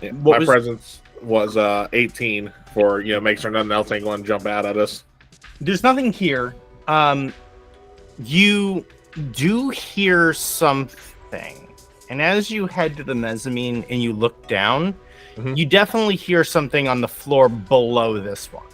Yeah, What my was- presence was 18 for make sure nothing else ain't going to jump out at us. There's nothing here. You do hear something, and as you head to the mezzanine and you look down, Mhm. you definitely hear something on the floor below this one.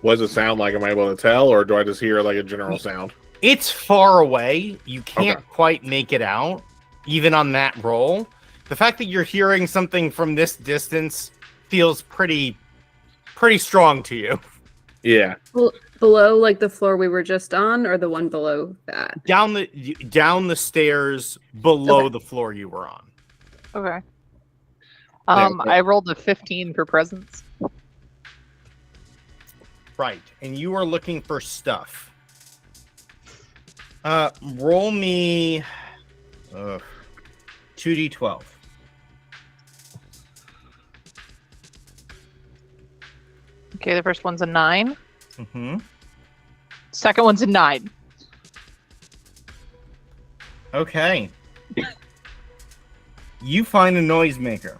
What does it sound like? Am I able to tell, or do I just hear like a general sound? It's far away. You can't Okay. quite make it out, even on that roll. The fact that you're hearing something from this distance feels pretty strong to you. Yeah. Below, like the floor we were just on, or the one below that? Down the stairs below Okay. the floor you were on. Okay. Yeah, I rolled a 15 for presence. Right, and you are looking for stuff. Roll me 2d12. Okay, the first one's a 9. Mm-hmm. Second one's a 9. Okay. You find a noisemaker.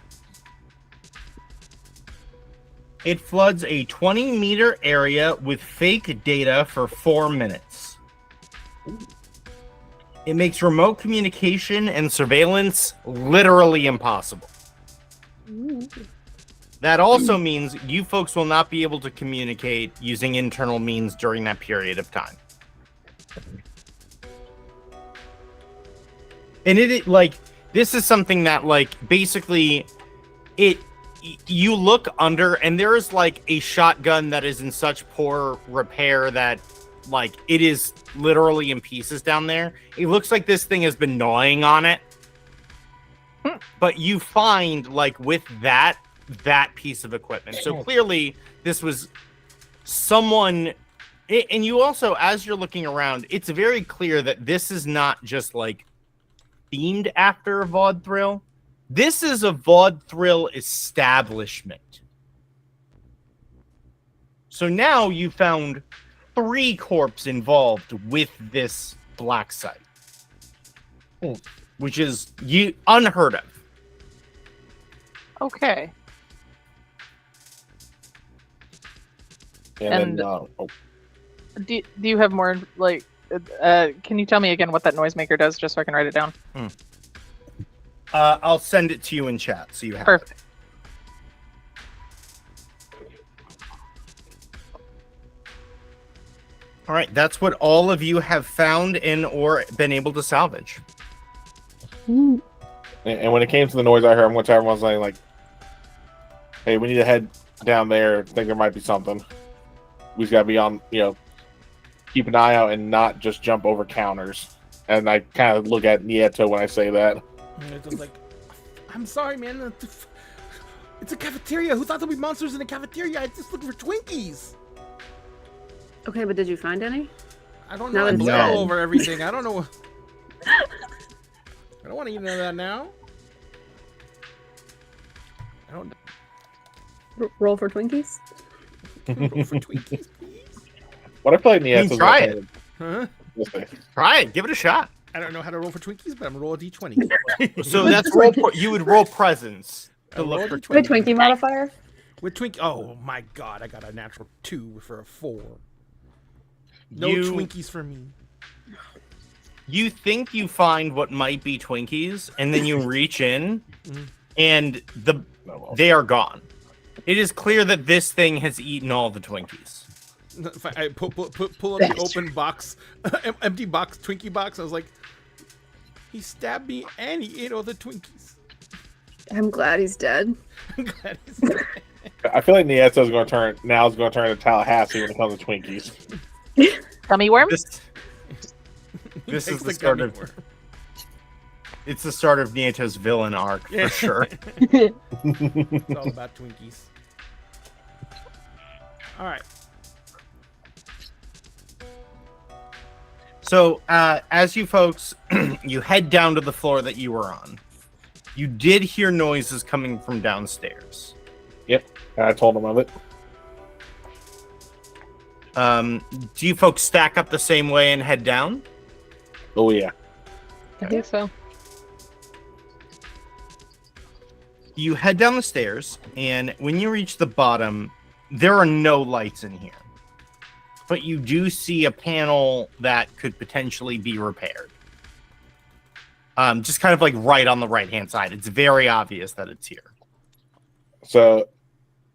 It floods a 20-meter area with fake data for 4 minutes. It makes remote communication and surveillance literally impossible. That also means you folks will not be able to communicate using internal means during that period of time. And this is something that basically you look under and there is a shotgun that is in such poor repair that it is literally in pieces down there. It looks like this thing has been gnawing on it. But you find with that piece of equipment. So clearly this was someone, and you also, as you're looking around, it's very clear that this is not just themed after a VOD thrill. This is a VOD thrill establishment. So now you found 3 corps involved with this black site, which is unheard of. Okay. And, And- then, Do you have more, can you tell me again what that noisemaker does, just so I can write it down? I'll send it to you in chat so you have it. Perfect. All right, that's what all of you have found and or been able to salvage. and when it came to the noise I heard, I went to everyone saying hey, we need to head down there. I think there might be something. We just got to be on, keep an eye out and not just jump over counters. And I kind of look at Nieto when I say that. And it's just I'm sorry, man. It's a cafeteria. Who thought there'd be monsters in a cafeteria? I just looking for Twinkies. Okay, but did you find any? I don't No, know. I it's bled dead. all over everything. I don't know. I don't want to eat none of that now. I don't Roll for Twinkies. roll for Twinkies, please. What I played in the I mean, try it. Huh? Try it. Give it a shot. I don't know how to roll for Twinkies, but I'm gonna roll a d20. So that's roll. You would roll presents to I'll roll look a for The d20. Twinkie modifier. With Twinkie. Oh my god, I got a natural 2 for a 4. No You- Twinkies for me. You think you find what might be Twinkies, and then you reach in, and they are gone. It is clear that this thing has eaten all the Twinkies. If I pull up the open box, empty box, Twinkie box. I was like, he stabbed me and he ate all the Twinkies. I'm glad he's dead. I'm glad he's dead. I feel like Nieto's going to turn into Tallahassee when it comes to Twinkies. Gummy worm? This Takes is the the start gummy of. worm. It's the start of Nieto's villain arc Yeah. for sure. It's all about Twinkies. All right. So, as you folks, you head down to the floor that you were on. You did hear noises coming from downstairs. I told him of it. Do you folks stack up the same way and head down? Oh, yeah. I think so. You head down the stairs, and when you reach the bottom, there are no lights in here. But you do see a panel that could potentially be repaired. Just kind of like right on the right-hand side. It's very obvious that it's here. So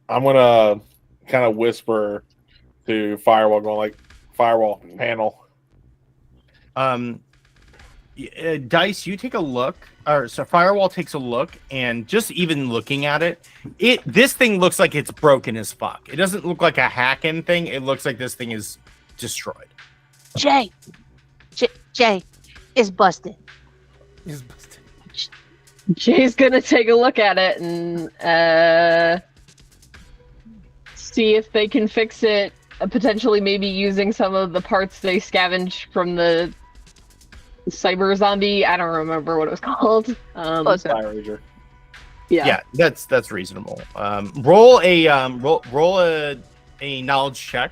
I'm going to kind of whisper to Firewall, going like, Firewall, panel. Dice, you take a look, or so Firewall takes a look, and just even looking at it, this thing looks like it's broken as fuck. It doesn't look like a hack-in thing. It looks like this thing is destroyed. Jay, it's busted. He's busted. Jay's gonna take a look at it and see if they can fix it. Potentially, maybe using some of the parts they scavenged from the cyber zombie. I don't remember what it was called. Close enough. Fire Ranger. Yeah, that's reasonable. Roll a knowledge check.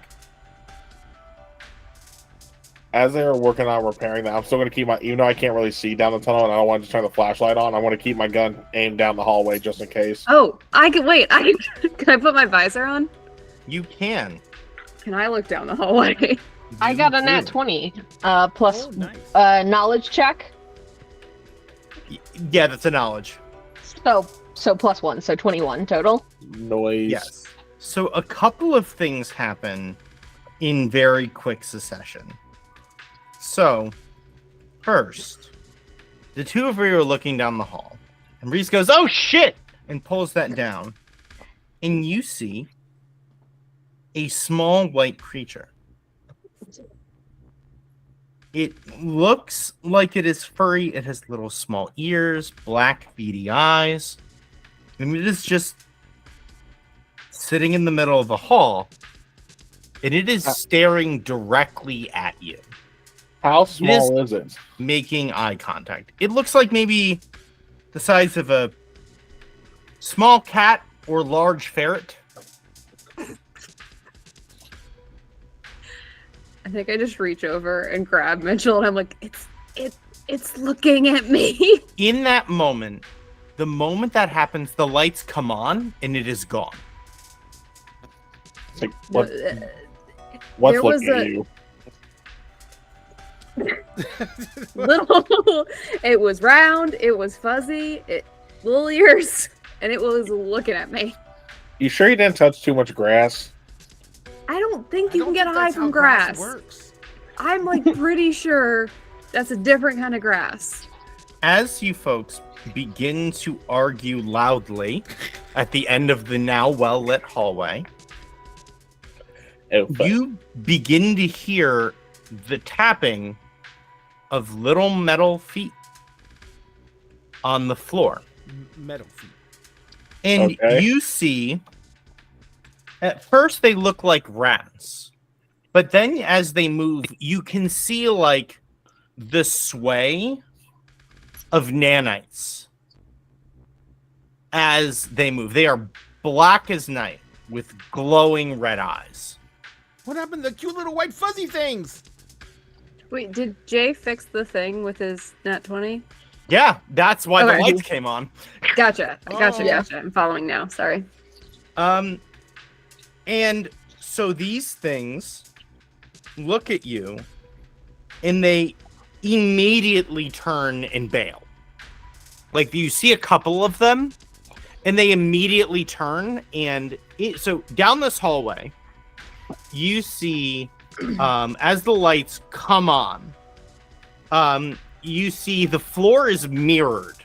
As they were working on repairing that, I'm still going to keep even though I can't really see down the tunnel and I don't want to turn the flashlight on, I want to keep my gun aimed down the hallway just in case. Oh, I can wait. Can I put my visor on? You can. Can I look down the hallway? I got a You nat do. 20 plus Oh, nice. knowledge check. Yeah, that's a knowledge. So plus 1, so 21 total. Noise. Yes. So a couple of things happen in very quick succession. So, first, the two of you are looking down the hall, and Reese goes, "Oh shit!" and pulls that down, and you see a small white creature. It looks like it is furry. It has little small ears, black beady eyes, and it is just sitting in the middle of the hall, and it is staring directly at you, How small is it? making eye contact. It looks like maybe the size of a small cat or large ferret. I think I just reach over and grab Mitchell, and I'm like, it's looking at me. In that moment, the moment that happens, the lights come on and it is gone. It's like, what's There was looking at a- you? Little, it was round, it was fuzzy, little ears, and it was looking at me. You sure you didn't touch too much grass? I don't think I you don't can get think high that's how from grass. works. I'm like pretty sure that's a different kind of grass. As you folks begin to argue loudly at the end of the now well-lit hallway, Oh, fuck. you begin to hear the tapping of little metal feet on the floor. Metal feet. And Okay. you see, at first they look like rats, but then as they move, you can see like the sway of nanites as they move. They are black as night with glowing red eyes. What happened to the cute little white fuzzy things? Wait, did Jay fix the thing with his nat 20? Yeah, that's why the Okay. lights came on. Gotcha. Gotcha. Oh. Gotcha. I'm following now. Sorry. And so these things look at you and they immediately turn and bail. Like you see a couple of them and they immediately turn and so down this hallway you see as the lights come on you see the floor is mirrored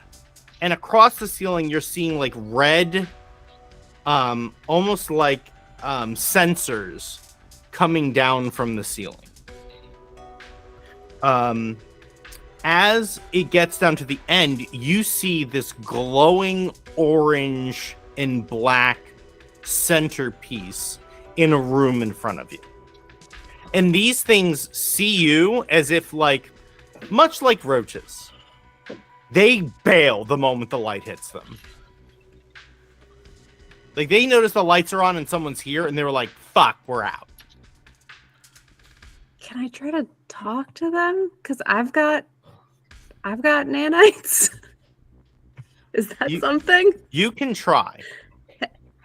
and across the ceiling you're seeing like red almost like sensors coming down from the ceiling. As it gets down to the end, you see this glowing orange and black centerpiece in a room in front of you. And these things see you as if like, much like roaches. They bail the moment the light hits them. Like they notice the lights are on and someone's here and they were like, fuck, we're out. Can I try to talk to them? Because I've got nanites. Is that something? You can try.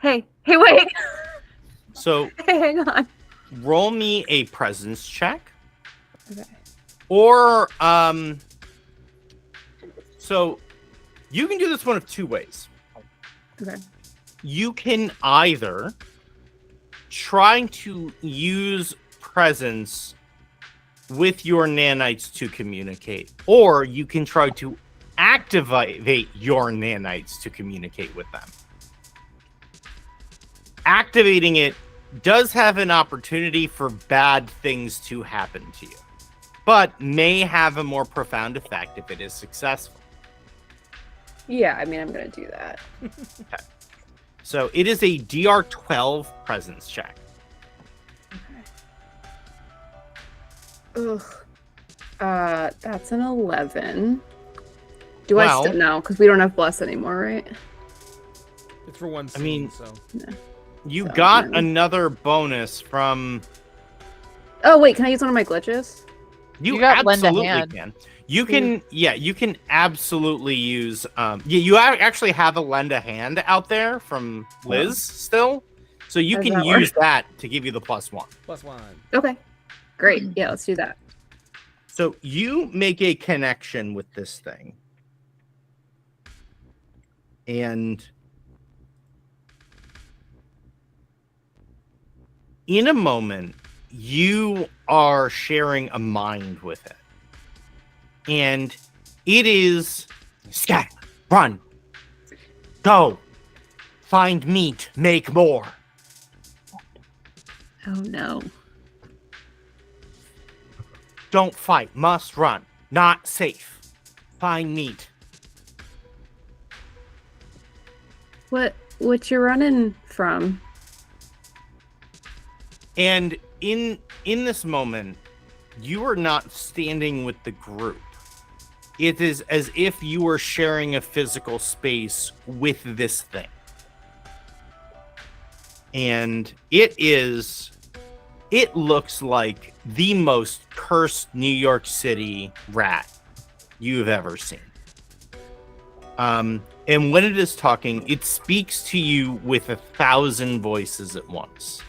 Hey, wait. So Hey, hang on. roll me a presence check. Okay. Or so you can do this one of two ways. Okay. You can either try to use presence with your nanites to communicate, or you can try to activate your nanites to communicate with them. Activating it does have an opportunity for bad things to happen to you, but may have a more profound effect if it is successful. Yeah, I mean, I'm going to do that. Okay. So it is a DR12 presence check. Ugh. That's an 11. Do Well- I still no? Because we don't have bless anymore, right? It's for one scene, mean- so. You So, got yeah. another bonus from... Oh wait, can I use one of my glitches? You got lend a absolutely hand. can. You can, yeah, you can absolutely use... you actually have a lend a hand out there from Liz still. So you How's can that use that to give you the +1. +1. Okay, great. Yeah, let's do that. So you make a connection with this thing. And in a moment, you are sharing a mind with it. And it is scat, run, go, find meat, make more. Oh no. Don't fight, must run, not safe. Find meat. What you running from? And in this moment, you are not standing with the group. It is as if you were sharing a physical space with this thing. And it looks like the most cursed New York City rat you've ever seen. And when it is talking, it speaks to you with 1,000 voices at once.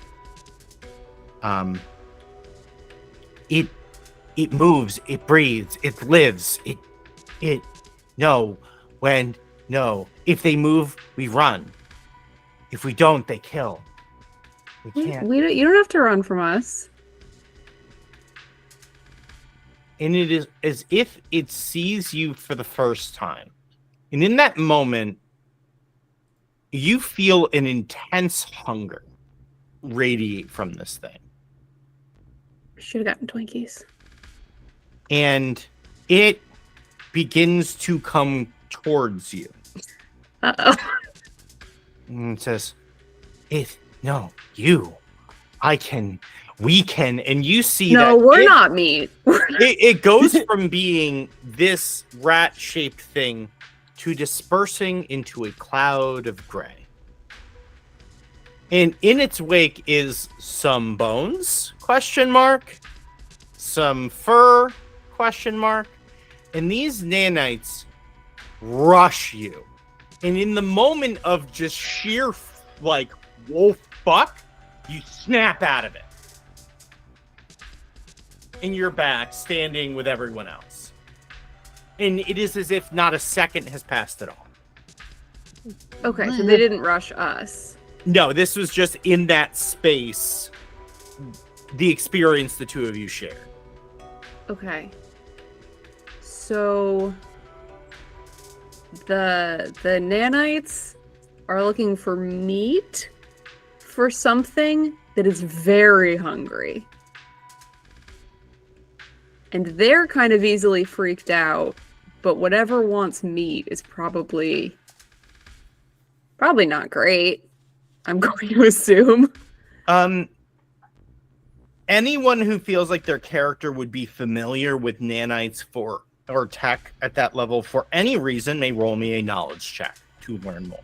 It moves, it breathes, it lives, no, if they move, we run. If we don't, they kill. We can't. You don't have to run from us. And it is as if it sees you for the first time. And in that moment, you feel an intense hunger radiate from this thing. Should have gotten Twinkies. And it begins to come towards you. Uh-oh. And it says, we can, and you see No, that we're not meat. it goes from being this rat-shaped thing to dispersing into a cloud of gray. And in its wake is some bones, question mark, some fur, question mark, and these nanites rush you. And in the moment of just sheer, like, whoa, fuck, you snap out of it. And you're back, standing with everyone else. And it is as if not a second has passed at all. Okay, so they didn't rush us. No, this was just in that space, the experience the two of you shared. Okay. So the nanites are looking for meat for something that is very hungry. And they're kind of easily freaked out, but whatever wants meat is probably not great, I'm going to assume. Anyone who feels like their character would be familiar with nanites or tech at that level for any reason may roll me a knowledge check to learn more.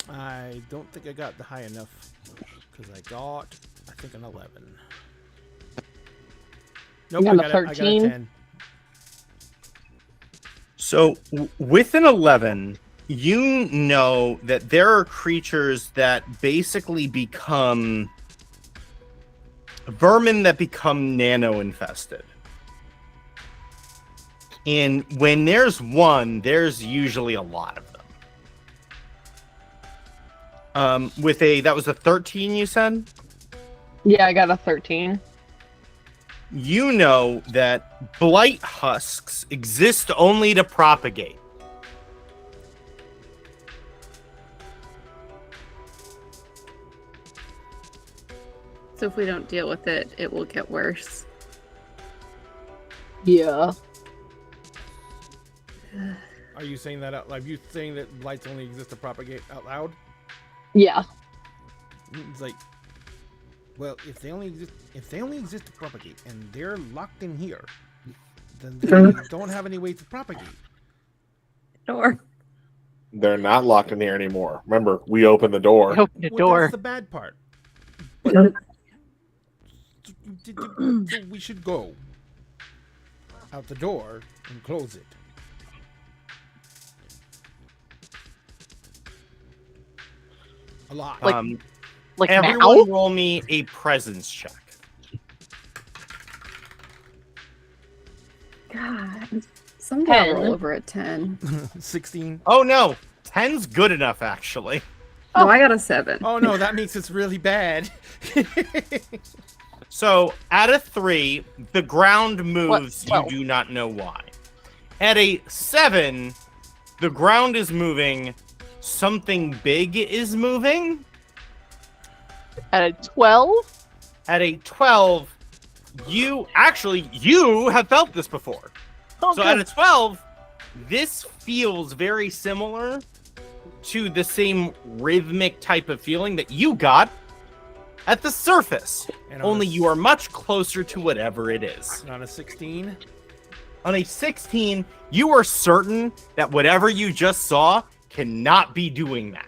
I don't think I got the high enough because I got, I think, an 11. Nope, You I got a got a 13? 10. So with an 11, you know that there are creatures that basically become vermin that become nano-infested. And when there's one, there's usually a lot of them. That was a 13, you said? Yeah, I got a 13. You know that blight husks exist only to propagate. So if we don't deal with it, it will get worse. Yeah. Are you saying that out loud? Are you saying that blights only exist to propagate out loud? Yeah. It's like, well, if they only exist to propagate, and they're locked in here, then they don't have any way to propagate. Sure. They're not locked in here anymore. Remember, we opened the door. Open the Well, door. that's the bad part. But, so we should go out the door and close it. A lot. Like Everyone now? roll me a presence check. God. Someday I'll 10. roll over at 10. 16. Oh no, 10's good enough actually. No, I got a 7. Oh no, that means it's really bad. So at a 3, the ground moves. What? You do not know why. At a 7, the ground is moving. Something big is moving. At a 12? At a 12, you have felt this before. Oh, So good. at a 12, this feels very similar to the same rhythmic type of feeling that you got at the surface. And Only you are much closer to whatever it is. And on a 16. On a 16, you are certain that whatever you just saw cannot be doing that.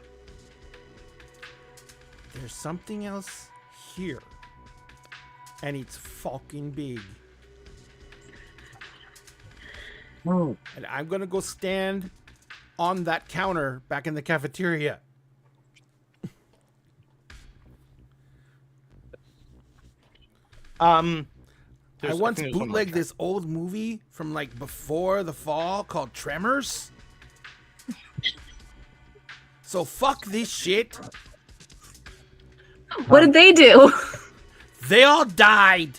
There's something else here. And it's fucking big. And I'm gonna go stand on that counter back in the cafeteria. I once think there's one more bootlegged check. this old movie from like before the fall called Tremors. So fuck this shit. What did they do? They all died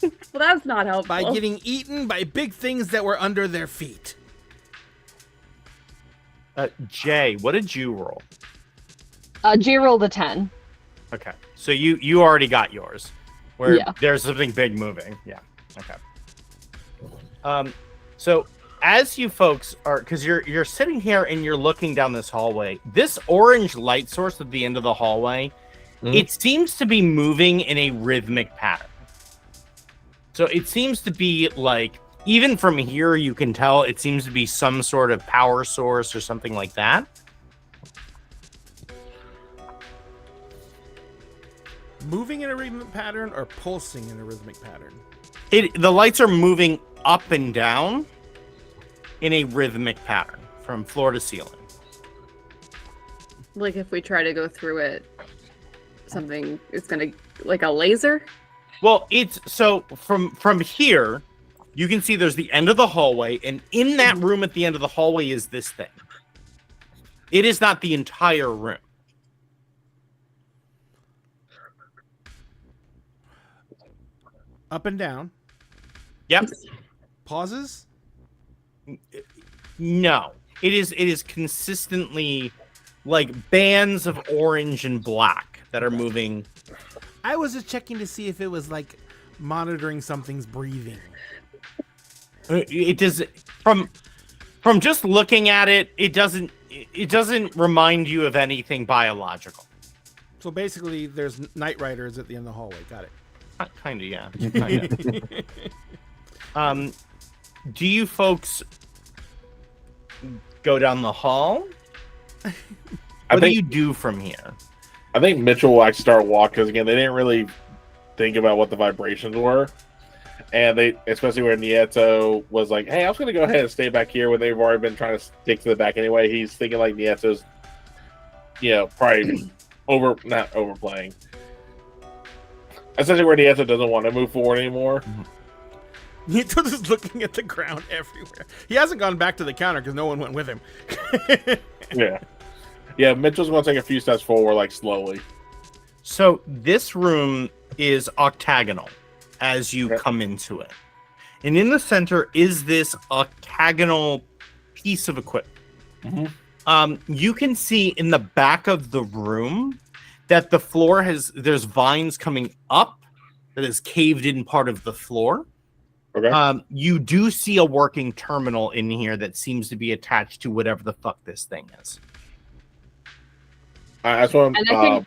Well, that's not helpful. by getting eaten by big things that were under their feet. Jay, what did you roll? G rolled a 10. Okay, so you already got yours. Where Yeah. there's something big moving. Yeah. Okay. So as you folks are, because you're sitting here and you're looking down this hallway, this orange light source at the end of the hallway, Mhm. it seems to be moving in a rhythmic pattern. So it seems to be like, even from here, you can tell it seems to be some sort of power source or something like that. Moving in a rhythmic pattern or pulsing in a rhythmic pattern? The lights are moving up and down in a rhythmic pattern from floor to ceiling. Like if we try to go through it, something it's gonna like a laser. Well, it's so from here, you can see there's the end of the hallway, and in that room at the end of the hallway is this thing. It is not the entire room. Up and down. Yep. Pauses? No. It is consistently like bands of orange and black that are moving. I was just checking to see if it was like monitoring something's breathing. It does from just looking at it, it doesn't remind you of anything biological. So basically there's Night Riders at the end of the hallway. Got it. Kind of, yeah. Kinda. Do you folks go down the hall? What do you do from here? I think Mitchell will actually start walking because again, they didn't really think about what the vibrations were, and they, especially where Nieto was like, "Hey, I was going to go ahead and stay back here," when they've already been trying to stick to the back anyway. He's thinking like Nieto's, probably not overplaying. Essentially, where Nieto doesn't want to move forward anymore. Nieto is looking at the ground everywhere. He hasn't gone back to the counter because no one went with him. Yeah, Mitchell's going to take a few steps forward, like slowly. So this room is octagonal as you come into it. And in the center is this octagonal piece of equipment. Mm-hmm. You can see in the back of the room that the floor there's vines coming up that is caved in part of the floor. Okay. You do see a working terminal in here that seems to be attached to whatever the fuck this thing is. That's what And I think,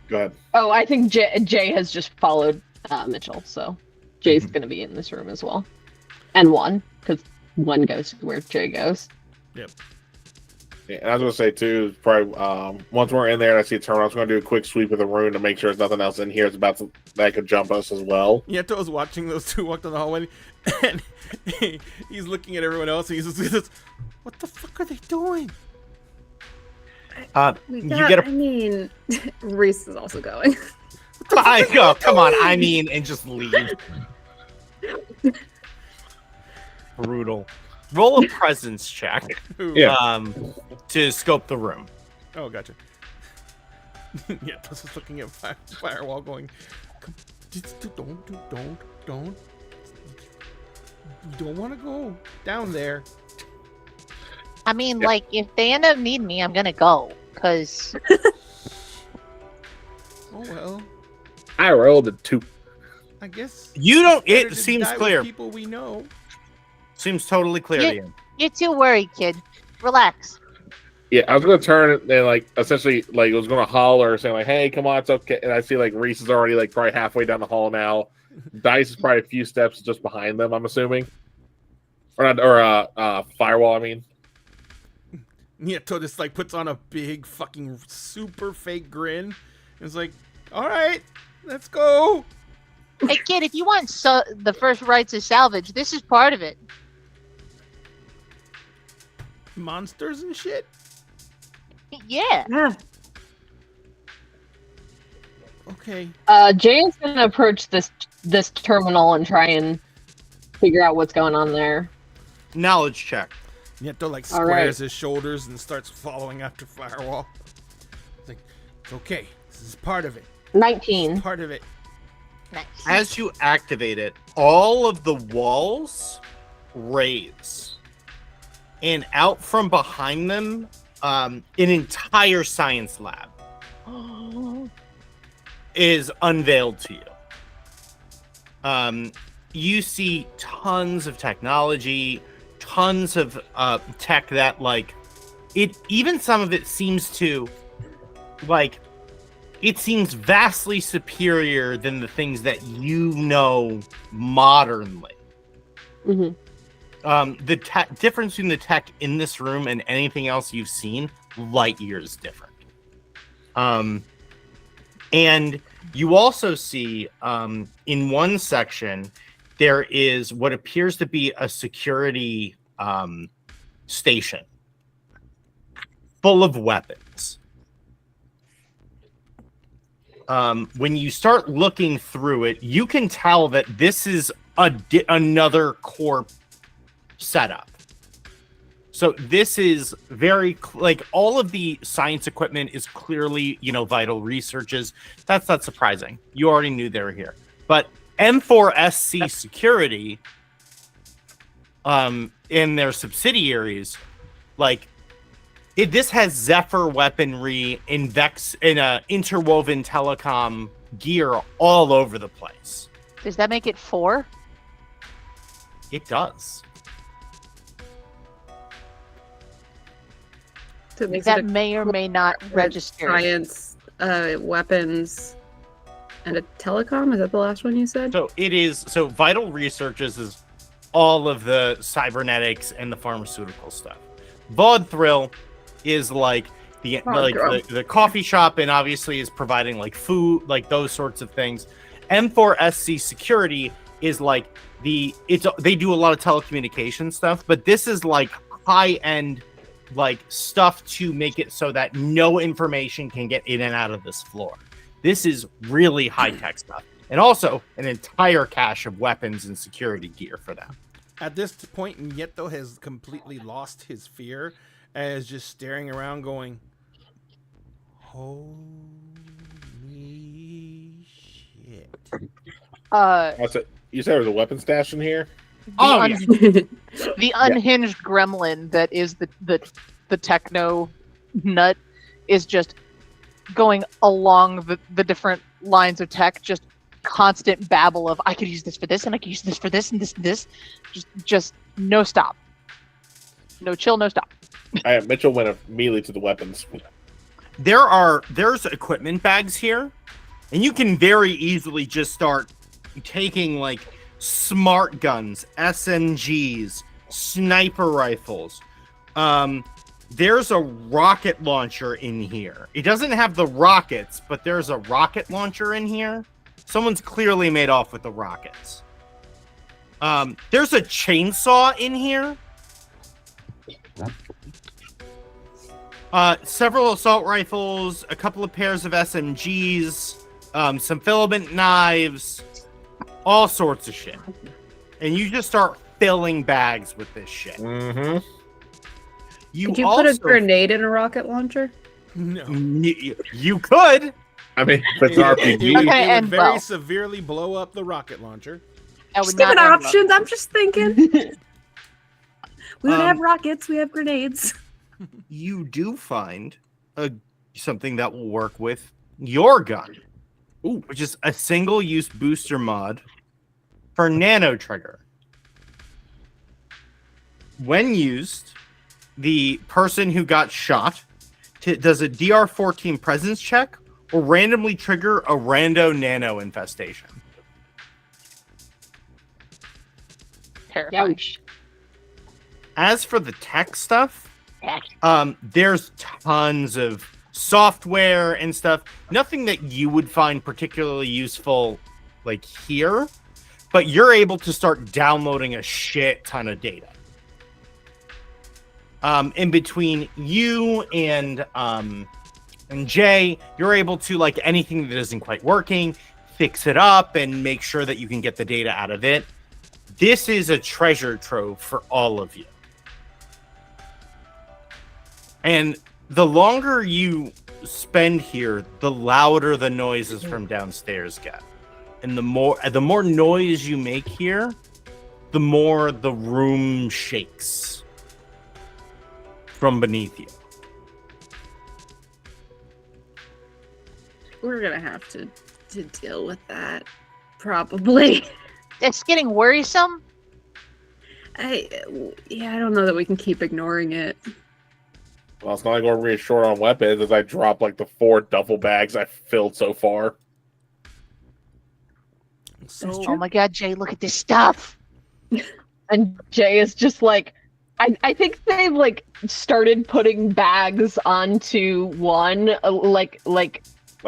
go ahead. oh, I think Jay has just followed Mitchell, so Jay's going to be in this room as well. And one, because one goes where Jay goes. Yep. Yeah, and I was going to say, too, probably once we're in there and I see a terminal, I was going to do a quick sweep of the room to make sure there's nothing else in here that could jump us as well. Nieto was watching those two walk down the hallway, and he's looking at everyone else, and he's just, what the fuck are they doing? I mean, Reese is also going. I go, come on, I mean, and just leave. Brutal. Roll a presence check. Yeah. To scope the room. Oh, gotcha. Nieto's just looking at firewall going, don't. You don't want to go down there. I mean, like, if they end up needing me, I'm gonna go. Because... Oh, well. I rolled a 2. I guess. You don't... better It to seems die with clear. People we know. Seems totally clear to you. You're too worried, kid. Relax. Yeah, I was going to turn and, like, essentially, like, I was going to holler, saying, like, hey, come on, it's okay. And I see, like, Reese is already, like, probably halfway down the hall now. Dice is probably a few steps just behind them, I'm assuming. Firewall, I mean. Nieto just, like, puts on a big fucking super fake grin. And is like, all right, let's go. Hey, kid, if you want the first rights of salvage, this is part of it. Monsters and shit. Yeah. Yeah. Okay. Jay is going to approach this terminal and try and figure out what's going on there. Knowledge check. Nieto, like, All squares right. his shoulders and starts following after Firewall. It's like, it's okay. This is part of it. 19. Part of it. Nice. As you activate it, all of the walls raise. And out from behind them, an entire science lab is unveiled to you. You see tons of technology, tons of tech that, like, even some of it seems to, like, it seems vastly superior than the things that you know modernly. Mm-hmm. The difference between the tech in this room and anything else you've seen, light years different. And you also see in one section, there is what appears to be a security station full of weapons. When you start looking through it, you can tell that this is another core setup. So this is very like all of the science equipment is clearly, vital researches. That's not surprising. You already knew they were here. But M4SC Security, in their subsidiaries, this has Zephyr weaponry, interwoven telecom gear all over the place. Does that make it 4? It does. So it makes That it a may or may not register. science, weapons, and a telecom. Is that the last one you said? So it is. So vital researches is all of the cybernetics and the pharmaceutical stuff. Vod Thrill is the coffee shop, and obviously is providing food, those sorts of things. M4SC Security is they do a lot of telecommunication stuff, but this is high end stuff to make it so that no information can get in and out of this floor. This is really high tech stuff, and also an entire cache of weapons and security gear for them. At this point, Nieto has completely lost his fear and is just staring around going, holy shit. That's it. You said there was a weapon stash in here? The unhinged gremlin that is the techno nut is just going along the different lines of tech, just constant babble of I could use this for this, and I could use this for this, and this and this. Just no stop. No chill, no stop. Mitchell went immediately to the weapons. There's equipment bags here, and you can very easily just start taking smart guns, SMGs, sniper rifles. There's a rocket launcher in here. It doesn't have the rockets, but there's a rocket launcher in here. Someone's clearly made off with the rockets. There's a chainsaw in here. Several assault rifles, a couple of pairs of SMGs, some filament knives, all sorts of shit. And you just start filling bags with this shit. Mm-hmm. Could you put a grenade in a rocket launcher? No. You could. I mean, if it's It RPG. would and very well. severely blow up the rocket launcher. I would Just giving not end well. options. I'm just thinking. We don't have rockets. We have grenades. You do find something that will work with your gun, which is a single-use booster mod for nano trigger. When used, the person who got shot does a DR14 presence check or randomly trigger a rando nano infestation. Terrifying. Ouch. As for the tech stuff, there's tons of software and stuff. Nothing that you would find particularly useful here, but you're able to start downloading a shit ton of data. In between you and Jay, you're able to anything that isn't quite working, fix it up and make sure that you can get the data out of it. This is a treasure trove for all of you. And the longer you spend here, the louder the noises from downstairs get. And the more noise you make here, the more the room shakes from beneath you. We're gonna have to deal with that, probably. It's getting worrisome. I don't know that we can keep ignoring it. Well, it's not like we're really short on weapons as I drop like the 4 duffel bags I've filled so far. So Oh Oh my god, Jay, look at this stuff. And Jay is just like, I think they've like started putting bags onto one, like Like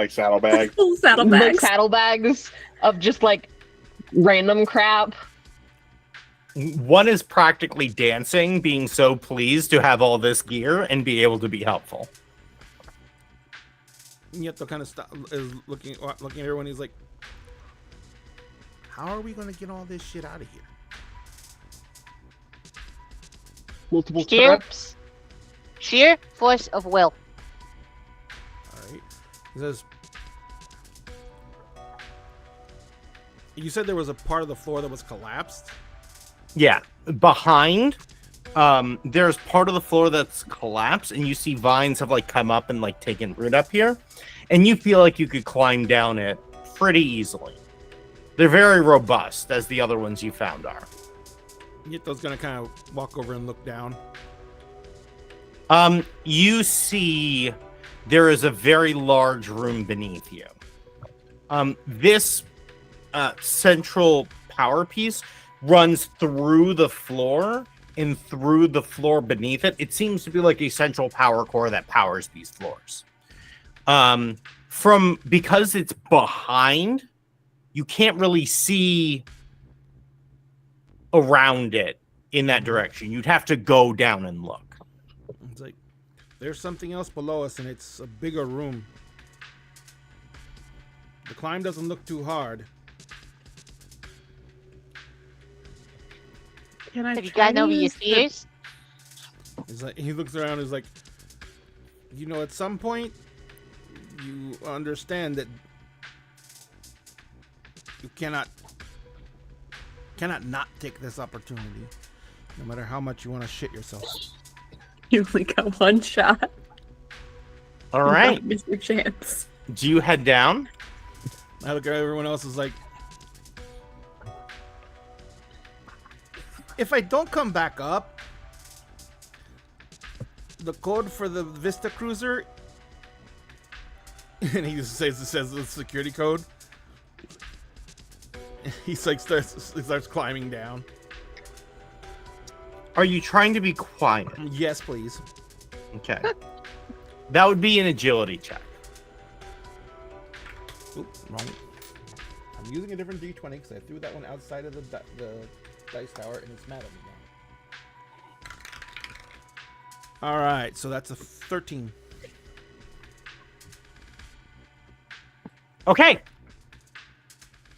saddlebags. Full saddlebags. saddlebags of just like random crap. One is practically dancing, being so pleased to have all this gear and be able to be helpful. Nieto kind of is looking at everyone. He's like, "How are we going to get all this shit out of here?" Multiple Sheer, trips. sheer force of will. All right. He says, "You said there was a part of the floor that was collapsed." Yeah, behind, there's part of the floor that's collapsed, and you see vines have like come up and like taken root up here, and you feel like you could climb down it pretty easily. They're very robust, as the other ones you found are. Nieto's going to kind of walk over and look down. You see there is a very large room beneath you. This central power piece runs through the floor and through the floor beneath it. It seems to be like a central power core that powers these floors. Because it's behind, you can't really see around it in that direction. You'd have to go down and look. It's like, there's something else below us, and it's a bigger room. The climb doesn't look too hard. Can I Have you try gotten to over your use the- fears? He's like, he looks around and is like, you know, at some point, you understand that you cannot not take this opportunity, no matter how much you want to shit yourself. You only got one shot. All right. Miss your chance. Do you head down? I look at everyone else is like, if I don't come back up, the code for the Vista Cruiser, and he says the security code. He's like starts climbing down. Are you trying to be quiet? Yes, please. Okay. That would be an agility check. Oops, wrong. I'm using a different D20 because I threw that one outside of the dice tower, and it's mad at me now. All right, so that's a 13. Okay.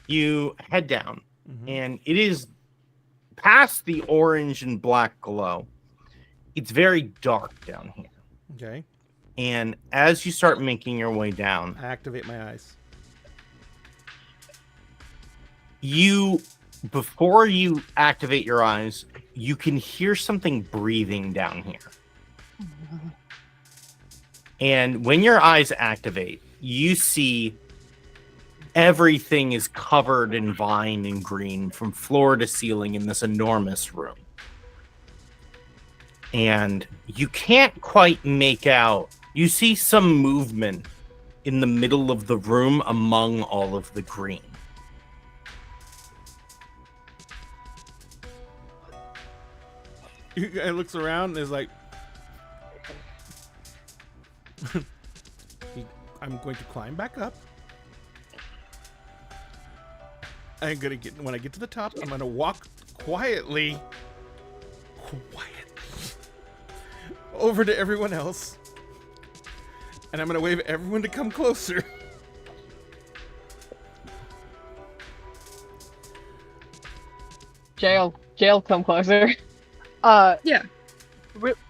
You head down, and it is past the orange and black glow. It's very dark down here. Okay, And as you start making your way down, I activate my eyes. before you activate your eyes, you can hear something breathing down here. And when your eyes activate, you see everything is covered in vine and green from floor to ceiling in this enormous room. And you can't quite make out. You see some movement in the middle of the room among all of the green. He looks around and is like, I'm going to climb back up. When I get to the top, I'm gonna walk quietly over to everyone else, and I'm gonna wave at everyone to come closer. Jail, come closer. Yeah.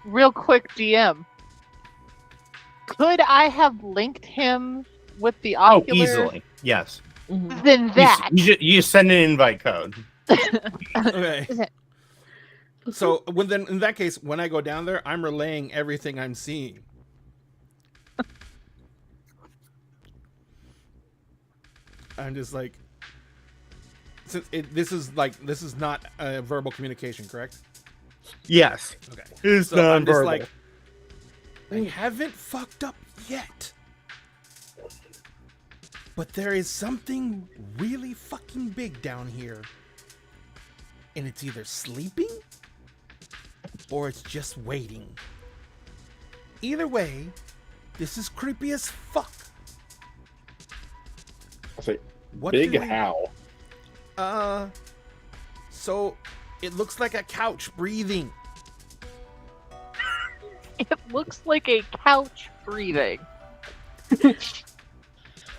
Real quick, DM. Could I have linked him with the ocular? Easily. Yes. Mhm. Then that. You send an invite code. Okay. Is it- So then, in that case, when I go down there, I'm relaying everything I'm seeing. I'm just like, since this is not a verbal communication, correct? Yes. Okay. It's So I'm just nonverbal. like, I haven't fucked up yet. But there is something really fucking big down here. And it's either sleeping or it's just waiting. Either way, this is creepy as fuck. I'll say, What big do we- how? So it looks like a couch breathing. It looks like a couch breathing.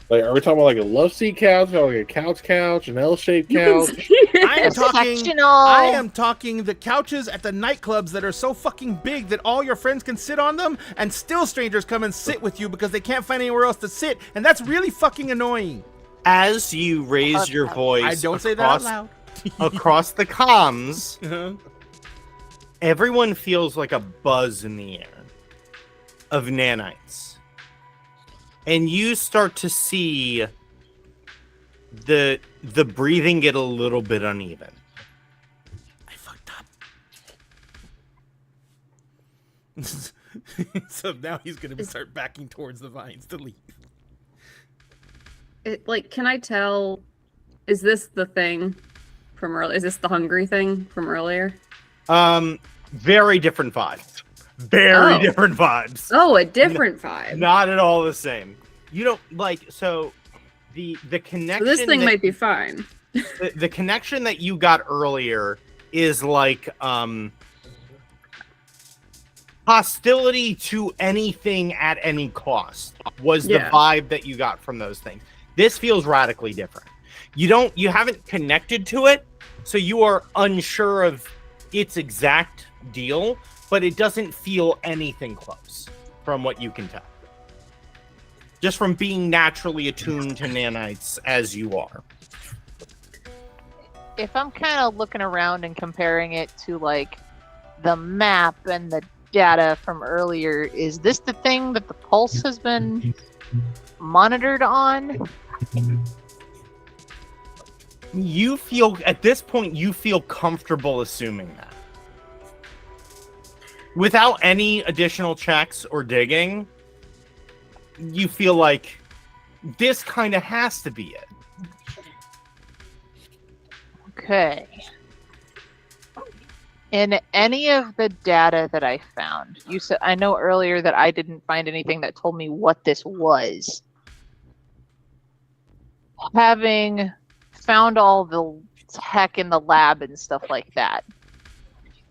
Like, are we talking about like a love seat couch, or like a couch, an L-shaped couch? I am talking. Sectional. I am talking the couches at the nightclubs that are so fucking big that all your friends can sit on them, and still strangers come and sit with you because they can't find anywhere else to sit, and that's really fucking annoying. As you raise your voice, I don't say that out loud. across the comms, Uh-huh. everyone feels like a buzz in the air of nanites. And you start to see the breathing get a little bit uneven. I fucked up. So now he's gonna start backing towards the vines to leave. Can I tell? Is this the thing from earlier? Is this the hungry thing from earlier? Very different vibes. Very Oh. different vibes. Oh, a different vibe. Not at all the same. You don't like so the connection. So this thing that- might be fine. the connection that you got earlier is like hostility to anything at any cost was the Yeah. vibe that you got from those things. This feels radically different. You haven't connected to it, so you are unsure of its exact deal, but it doesn't feel anything close from what you can tell. Just from being naturally attuned to nanites as you are. If I'm kind of looking around and comparing it to like the map and the data from earlier, is this the thing that the pulse has been monitored on? You feel, at this point, you feel comfortable assuming that. Without any additional checks or digging, you feel like this kind of has to be it. Okay. In any of the data that I found, you said, I know earlier that I didn't find anything that told me what this was. Having found all the tech in the lab and stuff like that,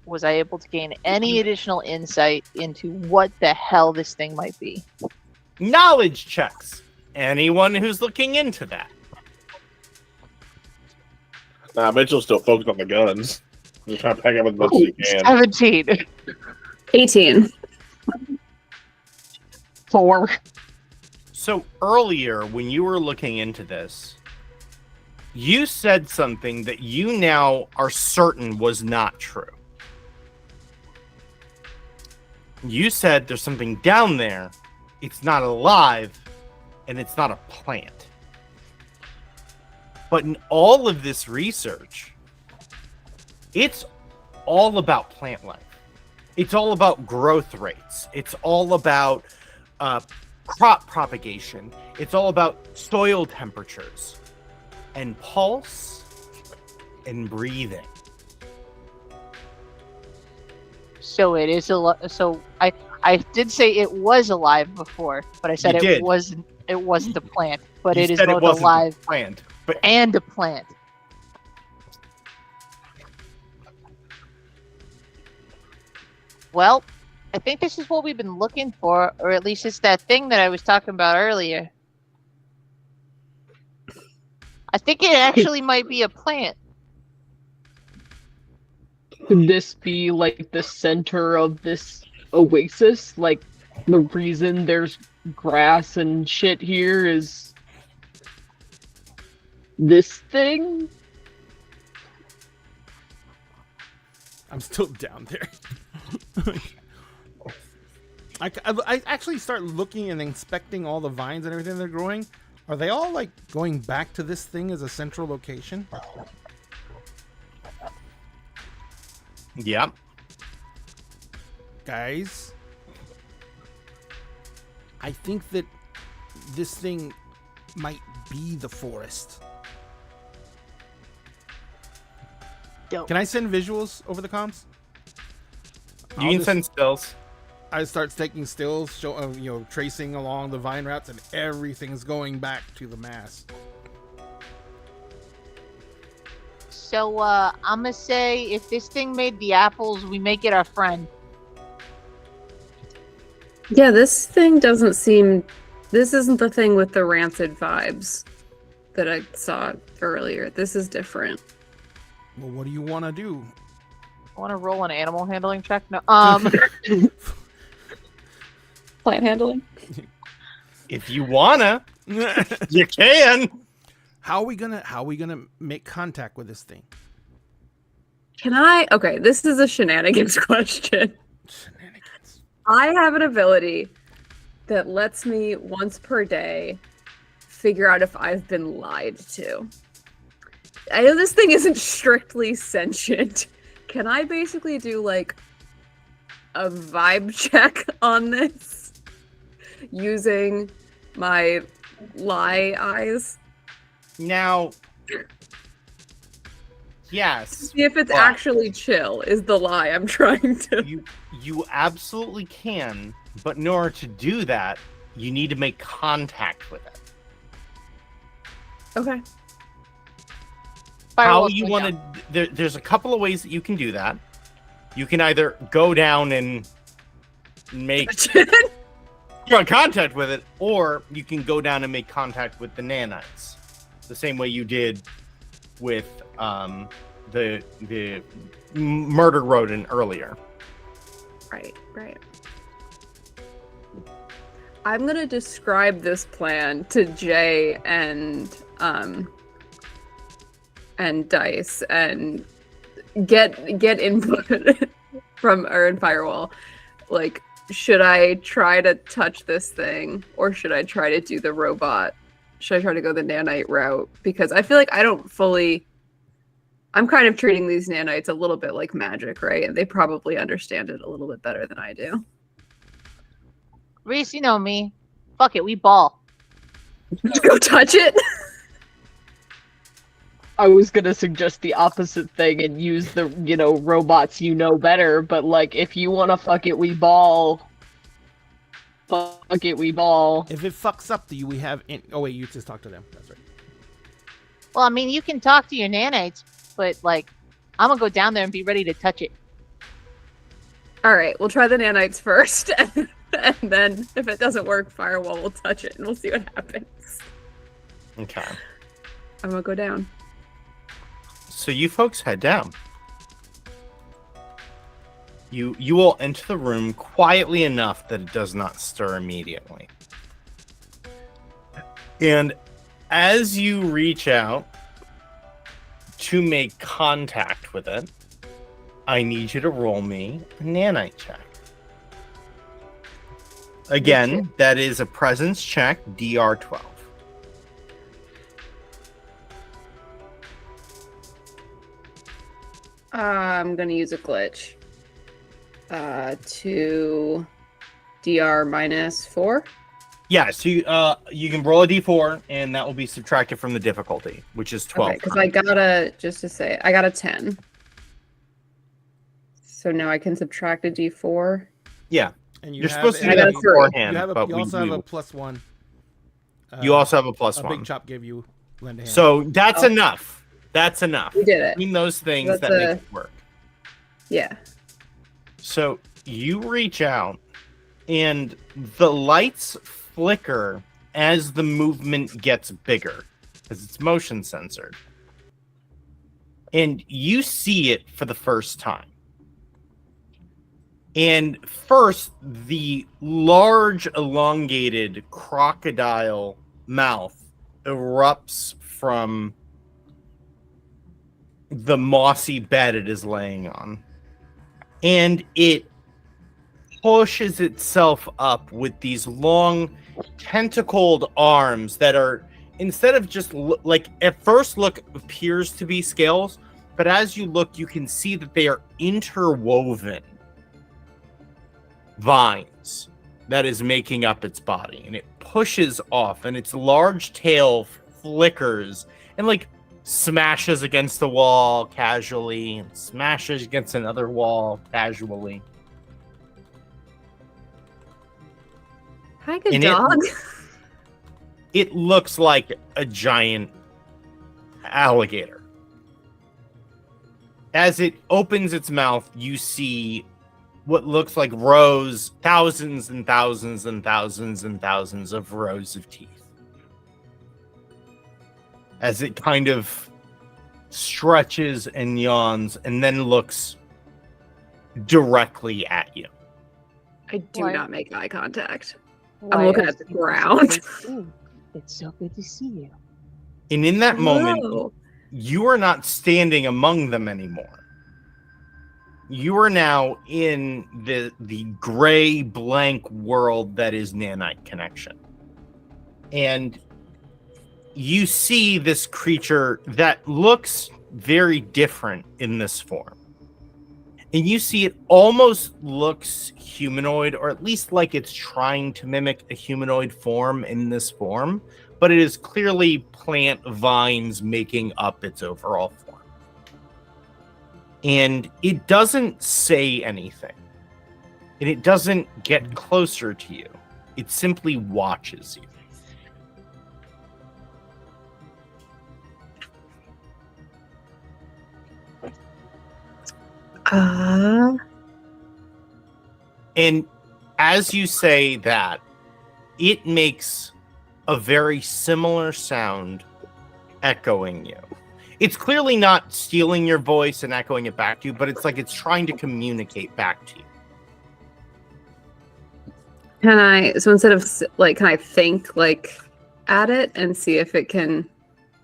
was I able to gain any additional insight into what the hell this thing might be? Knowledge checks. Anyone who's looking into that. Nah, Mitchell's still focused on the guns. Just trying to pack up as much as he can. 17. 18. 4. So earlier, when you were looking into this, you said something that you now are certain was not true. You said there's something down there, it's not alive, and it's not a plant. But in all of this research, it's all about plant life. It's all about growth rates. It's all about crop propagation. It's all about soil temperatures and pulse and breathing. So it is so I did say it was alive before, but I said You did. it wasn't a plant, but You it is said both wasn't alive a plant, but and a plant. Well, I think this is what we've been looking for, or at least it's that thing that I was talking about earlier. I think it actually might be a plant. Could this be like the center of this oasis? Like the reason there's grass and shit here is this thing? I'm still down there. I actually start looking and inspecting all the vines and everything that are growing. Are they all like going back to this thing as a central location? yeah. Guys, I think that this thing might be the forest. Dope. Can I send visuals over the comms? You can send stills. I start taking stills, tracing along the vine routes, and everything's going back to the mass. So, I'm gonna say if this thing made the apples, we make it our friend. Yeah, this thing doesn't seem. This isn't the thing with the rancid vibes that I saw earlier. This is different. Well, what do you want to do? I want to roll an animal handling check. No, Plant handling. If you wanna, you can. How are we gonna make contact with this thing? Can I? Okay, this is a shenanigans question. Shenanigans. I have an ability that lets me once per day figure out if I've been lied to. I know this thing isn't strictly sentient. Can I basically do like a vibe check on this using my lie eyes? Now, yes. See if it's actually chill is the lie I'm trying to. You absolutely can, but in order to do that, you need to make contact with it. Okay. How you want to? There's a couple of ways that you can do that. You can either go down and make contact with it, or you can go down and make contact with the nanites, the same way you did with the murder rodent earlier. Right. I'm gonna describe this plan to Jay and Dice and get input from Earn Firewall. Like, should I try to touch this thing, or should I try to do the robot? Should I try to go the nanite route? Because I feel like I'm kind of treating these nanites a little bit like magic, right? And they probably understand it a little bit better than I do. Reese, you know me. Fuck it, we ball. Just go touch it. I was gonna suggest the opposite thing and use the, robots better, but like if you wanna fuck it, we ball. Fuck it, we ball. If it fucks up, we have. Oh wait, you just talk to them. That's right. Well, I mean, you can talk to your nanites, but like, I'm gonna go down there and be ready to touch it. All right, we'll try the nanites first, and then if it doesn't work, Firewall will touch it, and we'll see what happens. Okay. I'm gonna go down. So you folks head down. You will enter the room quietly enough that it does not stir immediately. And as you reach out to make contact with it, I need you to roll me a nanite check. Again, that is a presence check, DR12. I'm gonna use a glitch. To DR -4. Yeah, so you can roll a d4, and that will be subtracted from the difficulty, which is 12. Okay, because I got a 10. So now I can subtract a d4. Yeah, And you're supposed to do that beforehand, but you also have a +1. You also have a +1. A big chop gave you lend a hand. So that's enough. That's enough. We did it. Between those things, That's that makes it work. Yeah. So you reach out, and the lights flicker as the movement gets bigger, because it's motion censored. And you see it for the first time. And first, the large, elongated crocodile mouth erupts from the mossy bed it is laying on. And it pushes itself up with these long, tentacled arms that are, instead of just like at first look, appears to be scales, but as you look, you can see that they are interwoven vines that is making up its body, and it pushes off, and its large tail flickers and like smashes against the wall casually and smashes against another wall casually. Hi, good And dog. It looks like a giant alligator. As it opens its mouth, you see what looks like rows, thousands and thousands and thousands and thousands of rows of teeth. As it kind of stretches and yawns and then looks directly at you. I do Why- not make eye contact. Why I'm looking are at the you ground. so good? It's so good to see you. And in that moment, Whoa. you are not standing among them anymore. You are now in the gray blank world that is Nanite Connection. And you see this creature that looks very different in this form. And you see it almost looks humanoid, or at least like it's trying to mimic a humanoid form in this form, but it is clearly plant vines making up its overall form. And it doesn't say anything. And it doesn't get closer to you. It simply watches you. And as you say that, it makes a very similar sound echoing you. It's clearly not stealing your voice and echoing it back to you, but it's like it's trying to communicate back to you. Can I, so instead of like, can I think like at it and see if it can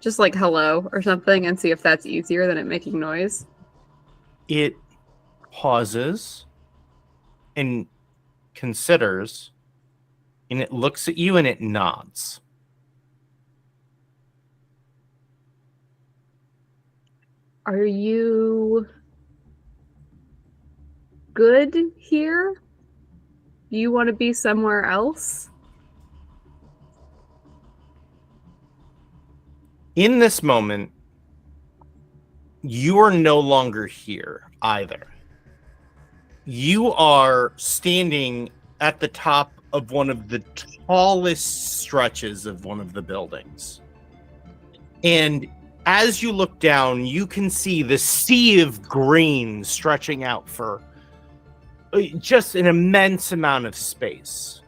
just like hello or something and see if that's easier than it making noise? It pauses and considers, and it looks at you and it nods. Are you good here? Do you want to be somewhere else? In this moment, you are no longer here either. You are standing at the top of one of the tallest stretches of one of the buildings. And as you look down, you can see the sea of green stretching out for just an immense amount of space.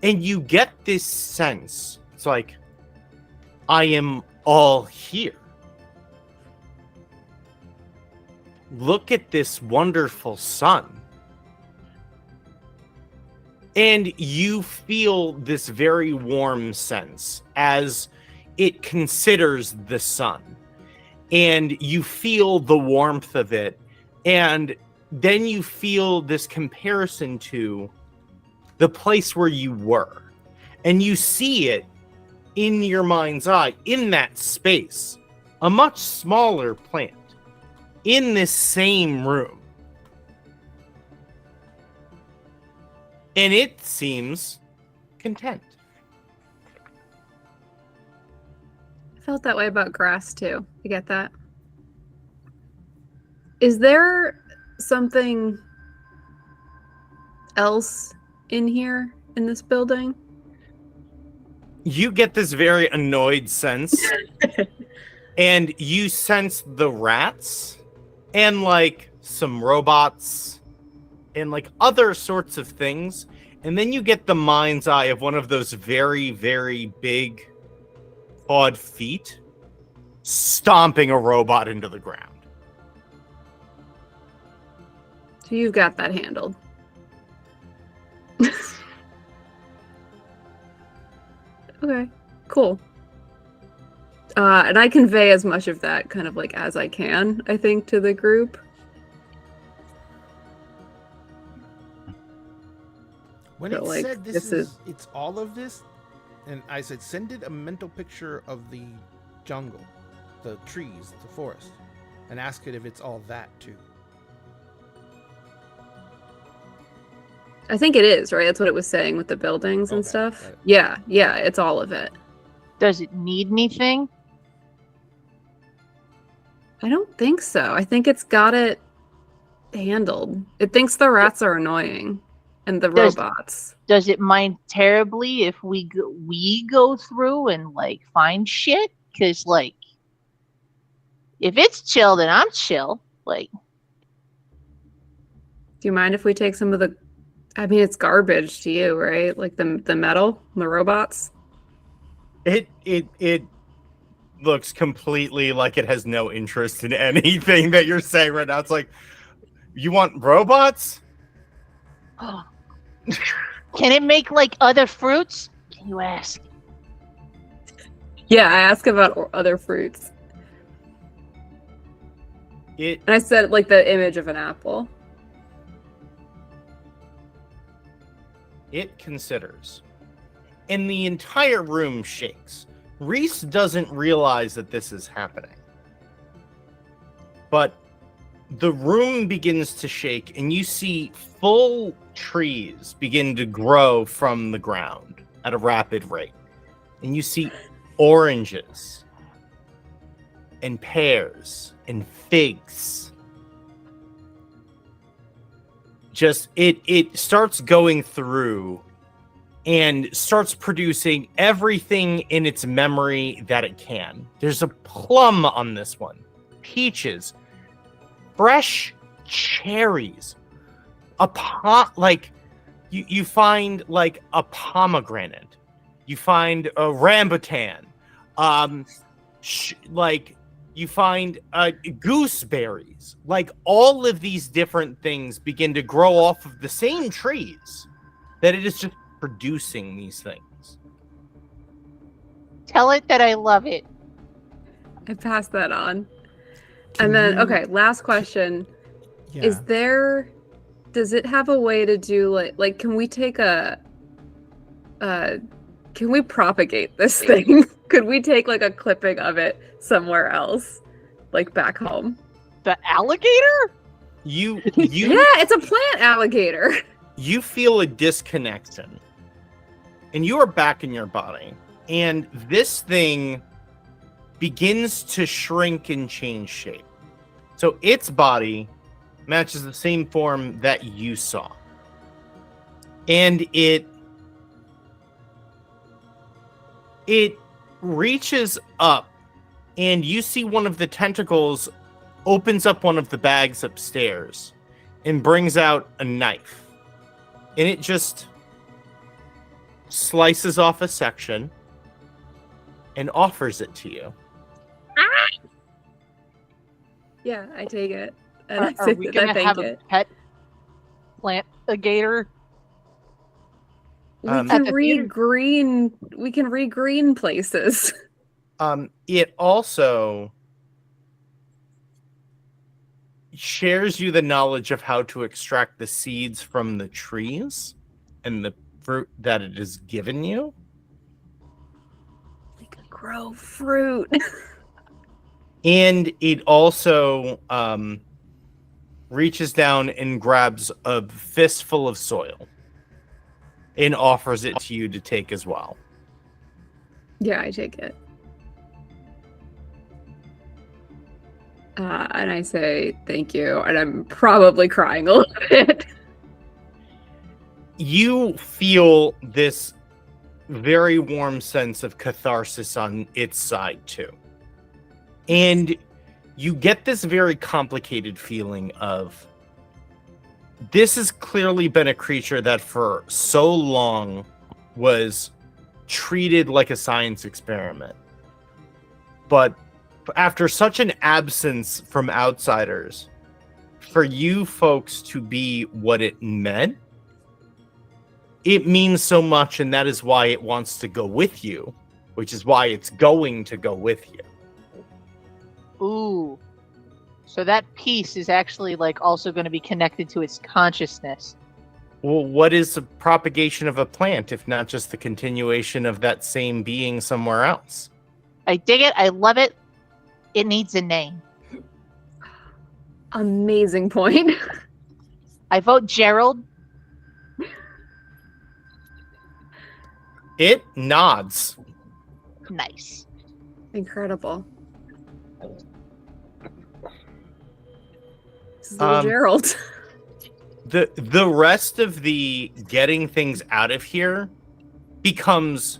And you get this sense, it's like, I am all here. Look at this wonderful sun. And you feel this very warm sense as it considers the sun. And you feel the warmth of it. And then you feel this comparison to the place where you were. And you see it in your mind's eye, in that space, a much smaller plant, in this same room. And it seems content. I felt that way about grass too. I get that. Is there something else in here in this building? You get this very annoyed sense, and you sense the rats and like some robots and like other sorts of things. And then you get the mind's eye of one of those very, very big clawed feet stomping a robot into the ground. So you've got that handled. Okay, cool. And I convey as much of that kind of like as I can, I think, to the group. When So, it like, said this is- it's all of this, and I said, send it a mental picture of the jungle, the trees, the forest, and ask it if it's all that too. I think it is, right? That's what it was saying with the buildings and Okay, stuff. got it. Yeah, it's all of it. Does it need anything? I don't think so. I think it's got it handled. It thinks the rats are annoying and the robots. Does it mind terribly if we go through and like find shit? Because like, if it's chill, then I'm chill. Like, Do you mind if we take some of the? I mean, it's garbage to you, right? Like the metal, the robots. It looks completely like it has no interest in anything that you're saying right now. It's like, you want robots? can it make like other fruits? Can you ask? Yeah, I asked about other fruits, It and I said like the image of an apple. It considers. And the entire room shakes. Reese doesn't realize that this is happening. But the room begins to shake, and you see full trees begin to grow from the ground at a rapid rate. And you see oranges and pears and figs. Just it starts going through and starts producing everything in its memory that it can. There's a plum on this one, peaches, fresh cherries, you find like a pomegranate, you find a rambutan, you find gooseberries. Like all of these different things begin to grow off of the same trees that it is just producing these things. Tell it that I love it. I passed that on. And then, okay, last question. Yeah. Does it have a way to do like can we take can we propagate this thing? Could we take like a clipping of it somewhere else, like back home? The alligator? You Yeah, it's a plant alligator. you feel a disconnection, and you are back in your body, and this thing begins to shrink and change shape. So its body matches the same form that you saw, and it reaches up, and you see one of the tentacles opens up one of the bags upstairs and brings out a knife, and it just slices off a section and offers it to you. Yeah, I take it. And I Are say we that gonna I have thank a it. pet plant-a-gator? We At can the theater? regreen places. It also shares you the knowledge of how to extract the seeds from the trees and the fruit that it has given you. We could grow fruit. And it also reaches down and grabs a fistful of soil and offers it to you to take as well. Yeah, I take it. And I say thank you, and I'm probably crying a little bit. You feel this very warm sense of catharsis on its side too. And you get this very complicated feeling of this has clearly been a creature that for so long was treated like a science experiment. But after such an absence from outsiders, for you folks to be what it meant, it means so much, and that is why it wants to go with you, which is why it's going to go with you. Ooh. So that piece is actually like also going to be connected to its consciousness. Well, what is the propagation of a plant if not just the continuation of that same being somewhere else? I dig it. I love it. It needs a name. Amazing point. I vote Gerald. It nods. Nice. Incredible. This is little Gerald. The rest of the getting things out of here becomes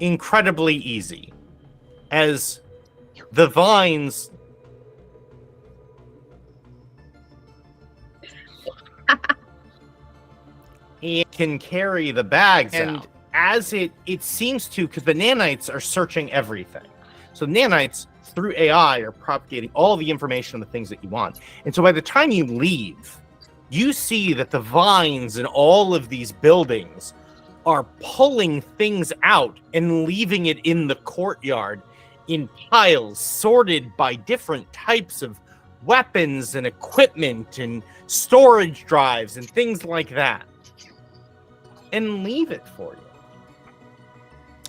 incredibly easy as the vines can carry the bags out. As it seems to, because the nanites are searching everything. So nanites, through AI, are propagating all the information on the things that you want. And so by the time you leave, you see that the vines in all of these buildings are pulling things out and leaving it in the courtyard in piles, sorted by different types of weapons and equipment and storage drives and things like that. And leave it for you.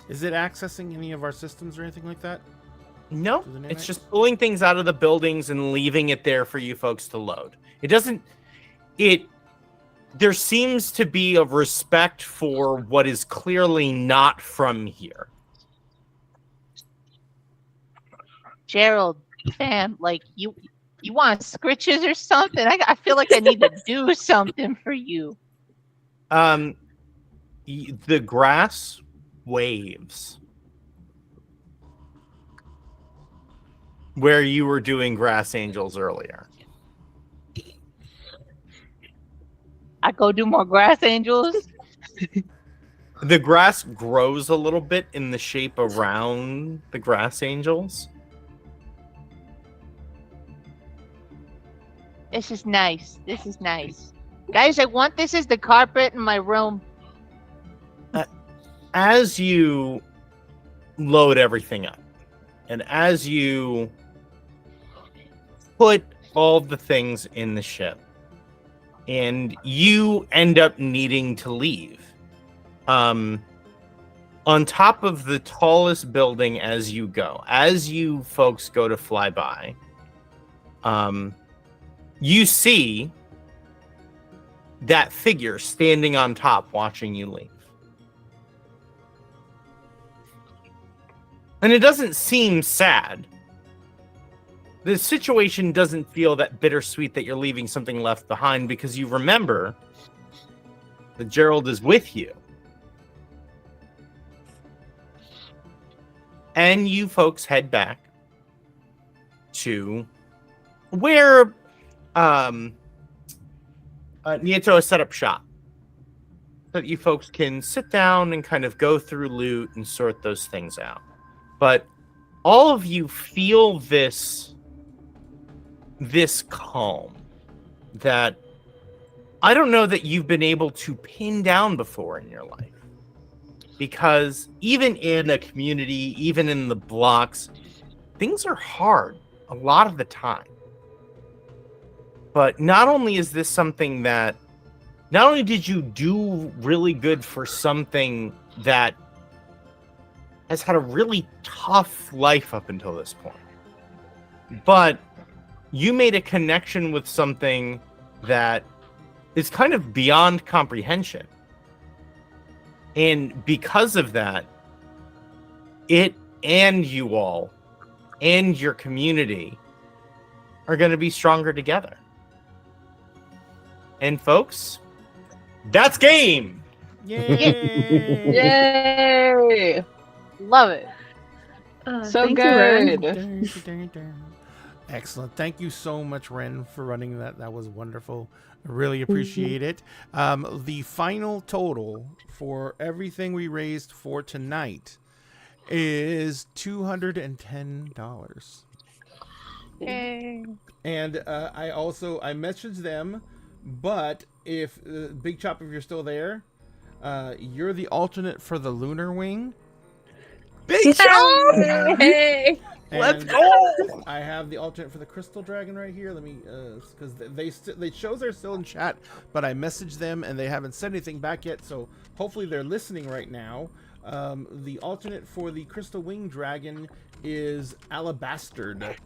Is it accessing any of our systems or anything like that? No, it's just pulling things out of the buildings and leaving it there for you folks to load. It doesn't... There seems to be a respect for what is clearly not from here. Gerald, fam, like you want scritches or something? I feel like I need to do something for you. The grass waves where you were doing grass angels earlier. I go do more grass angels. The grass grows a little bit in the shape around the grass angels. This is nice. This is nice. Guys, I want this as the carpet in my room. As you load everything up, and as you put all the things in the ship, and you end up needing to leave, on top of the tallest building as you go, as you folks go to fly by, you see that figure standing on top watching you leave. And it doesn't seem sad. The situation doesn't feel that bittersweet that you're leaving something left behind because you remember that Gerald is with you. And you folks head back to where Nieto has set up shop. So that you folks can sit down and kind of go through loot and sort those things out. But all of you feel this calm that I don't know that you've been able to pin down before in your life. Because even in a community, even in the blocks, things are hard a lot of the time. But not only is this something that, not only did you do really good for something that has had a really tough life up until this point, but you made a connection with something that is kind of beyond comprehension. And because of that, it and you all and your community are going to be stronger together. And folks, that's game. Yay! Yay! Love it. So Thank you, Ren. good. Excellent. Thank you so much, Ren, for running that. That was wonderful. I really appreciate it. The final total for everything we raised for tonight is $210. Yay. And I messaged them, but if Big Chop, if you're still there, you're the alternate for the lunar wing. Big Chop! Hey! Let's go! I have the alternate for the crystal dragon right here. Let me, because they shows they're still in chat, but I messaged them and they haven't said anything back yet. So hopefully they're listening right now. The alternate for the crystal wing dragon is Alabastard.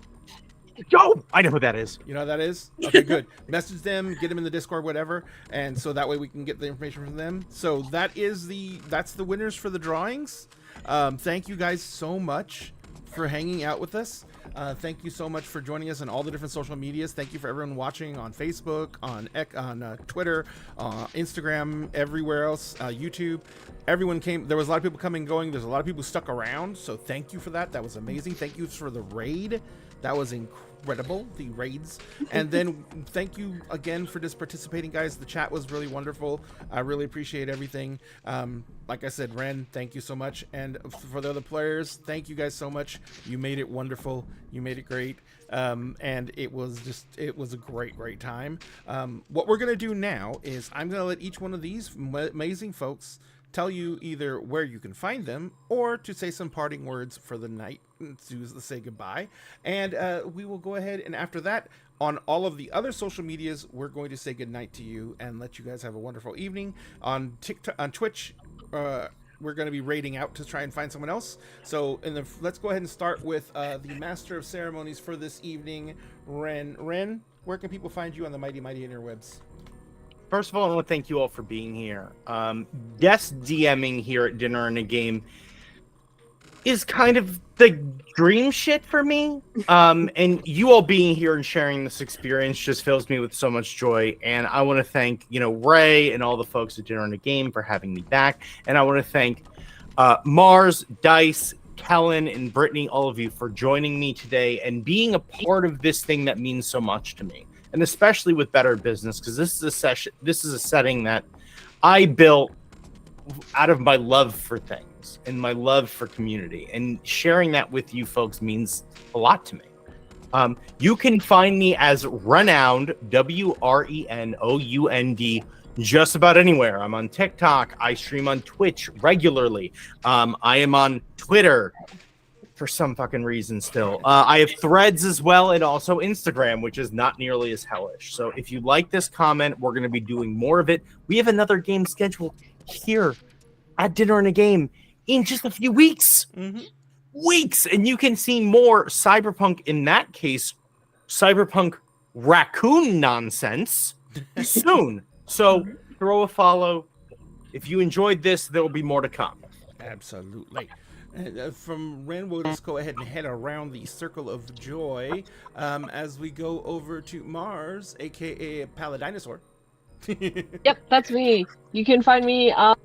Yo, I know who that is. You know who that is? Okay, good. Message them, get them in the Discord, whatever, and so that way we can get the information from them. So that's the winners for the drawings. Thank you guys so much for hanging out with us. Thank you so much for joining us on all the different social medias. Thank you for everyone watching on Facebook, on Twitter, Instagram, everywhere else, YouTube. Everyone came. There was a lot of people coming and going. There's a lot of people who stuck around. So thank you for that. That was amazing. Thank you for the raid. That was incredible, the raids. And then thank you again for just participating, guys. The chat was really wonderful. I really appreciate everything. Like I said, Ren, thank you so much. And for the other players, thank you guys so much. You made it wonderful. You made it great. And it was a great time. What we're going to do now is I'm going to let each one of these amazing folks tell you either where you can find them or to say some parting words for the night to say goodbye. And we will go ahead, and after that, on all of the other social medias, we're going to say goodnight to you and let you guys have a wonderful evening. On TikTok, on Twitch, we're going to be raiding out to try and find someone else. So let's go ahead and start with the master of ceremonies for this evening, Ren. Ren, where can people find you on the mighty interwebs? First of all, I want to thank you all for being here. Guest DMing here at Dinner and a Game is kind of the dream shit for me. And you all being here and sharing this experience just fills me with so much joy. And I want to thank, Ray and all the folks at Dinner and a Game for having me back. And I want to thank Mars, Dice, Kellen, and Brittany, all of you for joining me today and being a part of this thing that means so much to me. And especially with Better Business, because this is a setting that I built out of my love for things and my love for community. And sharing that with you folks means a lot to me. You can find me as Wrenound, Wrenound, just about anywhere. I'm on TikTok. I stream on Twitch regularly. I am on Twitter for some fucking reason still. I have Threads as well, and also Instagram, which is not nearly as hellish. So if you like this comment, we're going to be doing more of it. We have another game scheduled here at Dinner and a Game in just a few weeks. Weeks! And you can see more Cyberpunk, in that case, Cyberpunk raccoon nonsense, soon. So throw a follow. If you enjoyed this, there will be more to come. Absolutely. From Ren, we'll just go ahead and head around the circle of joy as we go over to Mars, aka Paladinosaur. Yep, that's me. You can find me on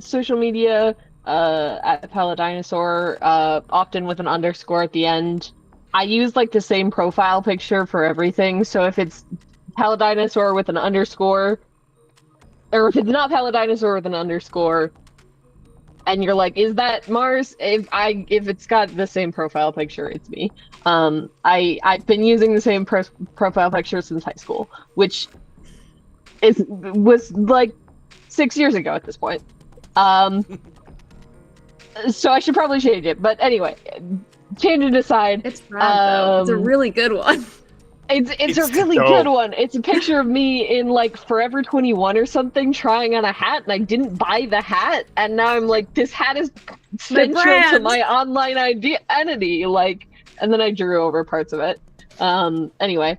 social media at Paladinosaur, often with an underscore at the end. I use the same profile picture for everything, so if it's Paladinosaur with an underscore, or if it's not Paladinosaur with an underscore, and you're like, is that Mars? If it's got the same profile picture, it's me. I've been using the same profile picture since high school, which was 6 years ago at this point. So I should probably change it. But anyway, tangent aside, It's rad, though. It's a really good one. It's a really good one. It's a picture of me in Forever 21 or something trying on a hat, and I didn't buy the hat, and now I'm like, this hat is central to my online identity. And then I drew over parts of it. Anyway,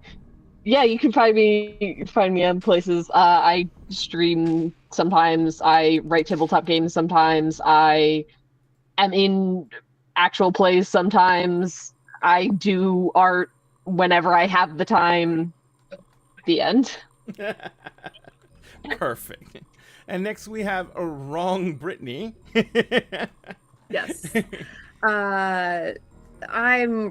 yeah, you can find me on places. I stream sometimes. I write tabletop games sometimes. I am in actual plays sometimes. I do art whenever I have the time. The end. Perfect. And next we have a wrong Brittany. Yes. I'm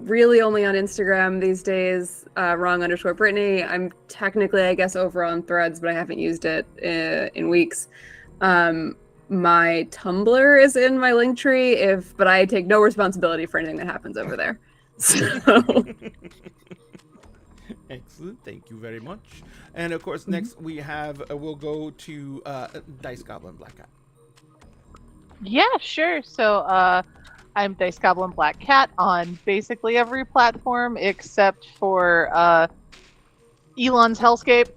really only on Instagram these days, wrong_Brittany. I'm technically, I guess, over on Threads, but I haven't used it in weeks. My Tumblr is in my Linktree, but I take no responsibility for anything that happens over there. So. Excellent. Thank you very much. And of course, next we have, we'll go to Dice Goblin Black Cat. Yeah, sure. So I'm Dice Goblin Black Cat on basically every platform except for Elon's Hellscape.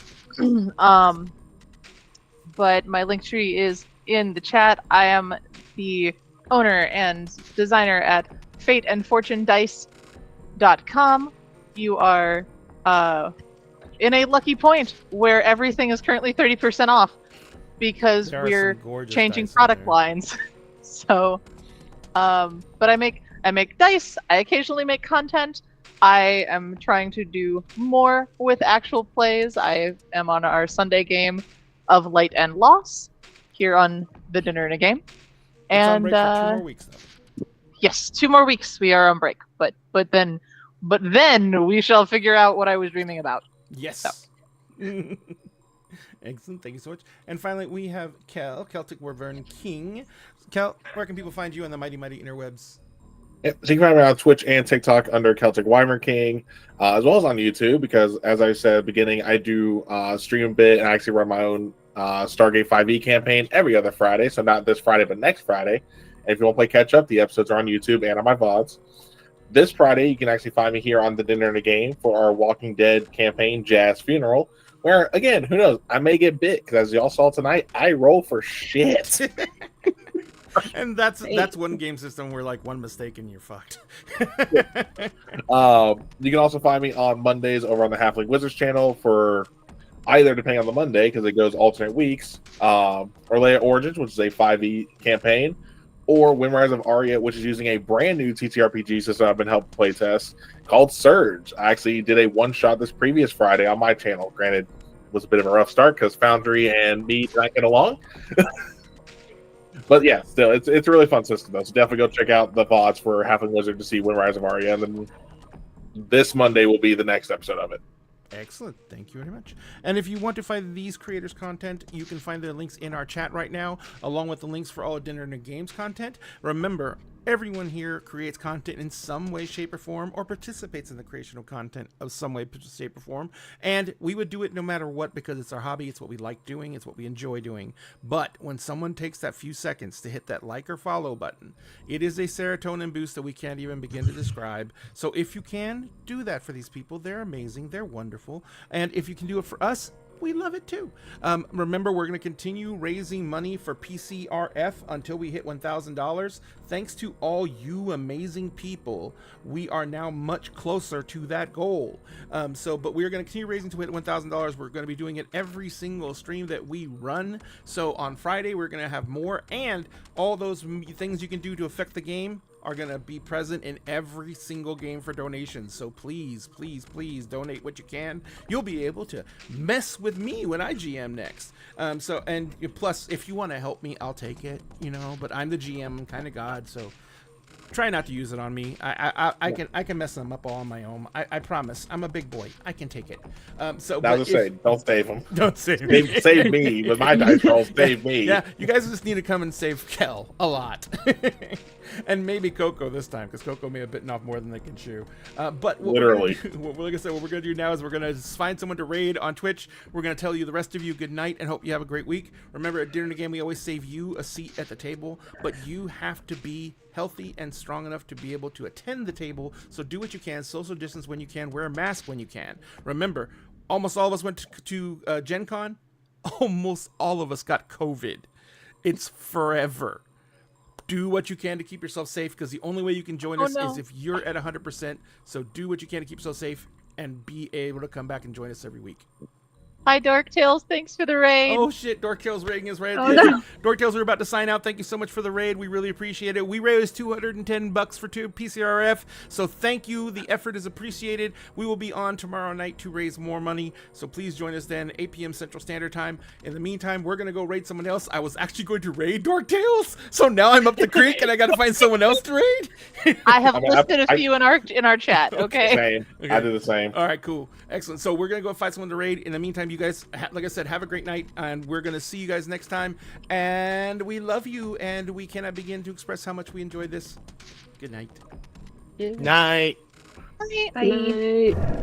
But my Linktree is in the chat. I am the owner and designer at fateandfortunedice.com, you are in a lucky point where everything is currently 30% off because There are we're some gorgeous changing dice on product there. lines. So, but I make dice. I occasionally make content. I am trying to do more with actual plays. I am on our Sunday game of Light and Loss here on the Dinner and a Game. It's on And break for 2 more weeks, though. yes, 2 more weeks we are on break. But then we shall figure out what I was dreaming about. Yes. So. Excellent. Thank you so much. And finally, we have Kel, Celtic Wyvern King. Kel, where can people find you on the mighty interwebs? Yep. So you can find me on Twitch and TikTok under Celtic Wyvern King, as well as on YouTube, because as I said at the beginning, I do stream a bit and I actually run my own Stargate 5e campaign every other Friday. So not this Friday, but next Friday. And if you want to play catch up, the episodes are on YouTube and on my VODs. This Friday, you can actually find me here on the Dinner and a Game for our Walking Dead campaign, Jazz Funeral, where, again, who knows, I may get bit, because as y'all saw tonight, I roll for shit. And that's one game system where like one mistake and you're fucked. You can also find me on Mondays over on the Halfling Wizards channel for either, depending on the Monday, because it goes alternate weeks, Orlea Origins, which is a 5e campaign, or Windrise of Aria, which is using a brand new TTRPG system I've been helping playtest called Surge. I actually did a one-shot this previous Friday on my channel. Granted, it was a bit of a rough start because Foundry and me did not get along. But yeah, still, it's a really fun system, though. So definitely go check out the VODs for Halfling Wizard to see Windrise of Aria, and then this Monday will be the next episode of it. Excellent. Thank you very much. And if you want to find these creators' content, you can find their links in our chat right now, along with the links for all of Dinner and a Games content. Remember, everyone here creates content in some way, shape, or form, or participates in the creation of content of some way, shape, or form. And we would do it no matter what, because it's our hobby, it's what we like doing, it's what we enjoy doing. But when someone takes that few seconds to hit that like or follow button, it is a serotonin boost that we can't even begin to describe. So if you can, do that for these people. They're amazing, they're wonderful. And if you can do it for us, we love it too. Remember, we're going to continue raising money for PCRF until we hit $1,000. Thanks to all you amazing people, we are now much closer to that goal. But we're going to continue raising to hit $1,000. We're going to be doing it every single stream that we run. So on Friday, we're going to have more, and all those things you can do to affect the game are going to be present in every single game for donations. So please, please, please donate what you can. You'll be able to mess with me when I GM next. And plus, if you want to help me, I'll take it, but I'm the GM, I'm kind of God, so try not to use it on me. I can mess them up all on my own. I promise. I'm a big boy. I can take it. Don't save them. Don't save me. Save me with my dice rolls. Save me. Yeah, you guys just need to come and save Kel a lot. And maybe Coco this time, because Coco may have bitten off more than they can chew. But literally, like I said, what we're going to do now is we're going to find someone to raid on Twitch. We're going to tell you, the rest of you, good night and hope you have a great week. Remember, at Dinner and a Game, we always save you a seat at the table, but you have to be healthy and strong enough to be able to attend the table. So do what you can, social distance when you can, wear a mask when you can. Remember, almost all of us went to Gen Con. Almost all of us got COVID. It's forever. Do what you can to keep yourself safe, because the only way you can join us is if you're at 100%. So do what you can to keep yourself safe and be able to come back and join us every week. Hi, Dorktails. Thanks for the raid. Oh, shit. Dorktails raiding is raid. Oh, no. Dorktails, we're about to sign out. Thank you so much for the raid. We really appreciate it. We raised $210 for PCRF. So thank you. The effort is appreciated. We will be on tomorrow night to raise more money. So please join us then, 8 p.m. Central Standard Time. In the meantime, we're going to go raid someone else. I was actually going to raid Dorktails. So now I'm up the creek and I got to find someone else to raid. I have listed a few in our chat. Okay. Same. Okay. I do the same. All right, cool. Excellent. So we're going to go find someone to raid. In the meantime, you guys, like I said, have a great night, and we're going to see you guys next time. And we love you, and we cannot begin to express how much we enjoy this. Good night. Night. Bye. Bye.